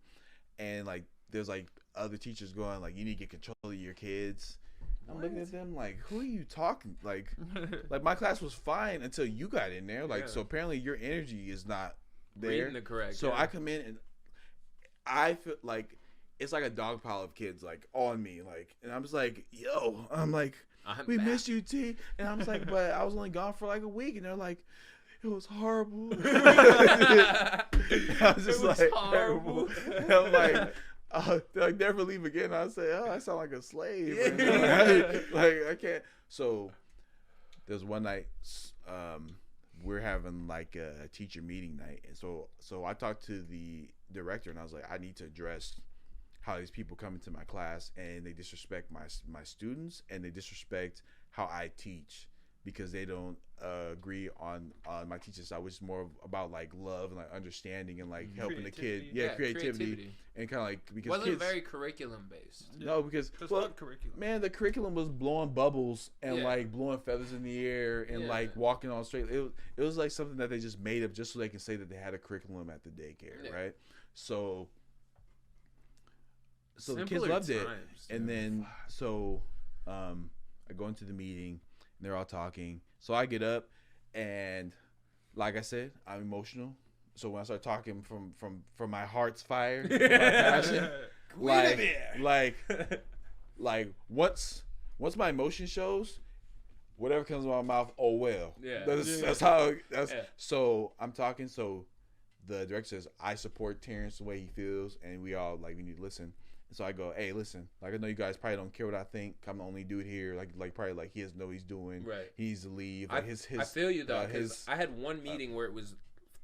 And like, there's like other teachers going like, you need to get control of your kids. I'm looking at them like, who are you talking? Like my class was fine until you got in there. Like, so apparently your energy is not there. Reading the correct. So I come in and I feel like it's like a dog pile of kids like on me. Like, and I'm just like, yo, I'm like, we missed you, T. And I'm just like, but I was only gone for like a week. And they're like, it was horrible. I was just horrible. And I'm like, like never leave again. I say, I sound like a slave. Like I can't. So there's one night, we're having like a teacher meeting night, and so I talked to the director, and I was like, I need to address how these people come into my class and they disrespect my students, and they disrespect how I teach, because they don't agree on my teaching style, which is more about like love and like understanding and like helping the kid. Yeah, creativity. And kind of like, because wasn't kids, very curriculum based. No, because curriculum. Man, the curriculum was blowing bubbles and like blowing feathers in the air and like walking on straight. It was like something that they just made up just so they can say that they had a curriculum at the daycare, right? So the kids loved it, and then I go into the meeting. They're all talking. So I get up, and like I said, I'm emotional. So when I start talking from my heart's fire, my passion, like once my emotion shows, whatever comes out of my mouth, oh well. Yeah. That's how. So I'm talking. So the director says, I support Terrence the way he feels, and we all like we need to listen. And so I go, hey, listen, like I know you guys probably don't care what I think. I'm the only dude here. Like probably like he doesn't know what he's doing. Right. He needs to leave. Like his I feel you though, because I had one meeting where it was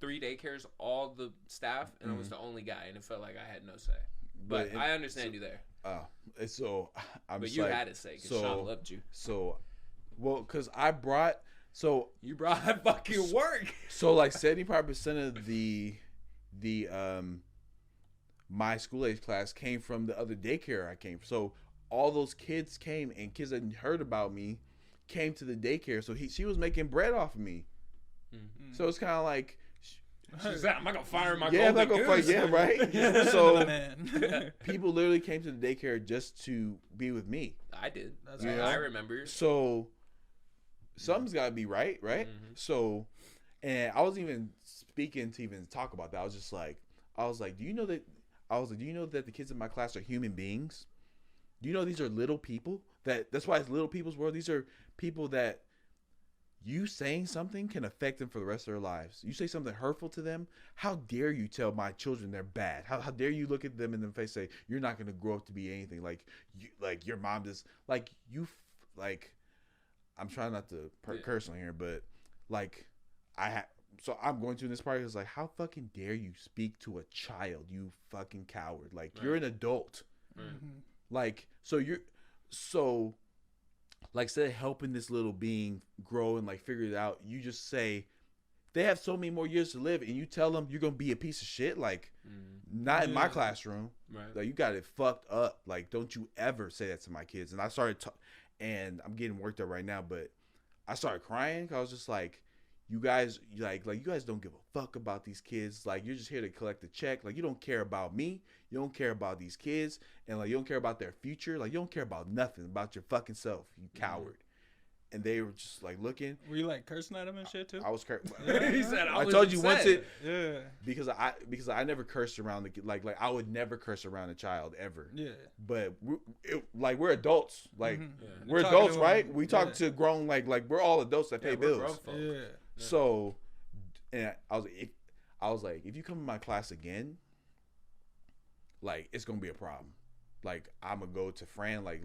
3 daycares, all the staff, and I was the only guy, and it felt like I had no say. But I understand you there. So I'm. But you had to say because Sean loved you. So, well, because I brought. So you brought fucking work. So like 75% of the my school age class came from the other daycare I came from. So all those kids came, and kids that heard about me came to the daycare. So she was making bread off of me. Mm-hmm. So it's kind of like. She's like, I'm not gonna fire my I'm not gonna fire. Yeah, right. So Man. people literally came to the daycare just to be with me. I did. That's what I remember. So something's got to be right. Mm-hmm. So, and I wasn't even speaking to even talk about that. I was like, do you know that? Do you know that the kids in my class are human beings? Do you know these are little people? That's why it's little people's world. These are people that. You saying something can affect them for the rest of their lives. You say something hurtful to them. How dare you tell my children they're bad? How dare you look at them in the face and say you're not going to grow up to be anything like your mom just like you like. I'm trying not to curse on here, but like so I'm going to this party. It's like how fucking dare you speak to a child? You fucking coward! Like you're an adult. Mm-hmm. Like like instead of helping this little being grow and like figure it out, you just say they have so many more years to live, and you tell them you're gonna be a piece of shit. Like, not in my classroom. Right. Like you got it fucked up. Like, don't you ever say that to my kids. And I started, and I'm getting worked up right now, but I started crying. 'Cause I was just like, you guys, like you guys don't give a fuck about these kids. Like you're just here to collect the check. Like you don't care about me. You don't care about these kids, and like you don't care about their future. Like you don't care about nothing about your fucking self. You coward. And they were just like looking. Were you like cursing at him and shit too? I was cursing. He said, I told you once it. Yeah. Because I never cursed around the like I would never curse around a child ever. Yeah. But we're adults. Like we're adults, right? We talk to grown like we're all adults that pay bills. Yeah. So, and I was like, if you come in my class again, like it's gonna be a problem. Like I'm gonna go to Fran. Like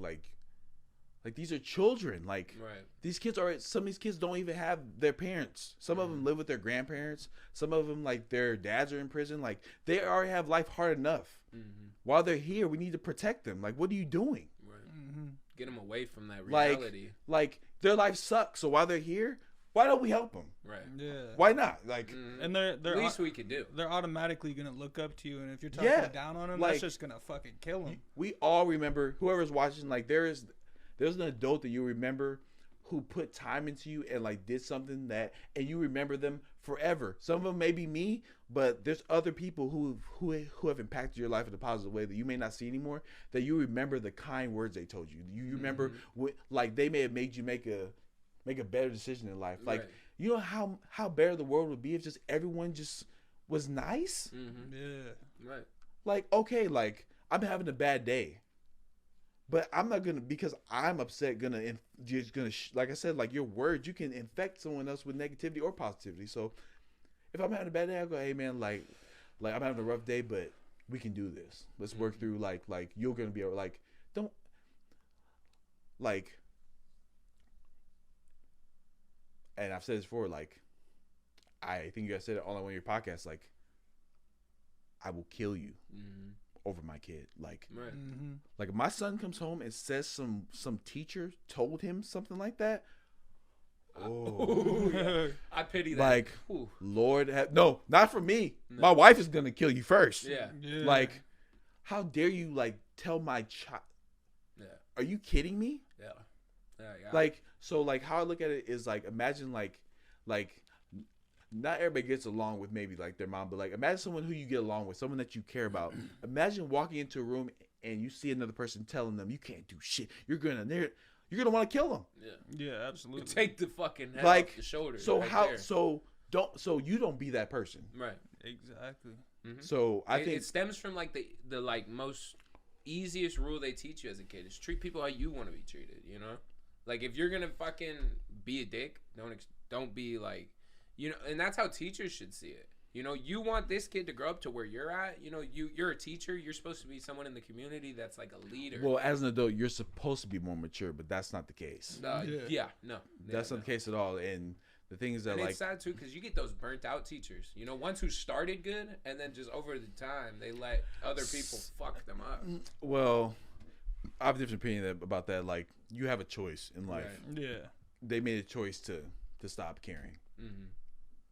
these are children. Like these kids are. Some of these kids don't even have their parents. Some of them live with their grandparents. Some of them like their dads are in prison. Like they already have life hard enough. Mm-hmm. While they're here, we need to protect them. Like what are you doing? Right. Mm-hmm. Get them away from that reality. Like their life sucks. So while they're here. Why don't we help them? Right. Yeah. Why not? Like, and they're at least we could do. They're automatically gonna look up to you, and if you're talking down on them, like, that's just gonna fucking kill them. We all remember. Whoever's watching, like, there's an adult that you remember who put time into you and like did something and you remember them forever. Some of them may be me, but there's other people who have impacted your life in a positive way that you may not see anymore. That you remember the kind words they told you. You remember like they may have made you make a better decision in life. Like, you know how better the world would be if just everyone just was nice? Mm-hmm. Yeah. Right. Like, okay, like, I'm having a bad day. But I'm not going to, because I'm upset, like I said, like, your words, you can infect someone else with negativity or positivity. So, if I'm having a bad day, I'll go, hey, man, like I'm having a rough day, but we can do this. Let's work through, like, you're going to be able, like, don't, like, and I've said this before, like, I think you guys said it on one of your podcasts, like, I will kill you over my kid. Like, like if my son comes home and says some teacher told him something like that, I pity that. Like, Lord, no, not for me. No. My wife is going to kill you first. Yeah. Like, how dare you, like, tell my child? Yeah. Are you kidding me? Yeah. Like, so, like, how I look at it is, like, imagine, like, not everybody gets along with maybe, like, their mom, but, like, imagine someone who you get along with, someone that you care about. Imagine walking into a room and you see another person telling them, you can't do shit. You're going to want to kill them. Yeah. Yeah, absolutely. Take the fucking head off the shoulder. So you don't be that person. Right. Exactly. Mm-hmm. So I think it stems from, like, the like, most easiest rule they teach you as a kid is treat people how you want to be treated, you know? Like, if you're gonna fucking be a dick, don't be like, you know, and that's how teachers should see it. You know, you want this kid to grow up to where you're at. You know, you're a teacher. You're supposed to be someone in the community that's like a leader. Well, as an adult, you're supposed to be more mature, but that's not the case. That's Not the case at all. And the thing is that, and like, it's sad too because you get those burnt out teachers. You know, ones who started good and then just over the time they let other people fuck them up. well, I have a different opinion about that. Like, you have a choice in life. Right. Yeah. They made a choice to stop caring. Mm-hmm.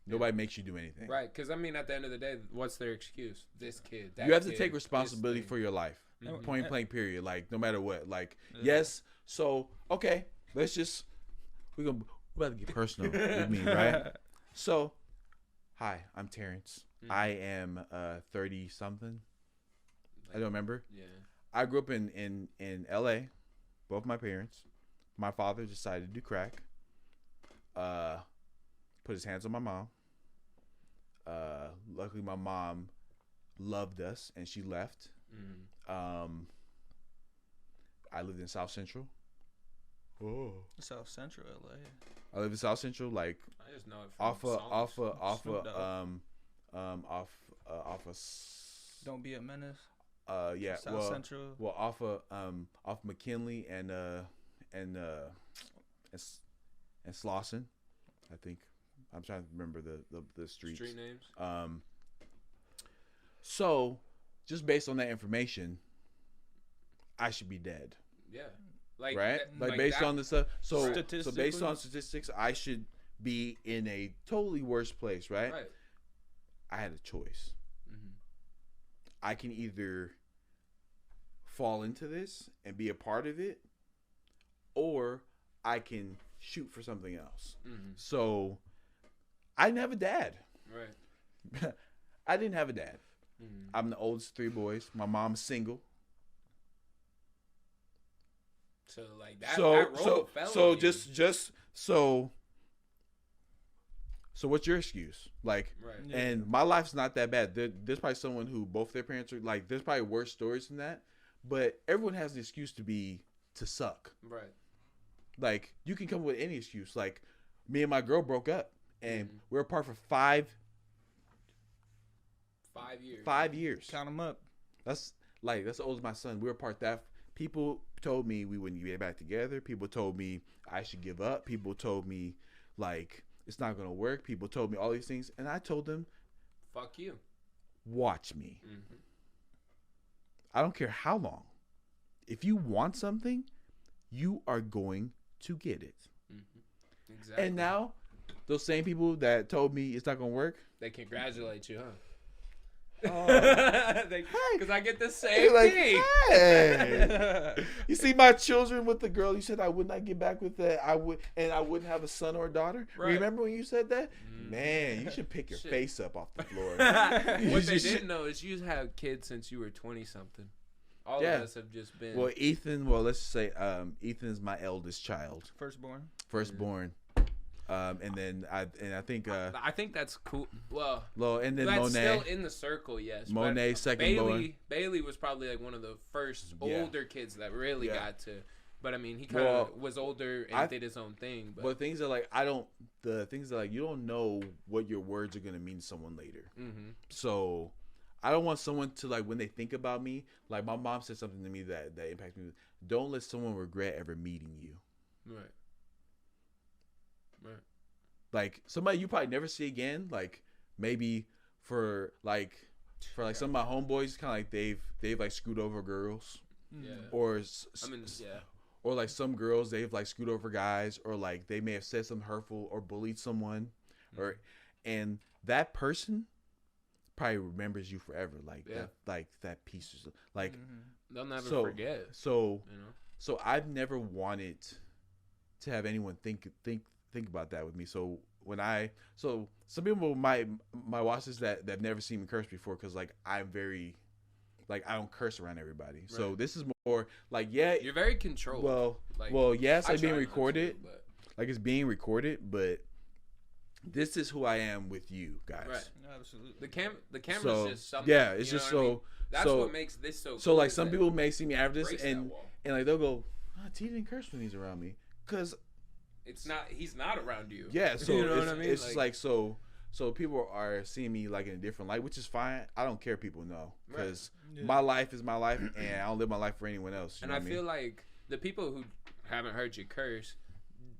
Nobody makes you do anything. Right, because I mean, at the end of the day, what's their excuse? This kid, that You have to kid, take responsibility this for your life. Mhm. Point blank, period. Like, no matter what. Like, yes. So, okay, let's just we're about to get personal with me, right? So, hi, I'm Terrence. Mhm. I am 30 something. I don't remember. Yeah. I grew up in LA. Both my parents. My father decided to do crack. Put his hands on my mom. Luckily, my mom loved us and she left. Mm-hmm. I lived in South Central. Oh. South Central LA. I live in South Central, like I just know it from off of Don't be a menace. yeah, South Central. Well, off McKinley and Slauson, I think. I'm trying to remember the streets. Street names. So, just based on that information, I should be dead. Yeah. Like, right? Like based on the stuff. So based on Statistically? statistics, I should be in a totally worse place, right? Right. I had a choice. Mm-hmm. I can either fall into this and be a part of it, or I can shoot for something else. Mm-hmm. So I didn't have a dad. Right. I didn't have a dad. Mm-hmm. I'm the oldest of 3 boys. My mom's single. So like that. So that role fell on you. So what's your excuse? Like, Right. Yeah. and my life's not that bad. There's probably someone who both their parents are like. There's probably worse stories than that. But everyone has the excuse to suck. Right. Like, you can come up with any excuse. Like, me and my girl broke up, and we were apart for 5 years. 5 years. Count them up. That's the old as my son. We were apart that. People told me we wouldn't get back together. People told me I should give up. People told me, like, it's not gonna work. People told me all these things, and I told them, Fuck you. watch me. Mm-hmm. I don't care how long. If you want something, you are going to get it. Mm-hmm. Exactly. And now, those same people that told me it's not gonna work, they congratulate you, huh? Oh. Because I get the same like, thing. hey, you see my children with the girl you said I would not get back with that. I wouldn't have a son or a daughter. Right. Remember when you said that? Man, you should pick your Shit. face up off the floor. What they didn't know is you have kids since you were 20 something. All of us have just been. Well, Ethan. Well, let's say Ethan is my eldest child, firstborn. And then I think I think that's cool. Well, and then that's Monet. still in the circle, yes. Monet, second born. Bailey was probably like one of the first Yeah. older kids that really Yeah. got to. But I mean, he kind of was older and did his own thing. But things are like the things that like you don't know what your words are gonna mean to someone later. mm-hmm. So I don't want someone to like when they think about me. Like my mom said something to me that impacted me. Don't let someone regret ever meeting you. Right. Like somebody you probably never see again. Like maybe for some of my homeboys, kind of like they've like screwed over girls, Yeah. or yeah. or like some girls they've like screwed over guys, or like they may have said something hurtful or bullied someone, and that person probably remembers you forever. Like that piece of like they'll never forget. So You know. So I've never wanted to have anyone think about that with me. So some people might watch this that have never seen me curse before, because like I'm very like I don't curse around everybody. Right. So this is more like you're very controlled. Yes, it's being try not recorded. to, but... Like it's being recorded, but this is who I am with you guys. Right. Absolutely. The camera's just something. Yeah, it's just so. I mean? That's so, what makes this so. So cool like some people may see me after this and like they'll go, T didn't curse when he's around me, because he's not around you. Yeah, so you know it's, what I mean? it's like so So people are seeing me like in a different light, which is fine. I don't care if people know because Right. my life is my life, and I don't live my life for anyone else. And I feel like the people who haven't heard you curse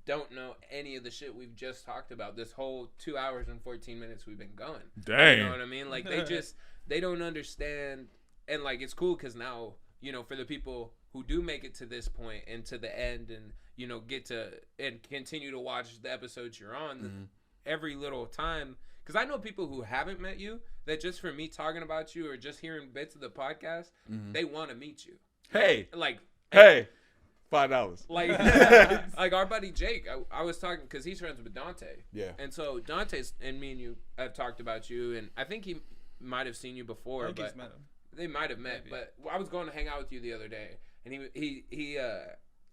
don't know any of the shit we've just talked about. This whole 2 hours and 14 minutes we've been going. Dang. You know what I mean? Like they don't understand. And like it's cool because now, you know, for the people who do make it to this point and to the end, and you know, get to and continue to watch the episodes you're on every little time. Because I know people who haven't met you that just for me talking about you or just hearing bits of the podcast, they want to meet you. Hey, Hey, $5. like like our buddy Jake, I was talking because he's friends with Dante. Yeah. And so Dante's and me and you have talked about you, and I think he might have seen you before, I think but he's met him. they might have met. Maybe. But I was going to hang out with you the other day, and he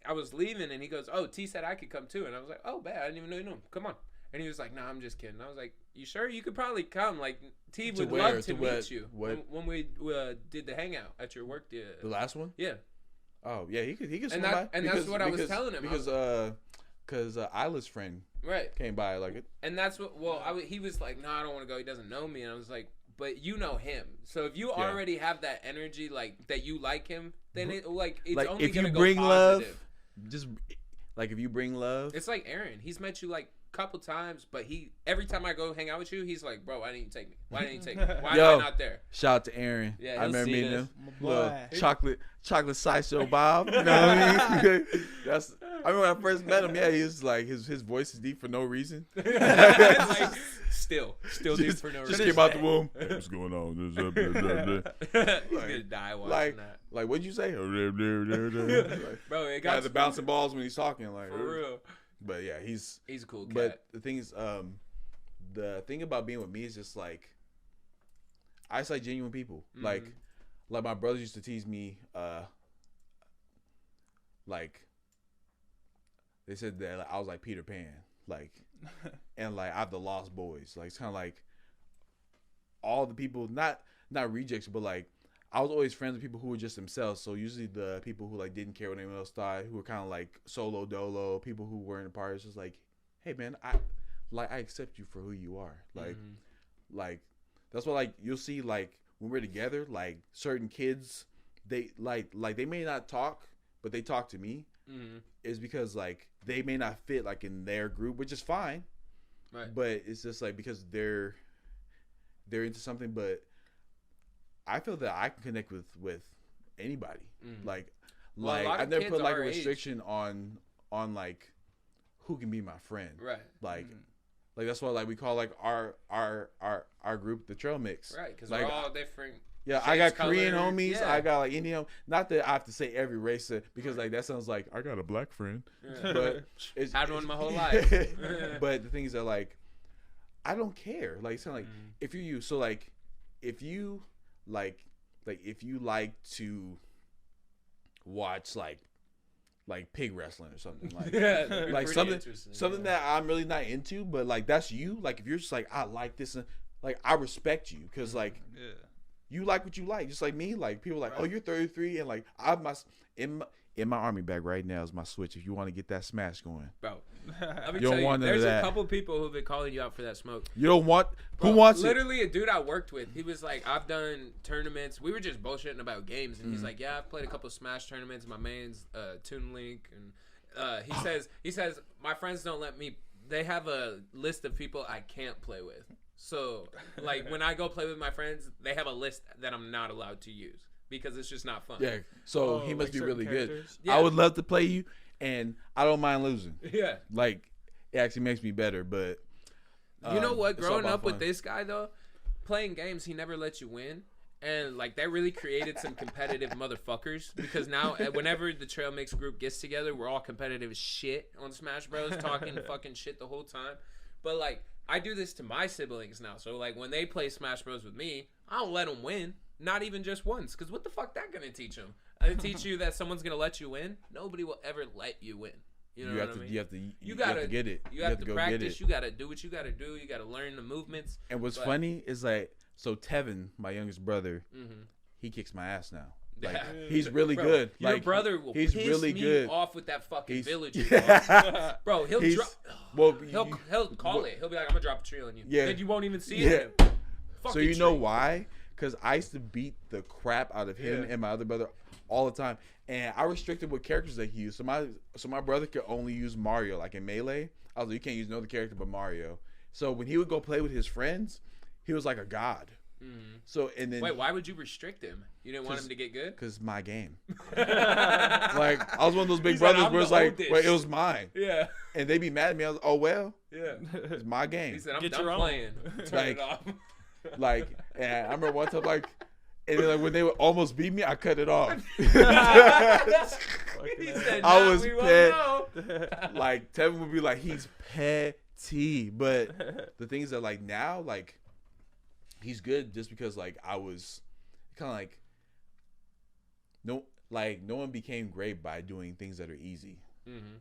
I was leaving, and he goes, "Oh, T said I could come too," and I was like, "Oh, bad, I didn't even know you knew him. Come on." And he was like, "Nah, I'm just kidding." I was like, "You sure? You could probably come. Like, T would love to meet you when we did the hangout at your work. The last one? Yeah. Oh yeah, he could swing And by. that's what I was telling him. Because Isla's friend Right. came by like it. And that's what. Well, he was like, "No, I don't want to go. He doesn't know me." And I was like, "But you know him. So if you already have that energy, like that you like him, then it's Like only if gonna you go bring positive. love, just like if you bring love. It's like Aaron. He's met you like a couple times, but every time I go hang out with you, he's like, "Bro, why didn't you take me? Why didn't you take me? Why am I not there?" Shout out to Aaron. Yeah, I remember meeting him. My Little boy. chocolate sideshow Bob. You know what I mean? I remember when I first met him. Yeah, he was like his voice is deep for no reason. Like, still deep for no Just reason. came out the womb. Hey, what's going on? He's gonna die watching that. Like what'd you say? Like, Bro, it got got the bouncing balls when he's talking. Like for real. But yeah, he's a cool cat. But the thing is, the thing about being with me is just like I just like genuine people. Like my brothers used to tease me. Like they said that I was like Peter Pan. Like and like I have the lost boys. Like it's kind of like all the people, not rejects, but like I was always friends with people who were just themselves. So usually the people who like didn't care what anyone else thought, who were kind of like solo dolo, people who weren't a part. It's just like, hey man, I accept you for who you are. Like that's why like you'll see like when we're together, like certain kids, they like they may not talk, but they talk to me. Is because like they may not fit like in their group, which is fine. Right. But it's just like because they're into something, but I feel that I can connect with anybody. Like I've never put like a restriction on like who can be my friend. Right. Like that's why like we call like our group the Trail Mix. Right, because like, we're all different. Yeah, I got Korean homies. Yeah. I got like Indian. Not that I have to say every race because like that sounds like I got a black friend. Yeah. But it's had one my whole life. But the thing is that like I don't care. Like it's kind of like if you're you. So like if you like if you like to watch like pig wrestling or something like something that I'm really not into, but like that's you. Like if you're just like I like this and like I respect you because like you like what you like, just like me. Like people are like, oh, you're 33, and like I'm in my army bag right now is my Switch. If you want to get that smash going, bro. Let me tell you, there's a couple people who've been calling you out for that smoke. You don't want? Bro, who wants literally a dude I worked with. He was like, I've done tournaments. We were just bullshitting about games, and he's like, yeah, I've played a couple Smash tournaments. My main's Toon Link, and he says my friends don't let me. They have a list of people I can't play with. So like when I go play with my friends, they have a list that I'm not allowed to use because it's just not fun. Yeah. So he must be really good. Yeah. I would love to play you, and I don't mind losing. Yeah. Like it actually makes me better, but you know what? Growing up with this guy though, playing games, he never lets you win. And like that really created some competitive motherfuckers because now whenever the Trail Mix group gets together, we're all competitive as shit on Smash Bros. Talking fucking shit the whole time. But like I do this to my siblings now. So like when they play Smash Bros with me, I don't let them win. Not even just once. Because what the fuck that going to teach them? I teach you that someone's going to let you win. Nobody will ever let you win. You know what I mean? You have to get it. You have to practice. You got to do what you got to do. You got to learn the movements. And what's funny is like, so Tevin, my youngest brother, he kicks my ass now. Like he's really good. Your like, brother will he's piss really me good. off with that fucking village. Yeah. Bro, he'll drop. Well, He'll call it. He'll be like, I'm gonna drop a tree on you. Yeah. Then you won't even see Yeah. it. So you know why? Because I used to beat the crap out of him and my other brother all the time, and I restricted what characters they use. So my brother could only use Mario, like in Melee. I was like, you can't use no other character but Mario. So when he would go play with his friends, he was like a god. Mm-hmm. So and then wait, why would you restrict him? You didn't want him to get good? Because my game. Like I was one of those big brothers where it's like, wait, it was mine. Yeah. And they be mad at me. I was, oh well. Yeah. It's my game. He said, I'm done playing. Turn it off. Like, and I remember one time, like, and then, like, when they would almost beat me, I cut it off. He said, I was pet. Like, Tevin would be like, he's petty. But the things that, like, now, like, he's good just because, like, I was kind of like, no one became great by doing things that are easy. Mm-hmm.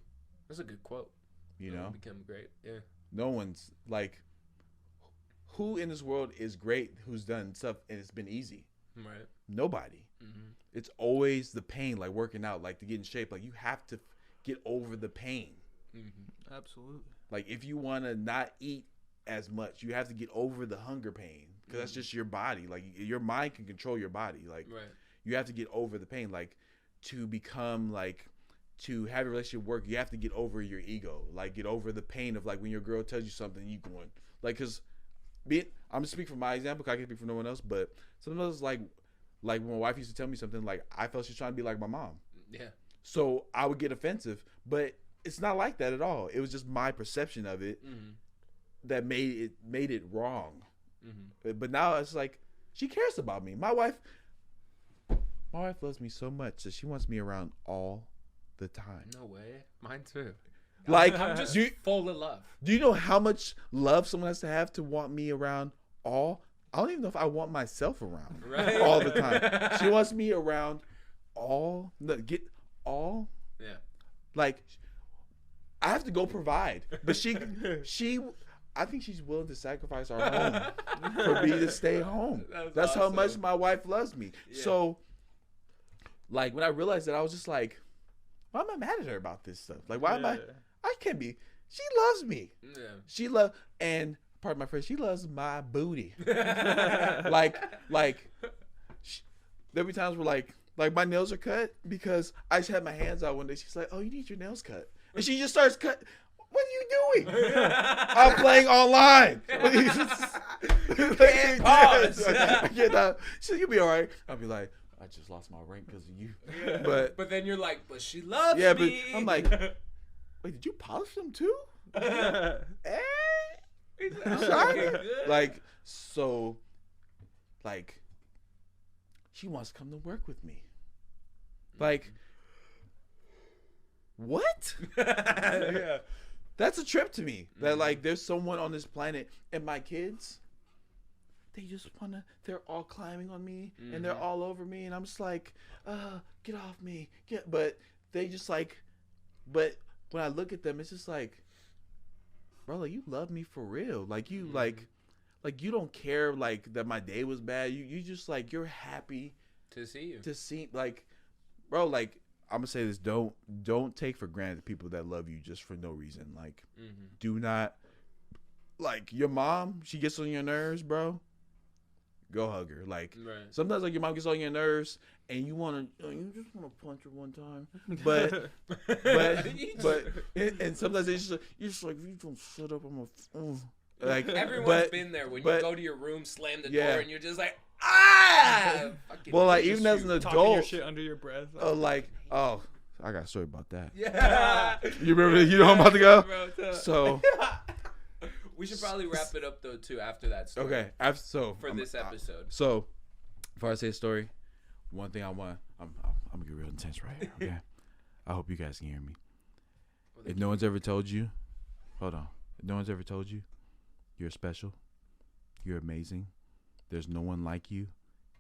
That's a good quote. You know? Become great. Yeah. No one's, like, who in this world is great who's done stuff and it's been easy? Right. Nobody. Mm-hmm. It's always the pain, like working out, like to get in shape. Like you have to get over the pain. Mm-hmm. Absolutely. Like if you want to not eat as much, you have to get over the hunger pain because that's just your body. Like your mind can control your body. Like you have to get over the pain. Like to become like to have a relationship work, you have to get over your ego. Like get over the pain of like when your girl tells you something, you going like because. I'm gonna speak from my example. Cause I can't speak for no one else. But sometimes, like when my wife used to tell me something, like I felt she's trying to be like my mom. Yeah. So I would get offensive, but it's not like that at all. It was just my perception of it that made it wrong. Mm-hmm. But now it's like she cares about me. My wife loves me so much that she wants me around all the time. No way. Mine too. Like I'm just full of love. Do you know how much love someone has to want me around all? I don't even know if I want myself around all the time. She wants me around all. Yeah. Like I have to go provide, but she. I think she's willing to sacrifice our home for me to stay home. That's awesome. How much my wife loves me. Yeah. So, like when I realized that, I was just like, why am I mad at her about this stuff? Like, why am I? I can't be. She loves me. Yeah. And pardon my French, she loves my booty. like, there'll be times where like my nails are cut because I just had my hands out one day. She's like, "Oh, you need your nails cut," and she just starts cut. What are you doing? I'm playing online. Can't pause. She'll be all right. I'll be like, I just lost my rank because of you. Yeah. But then you're like, but she loves me. Yeah, but I'm like, wait, did you polish them too? Like, so, like, she wants to come to work with me. Like, what? Yeah. That's a trip to me. That, like, there's someone on this planet, and my kids, they just wanna, they're all climbing on me, and they're all over me, and I'm just like, get off me. But they just, like, but when I look at them, it's just like, bro, like, you love me for real. Like, you, like, you don't care, like, that my day was bad. You just, like, you're happy to see you. To see, like, bro, like, I'm gonna say this: don't take for granted people that love you just for no reason. Like, do not, like, your mom, she gets on your nerves, bro. Go hug her. Like, sometimes, like, your mom gets on your nerves, and you just wanna punch her one time, but and sometimes it's just, you're just like, you don't shut up, I'm a. Like, everyone's been there when you go to your room, slam the door, and you're just like, well, like, even as an adult, talking your shit under your breath. Like, oh, I got a story about that. Yeah. You remember? You know I'm about to go. So we should probably wrap it up though too after that story. Okay. For this episode. So before I say a story, one thing I'm gonna get real intense right here. Okay. I hope you guys can hear me. If no one's ever told you, hold on. If no one's ever told you, you're special, you're amazing. There's no one like you.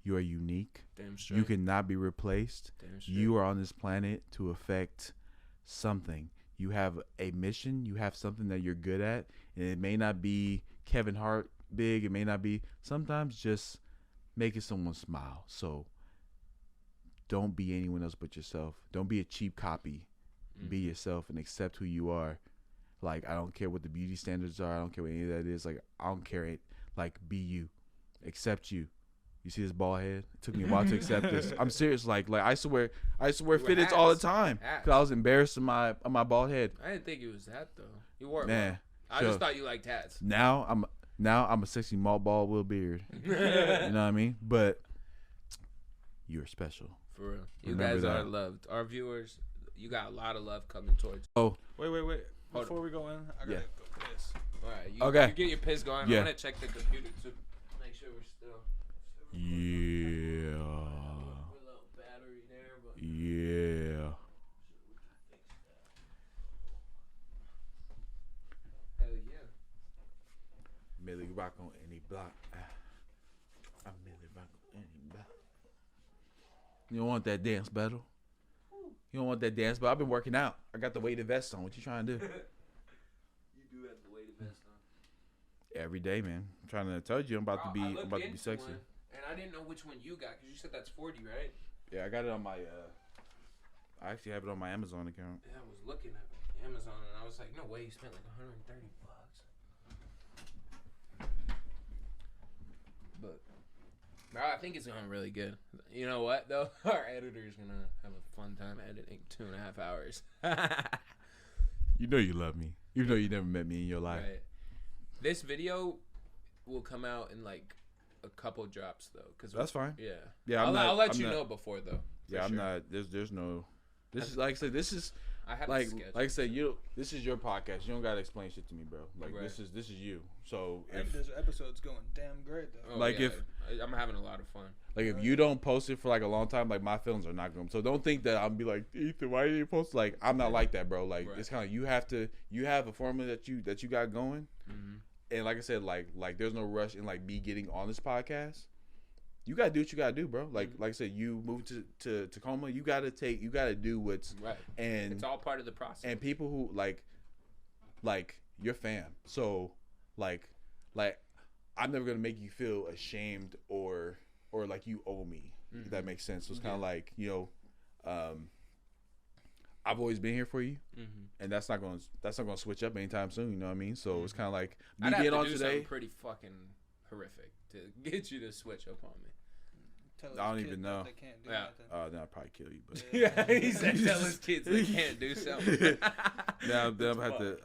You are unique. Damn straight. You cannot be replaced. Damn straight. You are on this planet to affect something. You have a mission. You have something that you're good at. And it may not be Kevin Hart big. It may not be. Sometimes just making someone smile. So don't be anyone else but yourself. Don't be a cheap copy. Be yourself and accept who you are. Like, I don't care what the beauty standards are. I don't care what any of that is. Like, I don't care. Like, be you. Accept you. You see this bald head? It took me a while to accept this. I'm serious. Like I used to wear fitteds all the time because I was embarrassed of my bald head. I didn't think it was that though. You wore it. Man, I just thought you liked hats. Now I'm a sexy malt bald Will Beard. You know what I mean? But you're special. For real. You Remember guys are that. loved. Our viewers, you got a lot of love coming towards you. Oh, Wait. Before we go in, I gotta go piss. All right. Okay. You get your piss going. Yeah. I'm going to check the computer to make sure we're still. yeah. A little battery there, but Yeah. hell yeah. Millie rock on any block. I'm Millie rock on any block. You don't want that dance battle? You don't want that dance battle? I've been working out. I got the weighted vest on. What you trying to do? You do have the weighted vest on. Every day, man. I'm trying to tell you I'm about to be sexy. One, and I didn't know which one you got because you said that's 40, right? Yeah, I got it on my I actually have it on my Amazon account. Yeah, I was looking at Amazon and I was like, no way, you spent like $130. But I think it's going really good. You know what though? Our editor's gonna have a fun time editing 2.5 hours. You know you love me, even though you never met me in your life. Right. This video will come out in like a couple drops though, cause That's fine. Yeah. Yeah, I'll let you know before though. Yeah, I'm not. There's no. This is like I said. This is I have like a sketch. I said. This is your podcast. You don't gotta explain shit to me, bro. Like Right. this is you. So And this episode's going damn great though. Oh, like yeah. if- I'm having a lot of fun. if you don't post it for like a long time, like my feelings are not going. So don't think that I'm be like Ethan, why didn't you post? Like I'm not like that, bro. Like Right. it's kind of you have a formula that you got going, and like I said, like there's no rush in like me getting on this podcast. You gotta do what you gotta do, bro. Like I said, you moved to Tacoma. You gotta do what's Right. and It's all part of the process. and people who like your fam. So like I'm never gonna make you feel ashamed or like you owe me. If that makes sense. So it's kind of like I've always been here for you, and that's not gonna switch up anytime soon. You know what I mean? So it's kind of like me I'd have being to on do today. something pretty fucking horrific to get you to switch up on me. Tell I don't those even kids know. that They can't do Yeah. nothing. Then I'll probably kill you. But Yeah, he said tell his kids they can't do something. now then I'm have to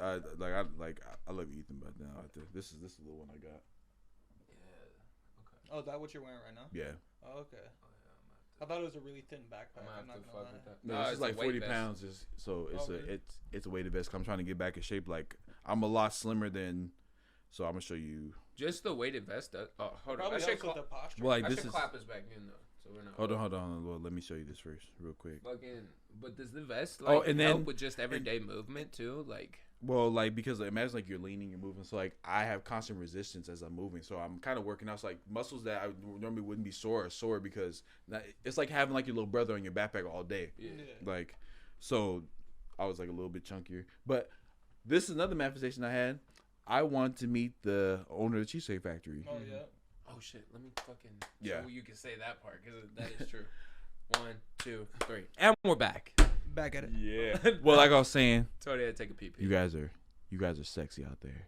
I love you, Ethan, but now I have to, this is the one I got. Oh, is that what you're wearing right now? Yeah. Oh, okay. I thought it was a really thin backpack. I'm not gonna lie. No, No, this it's is like a weight 40 vest. pounds. So it's really? it's a weighted vest. 'Cause I'm trying to get back in shape. Like I'm a lot slimmer than. So I'm gonna show you. Just the weighted vest. Oh, hold on. Probably I should, helps with the posture. Well, like I this should is. clap us back in though, so we're not. Hold on. Well, let me show you this first, real quick. Fucking, but does the vest like and help then- with just everyday movement too? Like, Well, like because like, imagine like you're leaning, you're moving. So like I have constant resistance as I'm moving. So I'm kind of working out. So like muscles that I normally wouldn't be sore are sore because it's like having like your little brother on your backpack all day. yeah. Like, so I was like a little bit chunkier. But this is another manifestation I had. I want to meet the owner of the Cheesecake Factory. Oh yeah. Oh shit! Let me fucking. Yeah. So you can say that part because that is true. 1, 2, 3, and we're back. Back at it. Yeah. Well, like I was saying, Tony had to take a pee. you guys are sexy out there.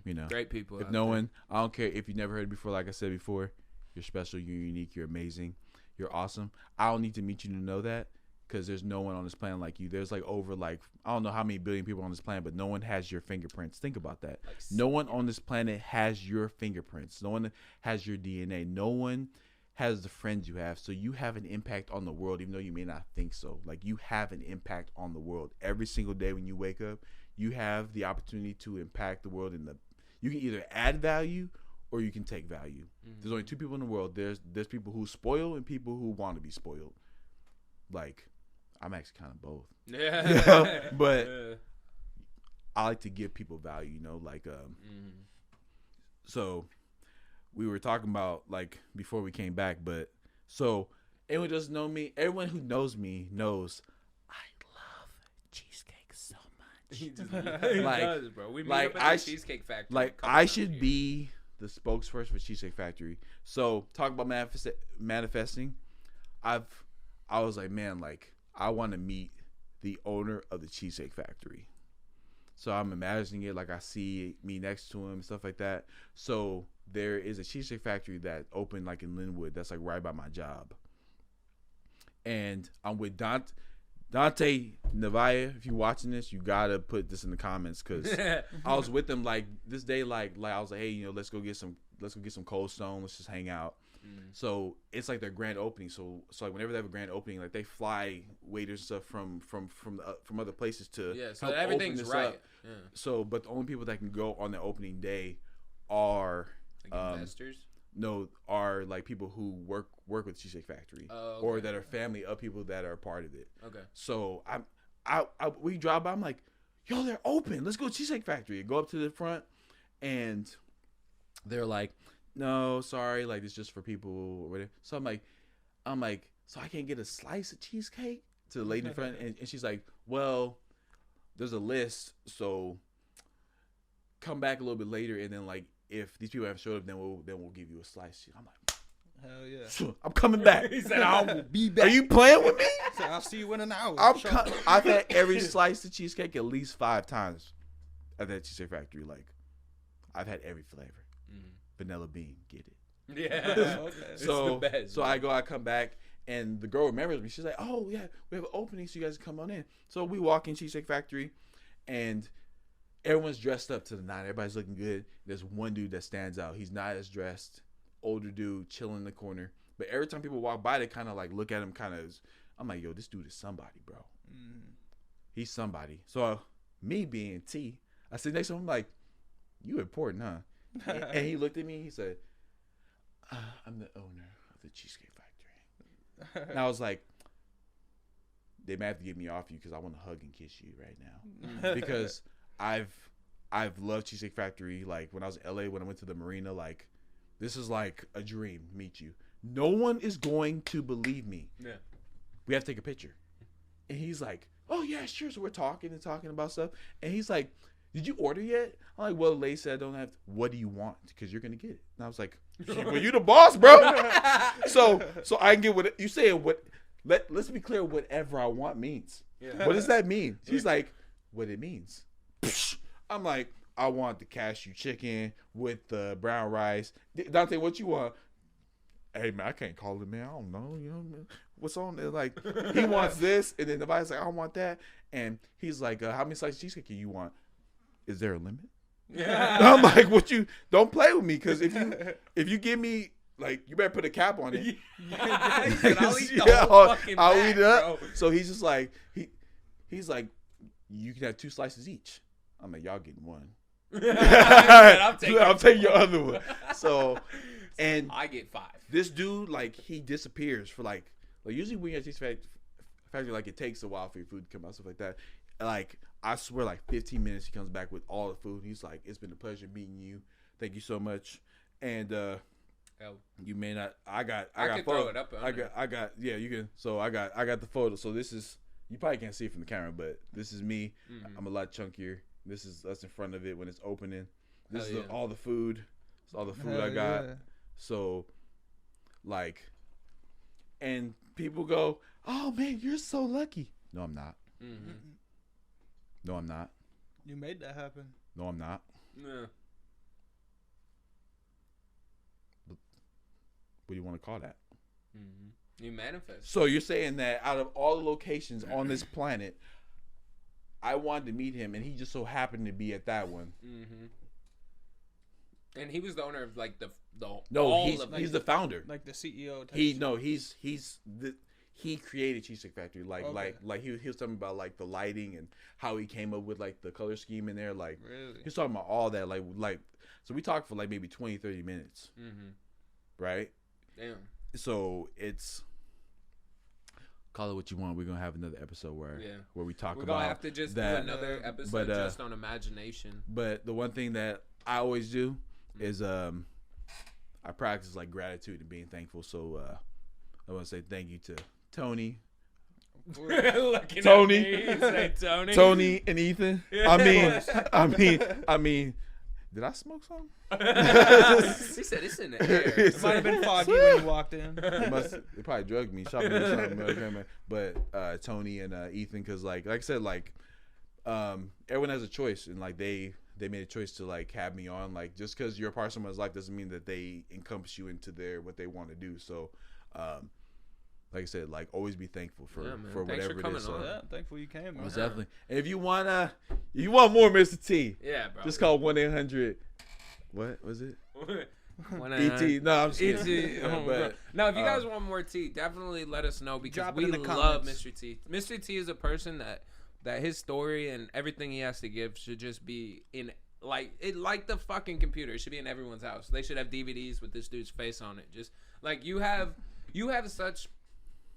You know. Great people. If out no there. one, I don't care if you never heard it before. Like I said before, you're special, you're unique, you're amazing, you're awesome. I don't need to meet you to know that because there's no one on this planet like you. There's like over like I don't know how many billion people on this planet, but no one has your fingerprints. Think about that. Like, No one on this planet has your fingerprints. No one has your DNA. No one has the friends you have. So you have an impact on the world, even though you may not think so. Like you have an impact on the world every single day when you wake up. You have the opportunity to impact the world you can either add value or you can take value. There's only two people in the world. There's people who spoil and people who want to be spoiled. Like I'm actually kind of both. Yeah. But I like to give people value, you know, like so we were talking about like before we came back, but so everyone who doesn't know me, everyone who knows me knows I love cheesecake so much. He Like- does, bro. We meet like, up at I the sh- Cheesecake Factory. Like a couple I times a should year. be the spokesperson for Cheesecake Factory. So talk about manifesting. I was like, man, like I want to meet the owner of the Cheesecake Factory. So I'm imagining it like I see me next to him and stuff like that. So there is a cheesecake factory that opened like in Linwood that's like right by my job. And I'm with Dante Navaya. If you're watching this, you gotta put this in the comments because I was with them like this day. Like I was like, hey, let's go get some Cold Stone. Let's just hang out. So it's like their grand opening. So like whenever they have a grand opening, like they fly waiters and stuff from other places to so help everything's open this right. up. Yeah. So, but the only people that can go on the opening day are like investors. No, are like people who work with Cheesecake Factory, or that are family of people that are a part of it. Okay. So we drive by. I'm like, yo, they're open. Let's go to Cheesecake Factory. Go up to the front, and they're like, no, sorry, like it's just for people or whatever. So I'm like, so I can't get a slice of cheesecake to the lady in front, and she's like, well, there's a list, so come back a little bit later, and then like if these people haven't showed up, then we'll give you a slice. I'm like, hell yeah, I'm coming back. He said, I will be back. Are you playing with me? So I'll see you in an hour. I've had every slice of cheesecake at least 5 times at that Cheesecake Factory. Like, I've had every flavor. Vanilla bean, get it? Yeah. So I come back, and the girl remembers me. She's like, oh yeah, we have an opening, so you guys come on in. So we walk in Cheesecake Factory, and everyone's dressed up to the nine. Everybody's looking good. There's one dude that stands out. He's not as dressed. Older dude, chilling in the corner. But every time people walk by, they kind of like look at him I'm like, yo, this dude is somebody, bro. He's somebody. So me being T, I sit next to him, I'm like, you important, huh? And he looked at me, he said, I'm the owner of the Cheesecake Factory. And I was like, they may have to get me off you because I want to hug and kiss you right now. Because I've loved Cheesecake Factory. Like when I was in LA, when I went to the marina, like this is like a dream, meet you. No one is going to believe me. Yeah. We have to take a picture. And he's like, oh yeah, sure. So we're talking about stuff. And he's like, did you order yet? I'm like, well, Lay said I don't have. What do you want? Because you're gonna get it. And I was like, well, you the boss, bro. so I can get what you say. Let's be clear. Whatever I want means. Yeah. What does that mean? She's like, what it means. I'm like, I want the cashew chicken with the brown rice. Dante, what you want? Hey man, I can't call it, man. I don't know. You know what's on there? Like he wants this, and then the guy's like, I want that, and he's like, how many slices of cheesecake do you want? Is there a limit? Yeah. I'm like, what you don't play with me because if you give me like you better put a cap on it. I'll eat the whole fucking I'll eat it up. Bro. So he's just like he's like, you can have 2 slices each. I'm like, y'all getting one. I'm taking your other one. So and I get 5. This dude like he disappears for like usually when you're at Cheesecake Factory like it takes a while for your food to come out, stuff like that. Like I swear, like 15 minutes, he comes back with all the food. He's like, "It's been a pleasure meeting you. Thank you so much." And you may not. I got photo. Throw it up. I got. Yeah, you can. So I got the photo. So this is. You probably can't see it from the camera, but this is me. Mm-hmm. I'm a lot chunkier. This is us in front of it when it's opening. This is all the food. It's all the food I got. Yeah. So, like, and people go, "Oh man, you're so lucky." No, I'm not. Mm-hmm. No, I'm not. You made that happen. No, I'm not. Yeah. What do you want to call that? Mm-hmm. You manifest. So you're saying that out of all the locations on this planet, I wanted to meet him, and he just so happened to be at that one. Mm-hmm. And he was the owner of like the no, he's the founder, like the CEO. He created Cheesecake Factory. Like he was talking about like the lighting and how he came up with like the color scheme in there. Like really? He was talking about all that. Like so we talked for like maybe 20-30 minutes. Mm-hmm. Right? Damn. So it's call it what you want. We're gonna have another episode where we talk about. We're gonna have to just do another episode just on imagination. But the one thing that I always do is I practice like gratitude and being thankful. So I want to say thank you to Tony. Tony and Ethan. Yeah. I mean, did I smoke something? He said it's in the air. It might have been foggy when you walked in. They probably drugged me, shot me or something. But Tony and Ethan, because like I said, like everyone has a choice, and like they made a choice to like have me on. Like just because you're a part of someone's life doesn't mean that they encompass you into what they want to do. So, like I said, like always be thankful for whatever it is. So. Yeah, thankful you came. Man. Most definitely. And if you want more, Mr. T, yeah, bro. just call 1-800. What was it? ET. No, I'm just kidding. But no, if you guys want more tea, definitely let us know because we love comments. Mr. T. Mr. T is a person that his story and everything he has to give should just be in like the fucking computer. It should be in everyone's house. They should have DVDs with this dude's face on it. Just like you have such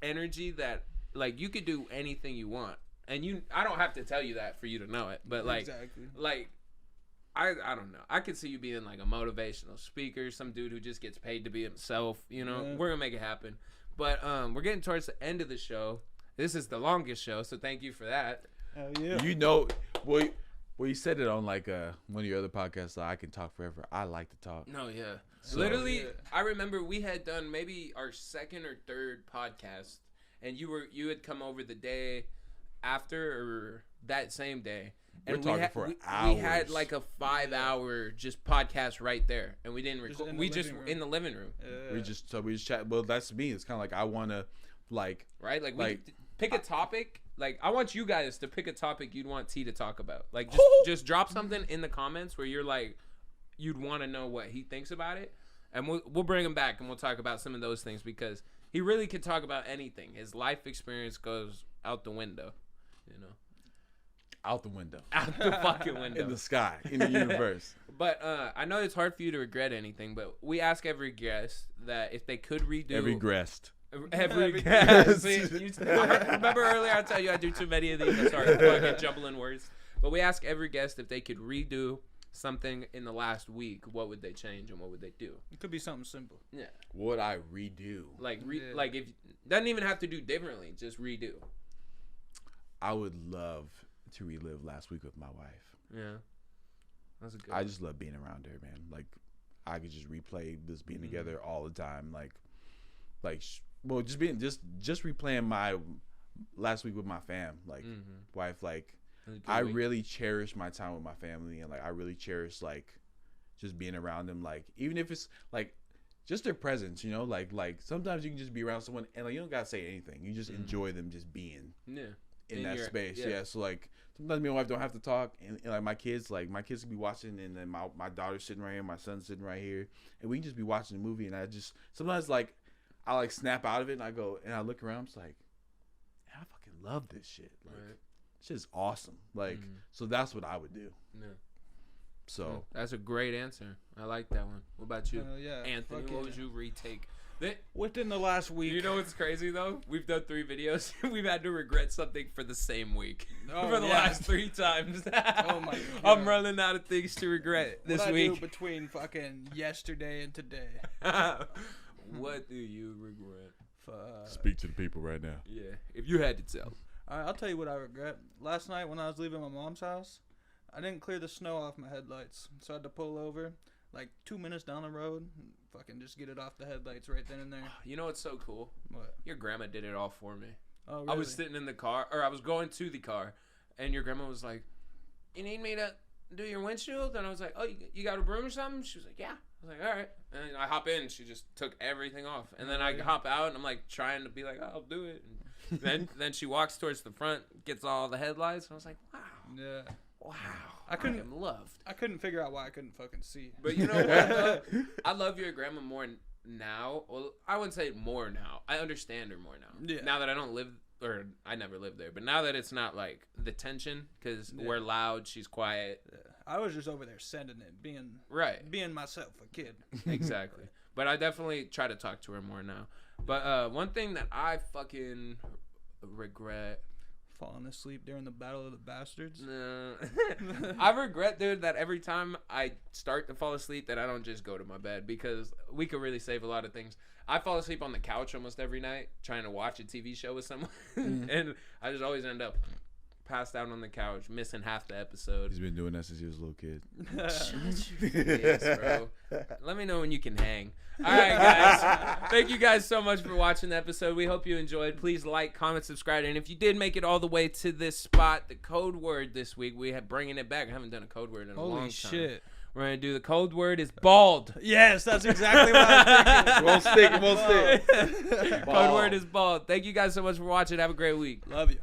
energy that like you could do anything you want, and I don't have to tell you that for you to know it, but like exactly. Like I don't know. I could see you being like a motivational speaker, some dude who just gets paid to be himself. You know, we're gonna make it happen. But we're getting towards the end of the show. This is the longest show, so thank you for that. Hell yeah. You know, well, you said it on like one of your other podcasts. I can talk forever. I like to talk. No, yeah. So, literally, I remember we had done maybe our second or third podcast, and you had come over the day after or that same day. And we're talking for We hours. had like a 5-hour just podcast right there, and we didn't record. We just in the living room. We just chat. Well, that's me. It's kind of like I want to like right, like we pick a topic. Like I want you guys to pick a topic you'd want T to talk about. Like just drop something in the comments where you're like you'd want to know what he thinks about it, and we'll bring him back and we'll talk about some of those things because he really could talk about anything. His life experience goes out the window, you know. Out the window. Out the fucking window. In the sky. In the universe. But I know it's hard for you to regret anything, but we ask every guest that if they could redo... Every guest. Every guest. Remember earlier I told you I do too many of these. I started fucking jumbling words. But we ask every guest if they could redo something in the last week, what would they change and what would they do? It could be something simple. Yeah. What would I redo? Like, like if... Doesn't even have to do differently. Just redo. I would love... to relive last week with my wife. Yeah, that's a good. I just love being around her, man. Like, I could just replay this being together all the time. Just replaying my last week with my fam, like wife. Like, I really cherish my time with my family, and like I really cherish like just being around them. Like, even if it's like just their presence, you know. Like sometimes you can just be around someone and like you don't gotta say anything. You just enjoy them just being. Yeah. In that space, yeah. So like sometimes me and my wife don't have to talk, and like my kids can be watching, and then my daughter's sitting right here, my son's sitting right here, and we can just be watching the movie. And I just sometimes like I like snap out of it, and I go and I look around, I'm just like, I fucking love this shit. Like, shit's awesome. Like, so that's what I would do. Yeah. So that's a great answer. I like that one. What about you, Anthony? What would you retake? Within the last week. You know what's crazy though? We've done 3 videos. We've had to regret something for the same week. For the last 3 times. Oh my God. I'm running out of things to regret this week. What I do between fucking yesterday and today. What do you regret? Speak to the people right now. Yeah, if you had to tell. All right, I'll tell you what I regret. Last night when I was leaving my mom's house, I didn't clear the snow off my headlights, so I had to pull over like 2 minutes down the road. Fucking just get it off the headlights right then and there. You know what's so cool? What? Your grandma did it all for me. Oh, really? I was sitting in the car, or I was going to the car, and your grandma was like, "You need me to do your windshield?" And I was like, "Oh, you got a broom or something?" She was like, "Yeah." I was like, "All right." And I hop in, and she just took everything off. And then I hop out, and I'm like trying to be like, "I'll do it." And then she walks towards the front, gets all the headlights, and I was like, "Wow." Yeah. Wow. I couldn't figure out why I couldn't fucking see. But you know what? I love your grandma more now. Well, I wouldn't say more now. I understand her more now. Yeah. Now that I don't live, or I never lived there, but now that it's not like the tension, because we're loud, she's quiet. Yeah. I was just over there sending it, being myself, a kid. Exactly. But I definitely try to talk to her more now. But one thing that I fucking regret. Falling asleep during the Battle of the Bastards. No. I regret, dude, that every time I start to fall asleep that I don't just go to my bed, because we could really save a lot of things. I fall asleep on the couch almost every night trying to watch a TV show with someone, and I just always end up passed out on the couch, missing half the episode. He's been doing that since he was a little kid. Yes, bro. Let me know when you can hang. All right, guys. Thank you guys so much for watching the episode. We hope you enjoyed. Please like, comment, subscribe. And if you did make it all the way to this spot, the code word this week, we have bringing it back. I haven't done a code word in a long time. Holy shit. We're going to do the code word is bald. Yes, that's exactly what I'm thinking. It won't stick. Code word is bald. Thank you guys so much for watching. Have a great week. Love you.